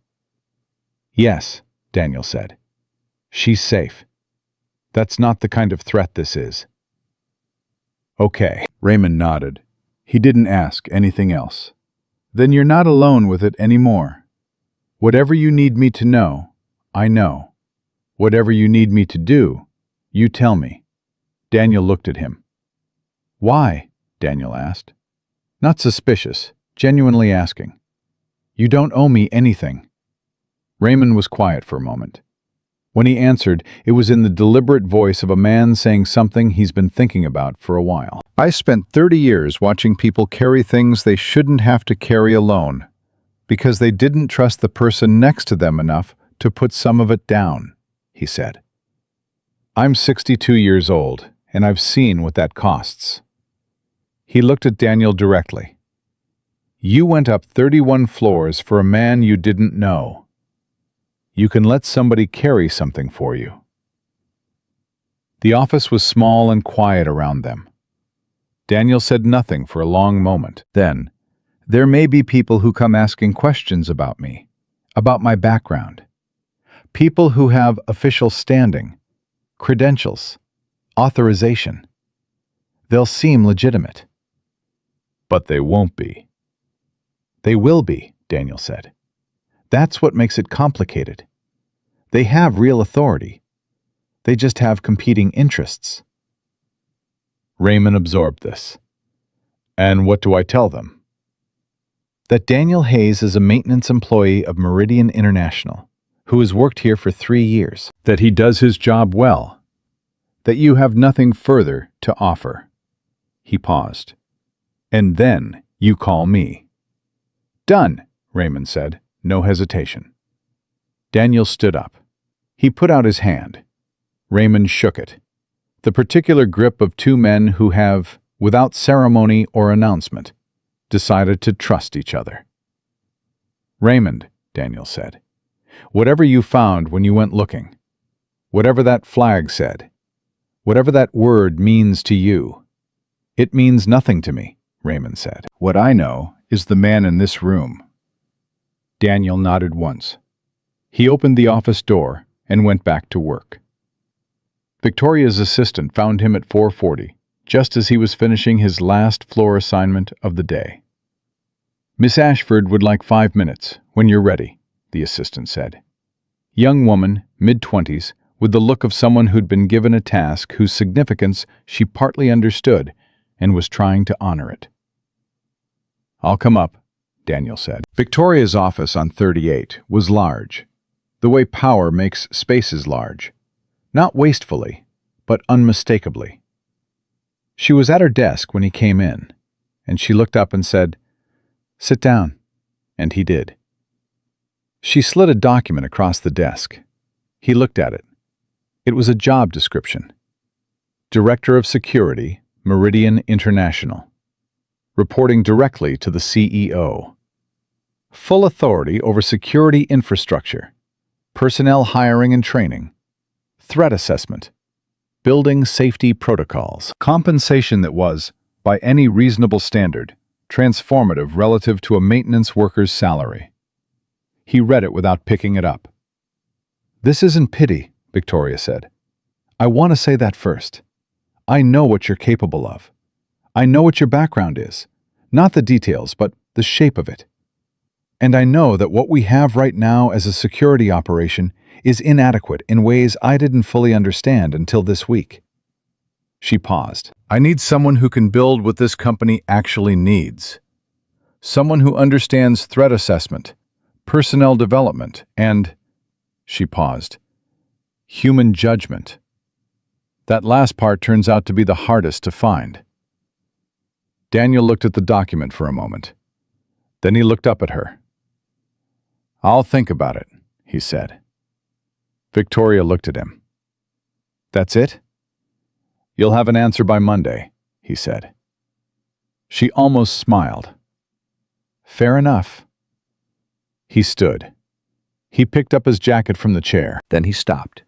"Yes," Daniel said. "She's safe. That's not the kind of threat this is." "Okay," Raymond nodded. He didn't ask anything else. "Then you're not alone with it anymore. Whatever you need me to know, I know. Whatever you need me to do, you tell me." Daniel looked at him. "Why?" Daniel asked. Not suspicious, genuinely asking. "You don't owe me anything." Raymond was quiet for a moment. When he answered, it was in the deliberate voice of a man saying something he's been thinking about for a while. "I spent 30 years watching people carry things they shouldn't have to carry alone, because they didn't trust the person next to them enough to put some of it down," he said. "I'm 62 years old, and I've seen what that costs." He looked at Daniel directly. "You went up 31 floors for a man you didn't know. You can let somebody carry something for you." The office was small and quiet around them. Daniel said nothing for a long moment. Then, "There may be people who come asking questions about me, about my background. People who have official standing, credentials, authorization. They'll seem legitimate. But they won't be." "They will be," Daniel said. "That's what makes it complicated. They have real authority. They just have competing interests." Raymond absorbed this. "And what do I tell them?" "That Daniel Hayes is a maintenance employee of Meridian International, who has worked here for 3 years. That he does his job well. That you have nothing further to offer." He paused. "And then you call me." "Done," Raymond said, no hesitation. Daniel stood up. He put out his hand. Raymond shook it. The particular grip of 2 men who have, without ceremony or announcement, decided to trust each other. "Raymond," Daniel said, "whatever you found when you went looking, whatever that flag said, whatever that word means to you, it means nothing to me," Raymond said. "What I know is the man in this room." Daniel nodded once. He opened the office door and went back to work. Victoria's assistant found him at 4:40, just as he was finishing his last floor assignment of the day. "Miss Ashford would like 5 minutes, when you're ready," the assistant said. Young woman, mid-20s, with the look of someone who'd been given a task whose significance she partly understood and was trying to honor it. "I'll come up," Daniel said. Victoria's office on 38 was large, the way power makes spaces large, not wastefully, but unmistakably. She was at her desk when he came in, and she looked up and said, "Sit down," and he did. She slid a document across the desk. He looked at it. It was a job description. Director of Security, Meridian International. Reporting directly to the CEO. Full authority over security infrastructure, personnel hiring and training, threat assessment, building safety protocols. Compensation that was, by any reasonable standard, transformative relative to a maintenance worker's salary. He read it without picking it up. "This isn't pity," Victoria said. "I want to say that first. I know what you're capable of. I know what your background is. Not the details, but the shape of it. And I know that what we have right now as a security operation is inadequate in ways I didn't fully understand until this week." She paused. "I need someone who can build what this company actually needs. Someone who understands threat assessment, personnel development, and," she paused, "human judgment. That last part turns out to be the hardest to find." Daniel looked at the document for a moment. Then he looked up at her. "I'll think about it," he said. Victoria looked at him. "That's it?" "You'll have an answer by Monday," he said. She almost smiled. "Fair enough." He stood. He picked up his jacket from the chair. Then he stopped.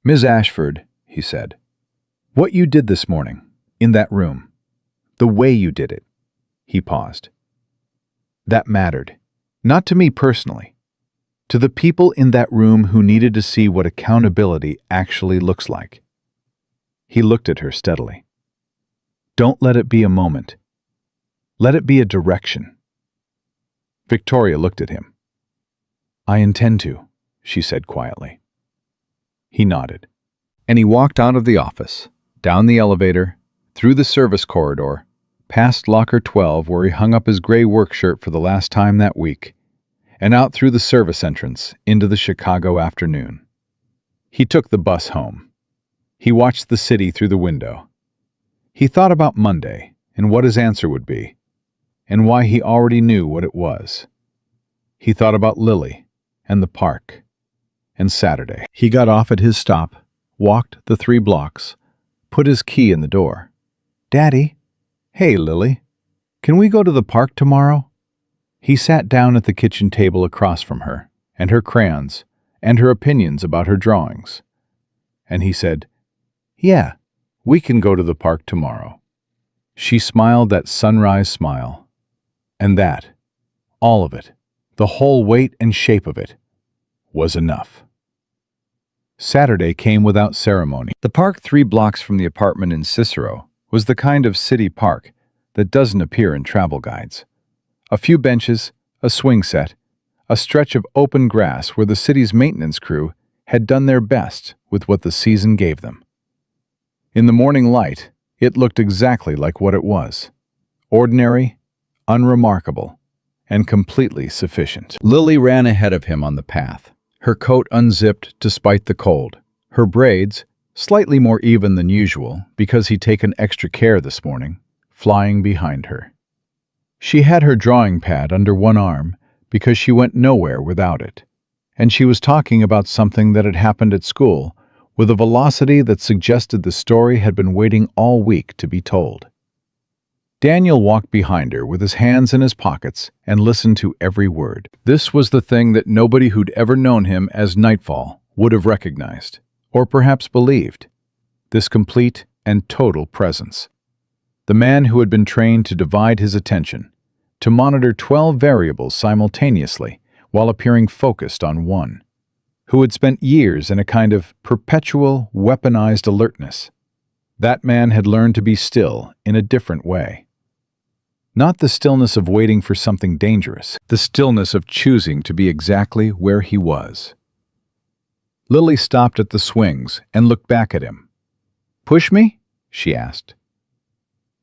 "Ms. Ashford," he said, "what you did this morning, in that room, the way you did it," he paused. "That mattered. Not to me personally. To the people in that room who needed to see what accountability actually looks like." He looked at her steadily. "Don't let it be a moment. Let it be a direction." Victoria looked at him. "I intend to," she said quietly. He nodded. And he walked out of the office, down the elevator, through the service corridor, past locker 12 where he hung up his gray work shirt for the last time that week, and out through the service entrance into the Chicago afternoon. He took the bus home. He watched the city through the window. He thought about Monday and what his answer would be, and why he already knew what it was. He thought about Lily and the park, and Saturday. He got off at his stop, walked the 3 blocks, put his key in the door. "Daddy? Hey, Lily. Can we go to the park tomorrow?" He sat down at the kitchen table across from her, and her crayons, and her opinions about her drawings. And he said, "Yeah, we can go to the park tomorrow." She smiled that sunrise smile. And that, all of it, the whole weight and shape of it, was enough. Saturday came without ceremony. The park 3 blocks from the apartment in Cicero was the kind of city park that doesn't appear in travel guides. A few benches, a swing set, a stretch of open grass where the city's maintenance crew had done their best with what the season gave them. In the morning light, it looked exactly like what it was. Ordinary, unremarkable, and completely sufficient. Lily ran ahead of him on the path, her coat unzipped despite the cold, her braids, slightly more even than usual because he'd taken extra care this morning, flying behind her. She had her drawing pad under one arm because she went nowhere without it, and she was talking about something that had happened at school with a velocity that suggested the story had been waiting all week to be told. Daniel walked behind her with his hands in his pockets and listened to every word. This was the thing that nobody who'd ever known him as Nightfall would have recognized, or perhaps believed. This complete and total presence. The man who had been trained to divide his attention, to monitor 12 variables simultaneously while appearing focused on one, who had spent years in a kind of perpetual, weaponized alertness. That man had learned to be still in a different way. Not the stillness of waiting for something dangerous, the stillness of choosing to be exactly where he was. Lily stopped at the swings and looked back at him. "Push me?" she asked.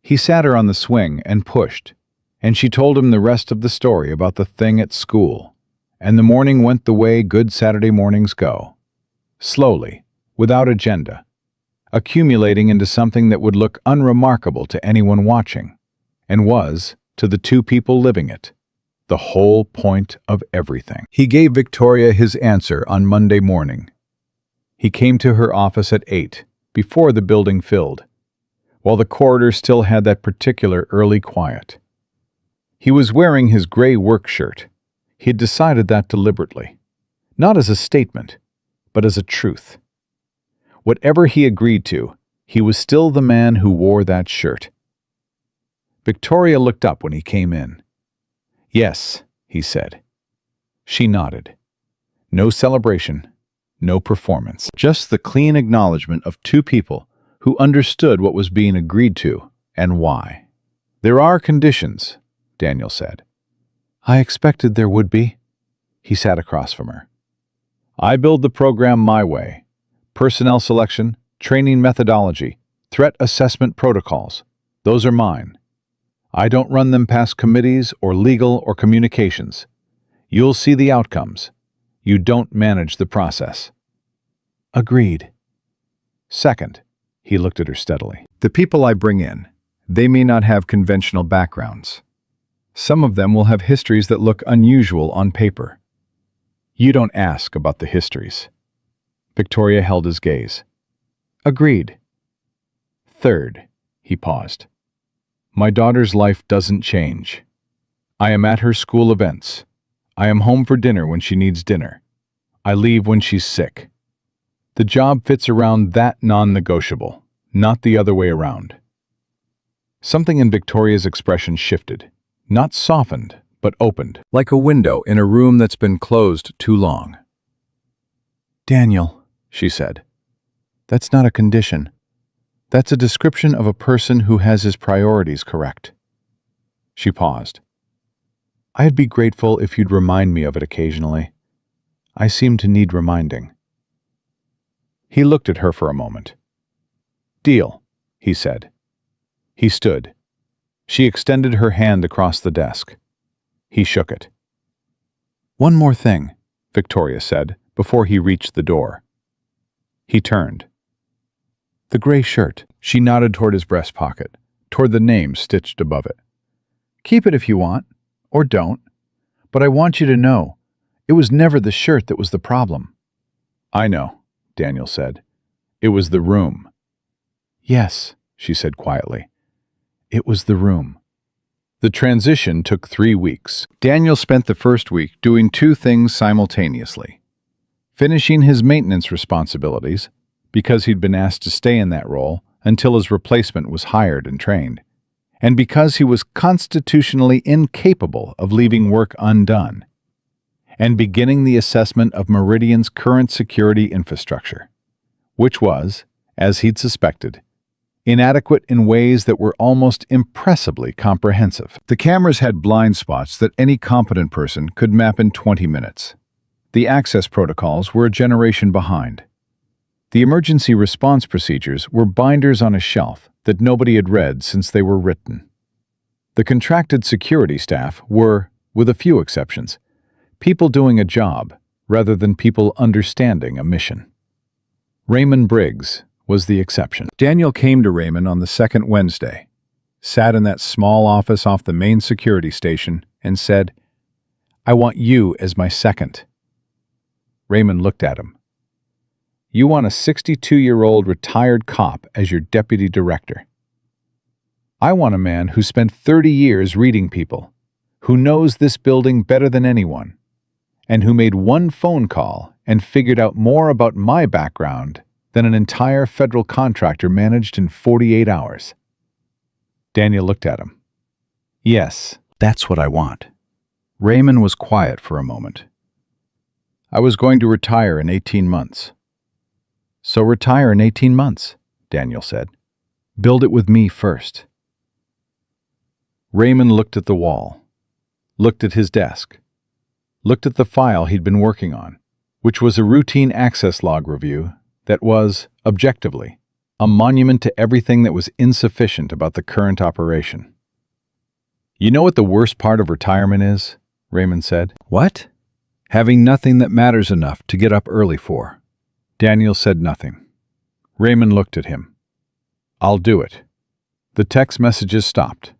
He sat her on the swing and pushed, and she told him the rest of the story about the thing at school, and the morning went the way good Saturday mornings go. Slowly, without agenda, accumulating into something that would look unremarkable to anyone watching, and was, to the two people living it, the whole point of everything. He gave Victoria his answer on Monday morning. He came to her office at 8, before the building filled, while the corridor still had that particular early quiet. He was wearing his gray work shirt. He had decided that deliberately, not as a statement, but as a truth. Whatever he agreed to, he was still the man who wore that shirt. Victoria looked up when he came in. "Yes," he said. She nodded. No celebration, no performance. Just the clean acknowledgement of two people who understood what was being agreed to and why. "There are conditions," Daniel said. "I expected there would be." He sat across from her. "I build the program my way. Personnel selection, training methodology, threat assessment protocols. Those are mine. I don't run them past committees or legal or communications. You'll see the outcomes. You don't manage the process." "Agreed." "Second," he looked at her steadily, "the people I bring in, they may not have conventional backgrounds. Some of them will have histories that look unusual on paper. You don't ask about the histories." Victoria held his gaze. "Agreed." "Third," he paused. "My daughter's life doesn't change. I am at her school events. I am home for dinner when she needs dinner. I leave when she's sick. The job fits around that non-negotiable, not the other way around." Something in Victoria's expression shifted, not softened, but opened, like a window in a room that's been closed too long. "Daniel," she said, "that's not a condition. That's a description of a person who has his priorities correct." She paused. "I'd be grateful if you'd remind me of it occasionally. I seem to need reminding." He looked at her for a moment. "Deal," he said. He stood. She extended her hand across the desk. He shook it. "One more thing," Victoria said, before he reached the door. He turned. "The gray shirt." She nodded toward his breast pocket, toward the name stitched above it. "Keep it if you want, or don't. But I want you to know, it was never the shirt that was the problem." "I know," Daniel said. "It was the room." "Yes," she said quietly. "It was the room." The transition took 3 weeks. Daniel spent the first week doing 2 things simultaneously. Finishing his maintenance responsibilities, because he'd been asked to stay in that role until his replacement was hired and trained, and because he was constitutionally incapable of leaving work undone, and beginning the assessment of Meridian's current security infrastructure, which was, as he'd suspected, inadequate in ways that were almost impressively comprehensive. The cameras had blind spots that any competent person could map in 20 minutes. The access protocols were a generation behind. The emergency response procedures were binders on a shelf that nobody had read since they were written. The contracted security staff were, with a few exceptions, people doing a job rather than people understanding a mission. Raymond Briggs was the exception. Daniel came to Raymond on the second Wednesday, sat in that small office off the main security station, and said, "I want you as my second." Raymond looked at him. "You want a 62-year-old retired cop as your deputy director?" I want a man who spent 30 years reading people, who knows this building better than anyone, and who made one phone call and figured out more about my background than an entire federal contractor managed in 48 hours. Daniel looked at him. Yes, That's what I want. Raymond was quiet for a moment. I was going to retire in 18 months. So retire in 18 months, Daniel said. Build it with me first. Raymond looked at the wall, looked at his desk, looked at the file he'd been working on, which was a routine access log review that was, objectively, a monument to everything that was insufficient about the current operation. You know what the worst part of retirement is? Raymond said. What? Having nothing that matters enough to get up early for. Daniel said nothing. Raymond looked at him. I'll do it. The text messages stopped.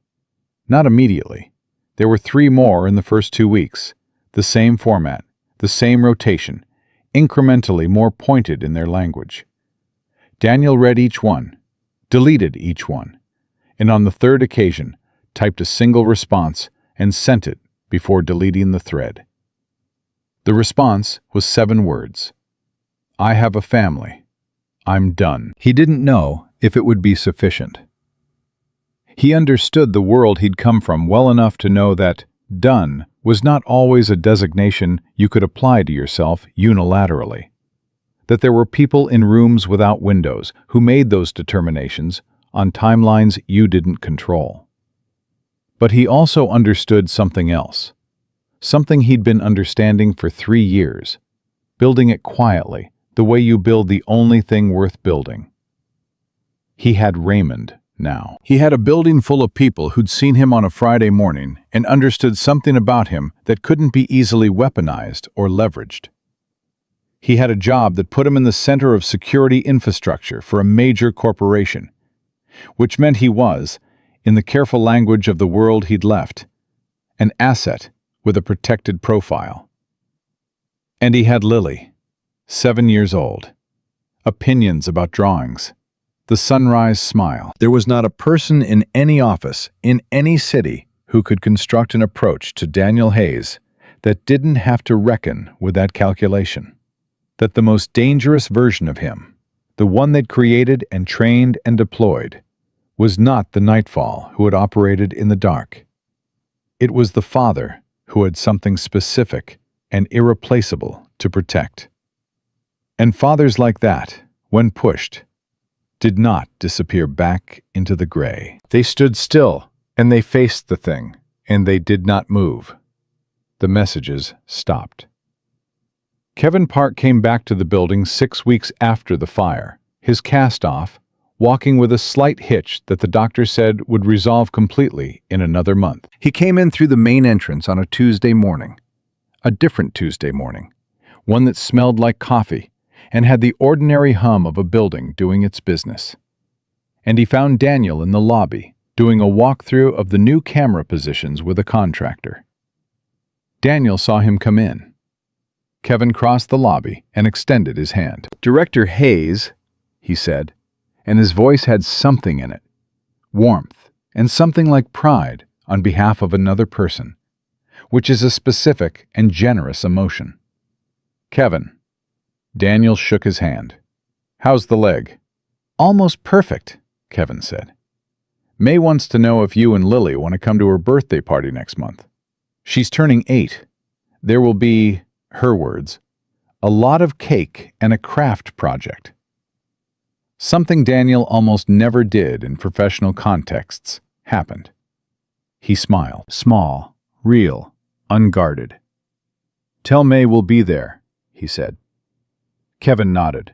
Not immediately. There were 3 more in the first 2 weeks. The same format, the same rotation, incrementally more pointed in their language. Daniel read each one, deleted each one, and on the 3rd occasion, typed a single response and sent it before deleting the thread. The response was 7 words. I have a family. I'm done. He didn't know if it would be sufficient. He understood the world he'd come from well enough to know that done was not always a designation you could apply to yourself unilaterally. That there were people in rooms without windows who made those determinations on timelines you didn't control. But he also understood something else. Something he'd been understanding for 3 years, building it quietly, the way you build the only thing worth building. He had Raymond now. He had a building full of people who'd seen him on a Friday morning and understood something about him that couldn't be easily weaponized or leveraged. He had a job that put him in the center of security infrastructure for a major corporation, which meant he was, in the careful language of the world he'd left, an asset with a protected profile. And he had Lily, 7 years old, opinions about drawings, the sunrise smile. There was not a person in any office, in any city, who could construct an approach to Daniel Hayes that didn't have to reckon with that calculation. That the most dangerous version of him, the one they'd created and trained and deployed, was not the Nightfall who had operated in the dark. It was the father who had something specific and irreplaceable to protect. And fathers like that, when pushed, did not disappear back into the gray. They stood still, and they faced the thing, and they did not move. The messages stopped. Kevin Park came back to the building 6 weeks after the fire, his cast off, walking with a slight hitch that the doctor said would resolve completely in another month. He came in through the main entrance on a Tuesday morning, a different Tuesday morning, one that smelled like coffee and had the ordinary hum of a building doing its business. And he found Daniel in the lobby, doing a walkthrough of the new camera positions with a contractor. Daniel saw him come in. Kevin crossed the lobby and extended his hand. "Director Hayes," he said, and his voice had something in it, warmth, and something like pride on behalf of another person, which is a specific and generous emotion. "Kevin." Daniel shook his hand. "How's the leg?" "Almost perfect," Kevin said. "May wants to know if you and Lily want to come to her birthday party next month. She's turning 8. There will be, her words, a lot of cake and a craft project." Something Daniel almost never did in professional contexts happened. He smiled. Small, real, unguarded. "Tell May we'll be there," he said. Kevin nodded.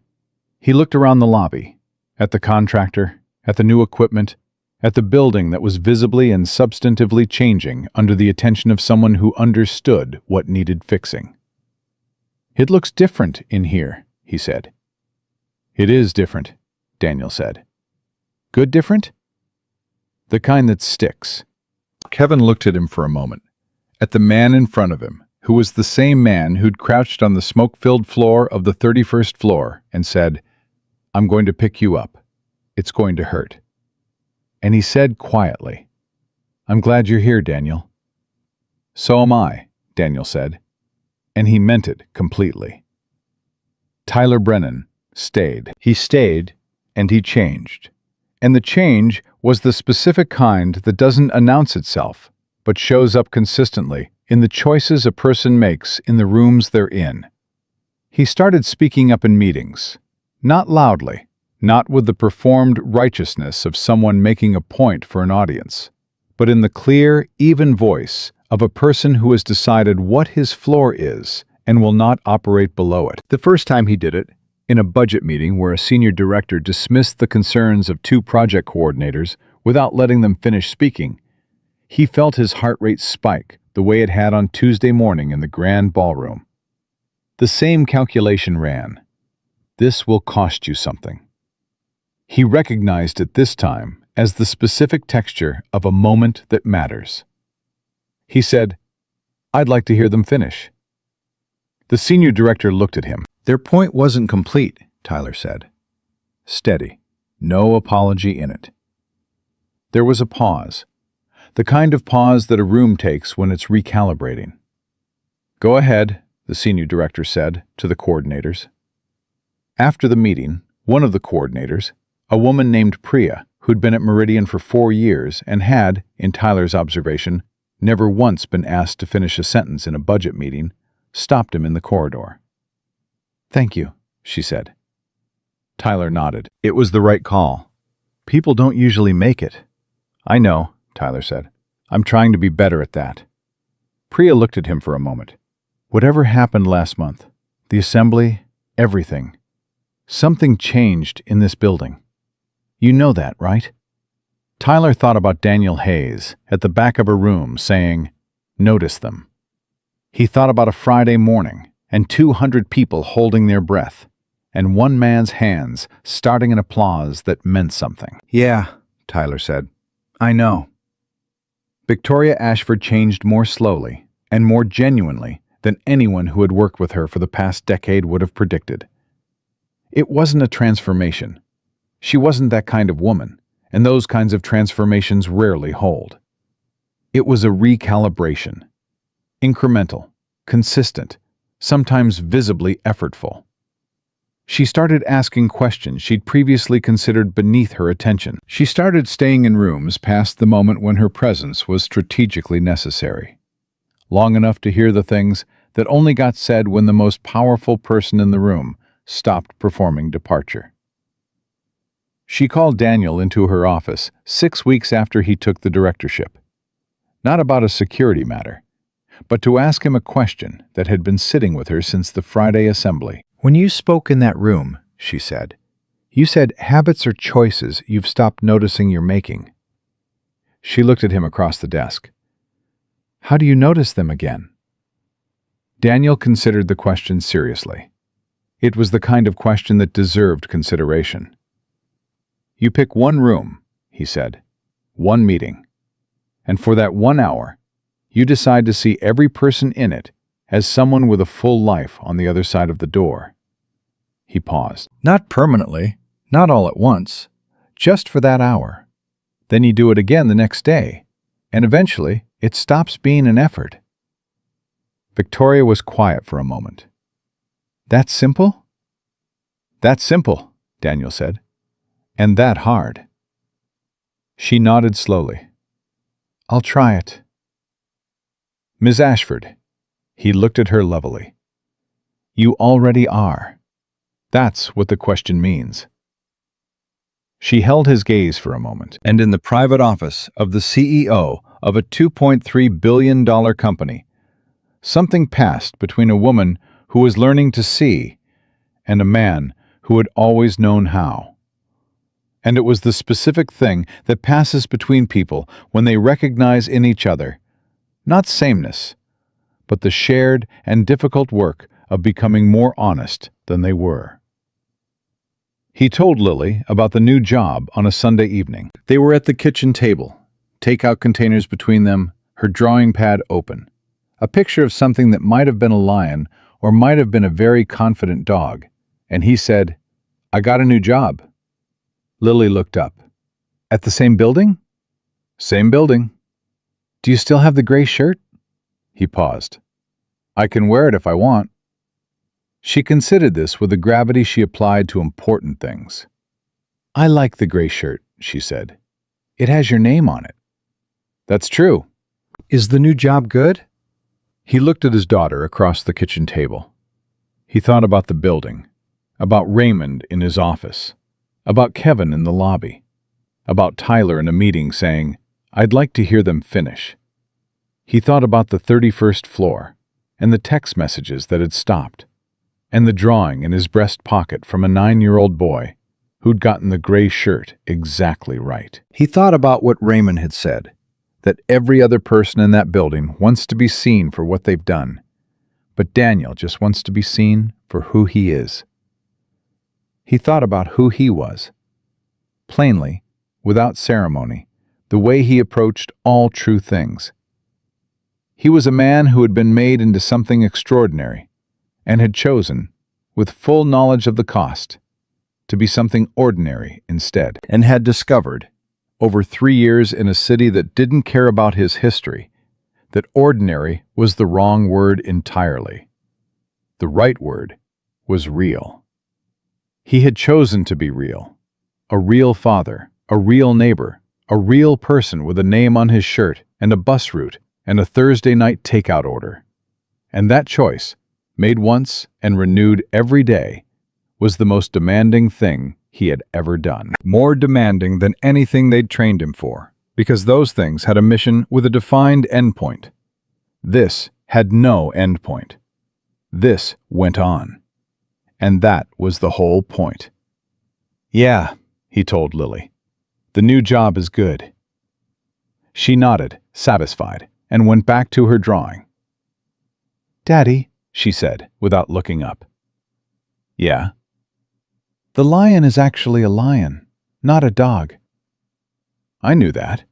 He looked around the lobby, at the contractor, at the new equipment, at the building that was visibly and substantively changing under the attention of someone who understood what needed fixing. "It looks different in here," he said. "It is different," Daniel said. "Good different?" "The kind that sticks." Kevin looked at him for a moment, at the man in front of him, who was the same man who'd crouched on the smoke-filled floor of the 31st floor and said, "I'm going to pick you up. It's going to hurt." and he said quietly, "I'm glad you're here, Daniel." "So am I," Daniel said, and he meant it completely. Tyler Brennan stayed. He stayed, and he changed. And the change was the specific kind that doesn't announce itself, but shows up consistently in the choices a person makes in the rooms they're in. He started speaking up in meetings, not loudly, not with the performed righteousness of someone making a point for an audience, but in the clear, even voice of a person who has decided what his floor is and will not operate below it. The first time he did it, in a budget meeting where a senior director dismissed the concerns of two project coordinators without letting them finish speaking, he felt his heart rate spike the way it had on Tuesday morning in the grand ballroom. The same calculation ran. This will cost you something. He recognized it this time as the specific texture of a moment that matters. He said, "I'd like to hear them finish." The senior director looked at him. "Their point wasn't complete," Tyler said. Steady, no apology in it. There was a pause, the kind of pause that a room takes when it's recalibrating. "Go ahead," the senior director said to the coordinators. After the meeting, one of the coordinators, a woman named Priya, who'd been at Meridian for 4 years and had, in Tyler's observation, never once been asked to finish a sentence in a budget meeting, stopped him in the corridor. "Thank you," she said. Tyler nodded. It was the right call. People don't usually make it. "I know," Tyler said. "I'm trying to be better at that." Priya looked at him for a moment. "Whatever happened last month, the assembly, everything, something changed in this building. You know that, right?" Tyler thought about Daniel Hayes at the back of a room saying, "Notice them." He thought about a Friday morning and 200 people holding their breath, and one man's hands starting an applause that meant something. "Yeah," Tyler said. "I know." Victoria Ashford changed more slowly and more genuinely than anyone who had worked with her for the past decade would have predicted. It wasn't a transformation. She wasn't that kind of woman, and those kinds of transformations rarely hold. It was a recalibration. Incremental, consistent, sometimes visibly effortful. She started asking questions she'd previously considered beneath her attention. She started staying in rooms past the moment when her presence was strategically necessary, long enough to hear the things that only got said when the most powerful person in the room stopped performing departure. She called Daniel into her office 6 weeks after he took the directorship, not about a security matter, but to ask him a question that had been sitting with her since the Friday assembly. "When you spoke in that room," she said, "you said habits are choices you've stopped noticing you're making." She looked at him across the desk. "How do you notice them again?" Daniel considered the question seriously. It was the kind of question that deserved consideration. "You pick one room," he said, "one meeting, and for that 1 hour, you decide to see every person in it as someone with a full life on the other side of the door." He paused. "Not permanently, not all at once, just for that hour. Then you do it again the next day, and eventually it stops being an effort." Victoria was quiet for a moment. "That simple?" "That's simple," Daniel said. "And that hard." She nodded slowly. "I'll try it." "Ms. Ashford," he looked at her levelly, "you already are. That's what the question means." She held his gaze for a moment, and in the private office of the CEO of a $2.3 billion company, something passed between a woman who was learning to see and a man who had always known how. And it was the specific thing that passes between people when they recognize in each other, not sameness, but the shared and difficult work of becoming more honest than they were. He told Lily about the new job on a Sunday evening. They were at the kitchen table, takeout containers between them, her drawing pad open. A picture of something that might have been a lion or might have been a very confident dog. And he said, "I got a new job." Lily looked up. At the same building? Same building. Do you still have the gray shirt? He paused. I can wear it if I want. She considered this with the gravity she applied to important things. I like the gray shirt, she said. It has your name on it. That's true. Is the new job good? He looked at his daughter across the kitchen table. He thought about the building, about Raymond in his office, about Kevin in the lobby, about Tyler in a meeting saying, I'd like to hear them finish. He thought about the 31st floor and the text messages that had stopped, and the drawing in his breast pocket from a 9-year-old boy who'd gotten the gray shirt exactly right. He thought about what Raymond had said, that every other person in that building wants to be seen for what they've done, but Daniel just wants to be seen for who he is. He thought about who he was. Plainly, without ceremony, the way he approached all true things. He was a man who had been made into something extraordinary and had chosen, with full knowledge of the cost, to be something ordinary instead, and had discovered, over 3 years in a city that didn't care about his history, that ordinary was the wrong word entirely. The right word was real. He had chosen to be real, a real father, a real neighbor, a real person with a name on his shirt and a bus route and a Thursday night takeout order. And that choice, made once and renewed every day, was the most demanding thing he had ever done. More demanding than anything they'd trained him for, because those things had a mission with a defined endpoint. This had no endpoint. This went on. And that was the whole point. Yeah, he told Lily. The new job is good. She nodded, satisfied, and went back to her drawing. Daddy, she said, without looking up. Yeah? The lion is actually a lion, not a dog. I knew that.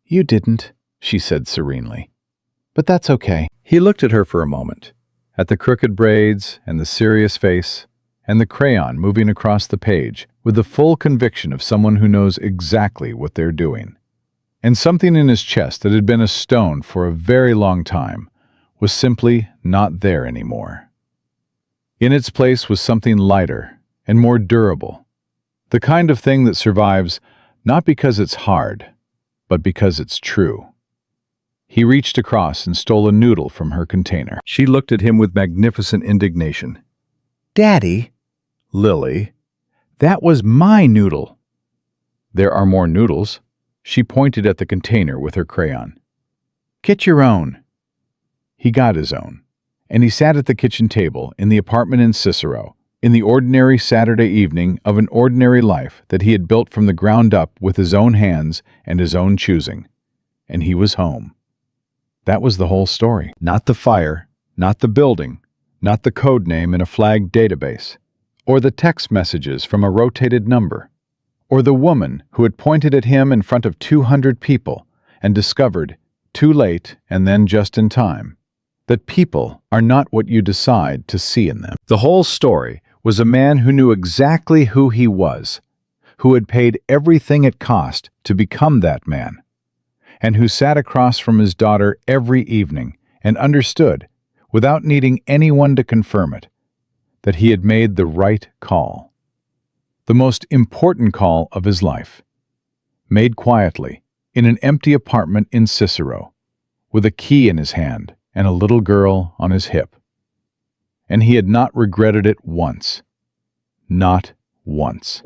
You didn't, she said serenely. But that's okay. He looked at her for a moment, at the crooked braids and the serious face, and the crayon moving across the page with the full conviction of someone who knows exactly what they're doing. And something in his chest that had been a stone for a very long time was simply not there anymore. In its place was something lighter and more durable, the kind of thing that survives not because it's hard, but because it's true. He reached across and stole a noodle from her container. She looked at him with magnificent indignation. Daddy, Lily, that was my noodle. There are more noodles. She pointed at the container with her crayon. Get your own. He got his own, and he sat at the kitchen table in the apartment in Cicero, in the ordinary Saturday evening of an ordinary life that he had built from the ground up with his own hands and his own choosing. And he was home. That was the whole story. Not the fire, not the building, not the code name in a flagged database, or the text messages from a rotated number, or the woman who had pointed at him in front of 200 people and discovered, too late and then just in time, that people are not what you decide to see in them. The whole story was a man who knew exactly who he was, who had paid everything it cost to become that man, and who sat across from his daughter every evening and understood, without needing anyone to confirm it, that he had made the right call. The most important call of his life, made quietly, in an empty apartment in Cicero, with a key in his hand and a little girl on his hip. And he had not regretted it once. Not once.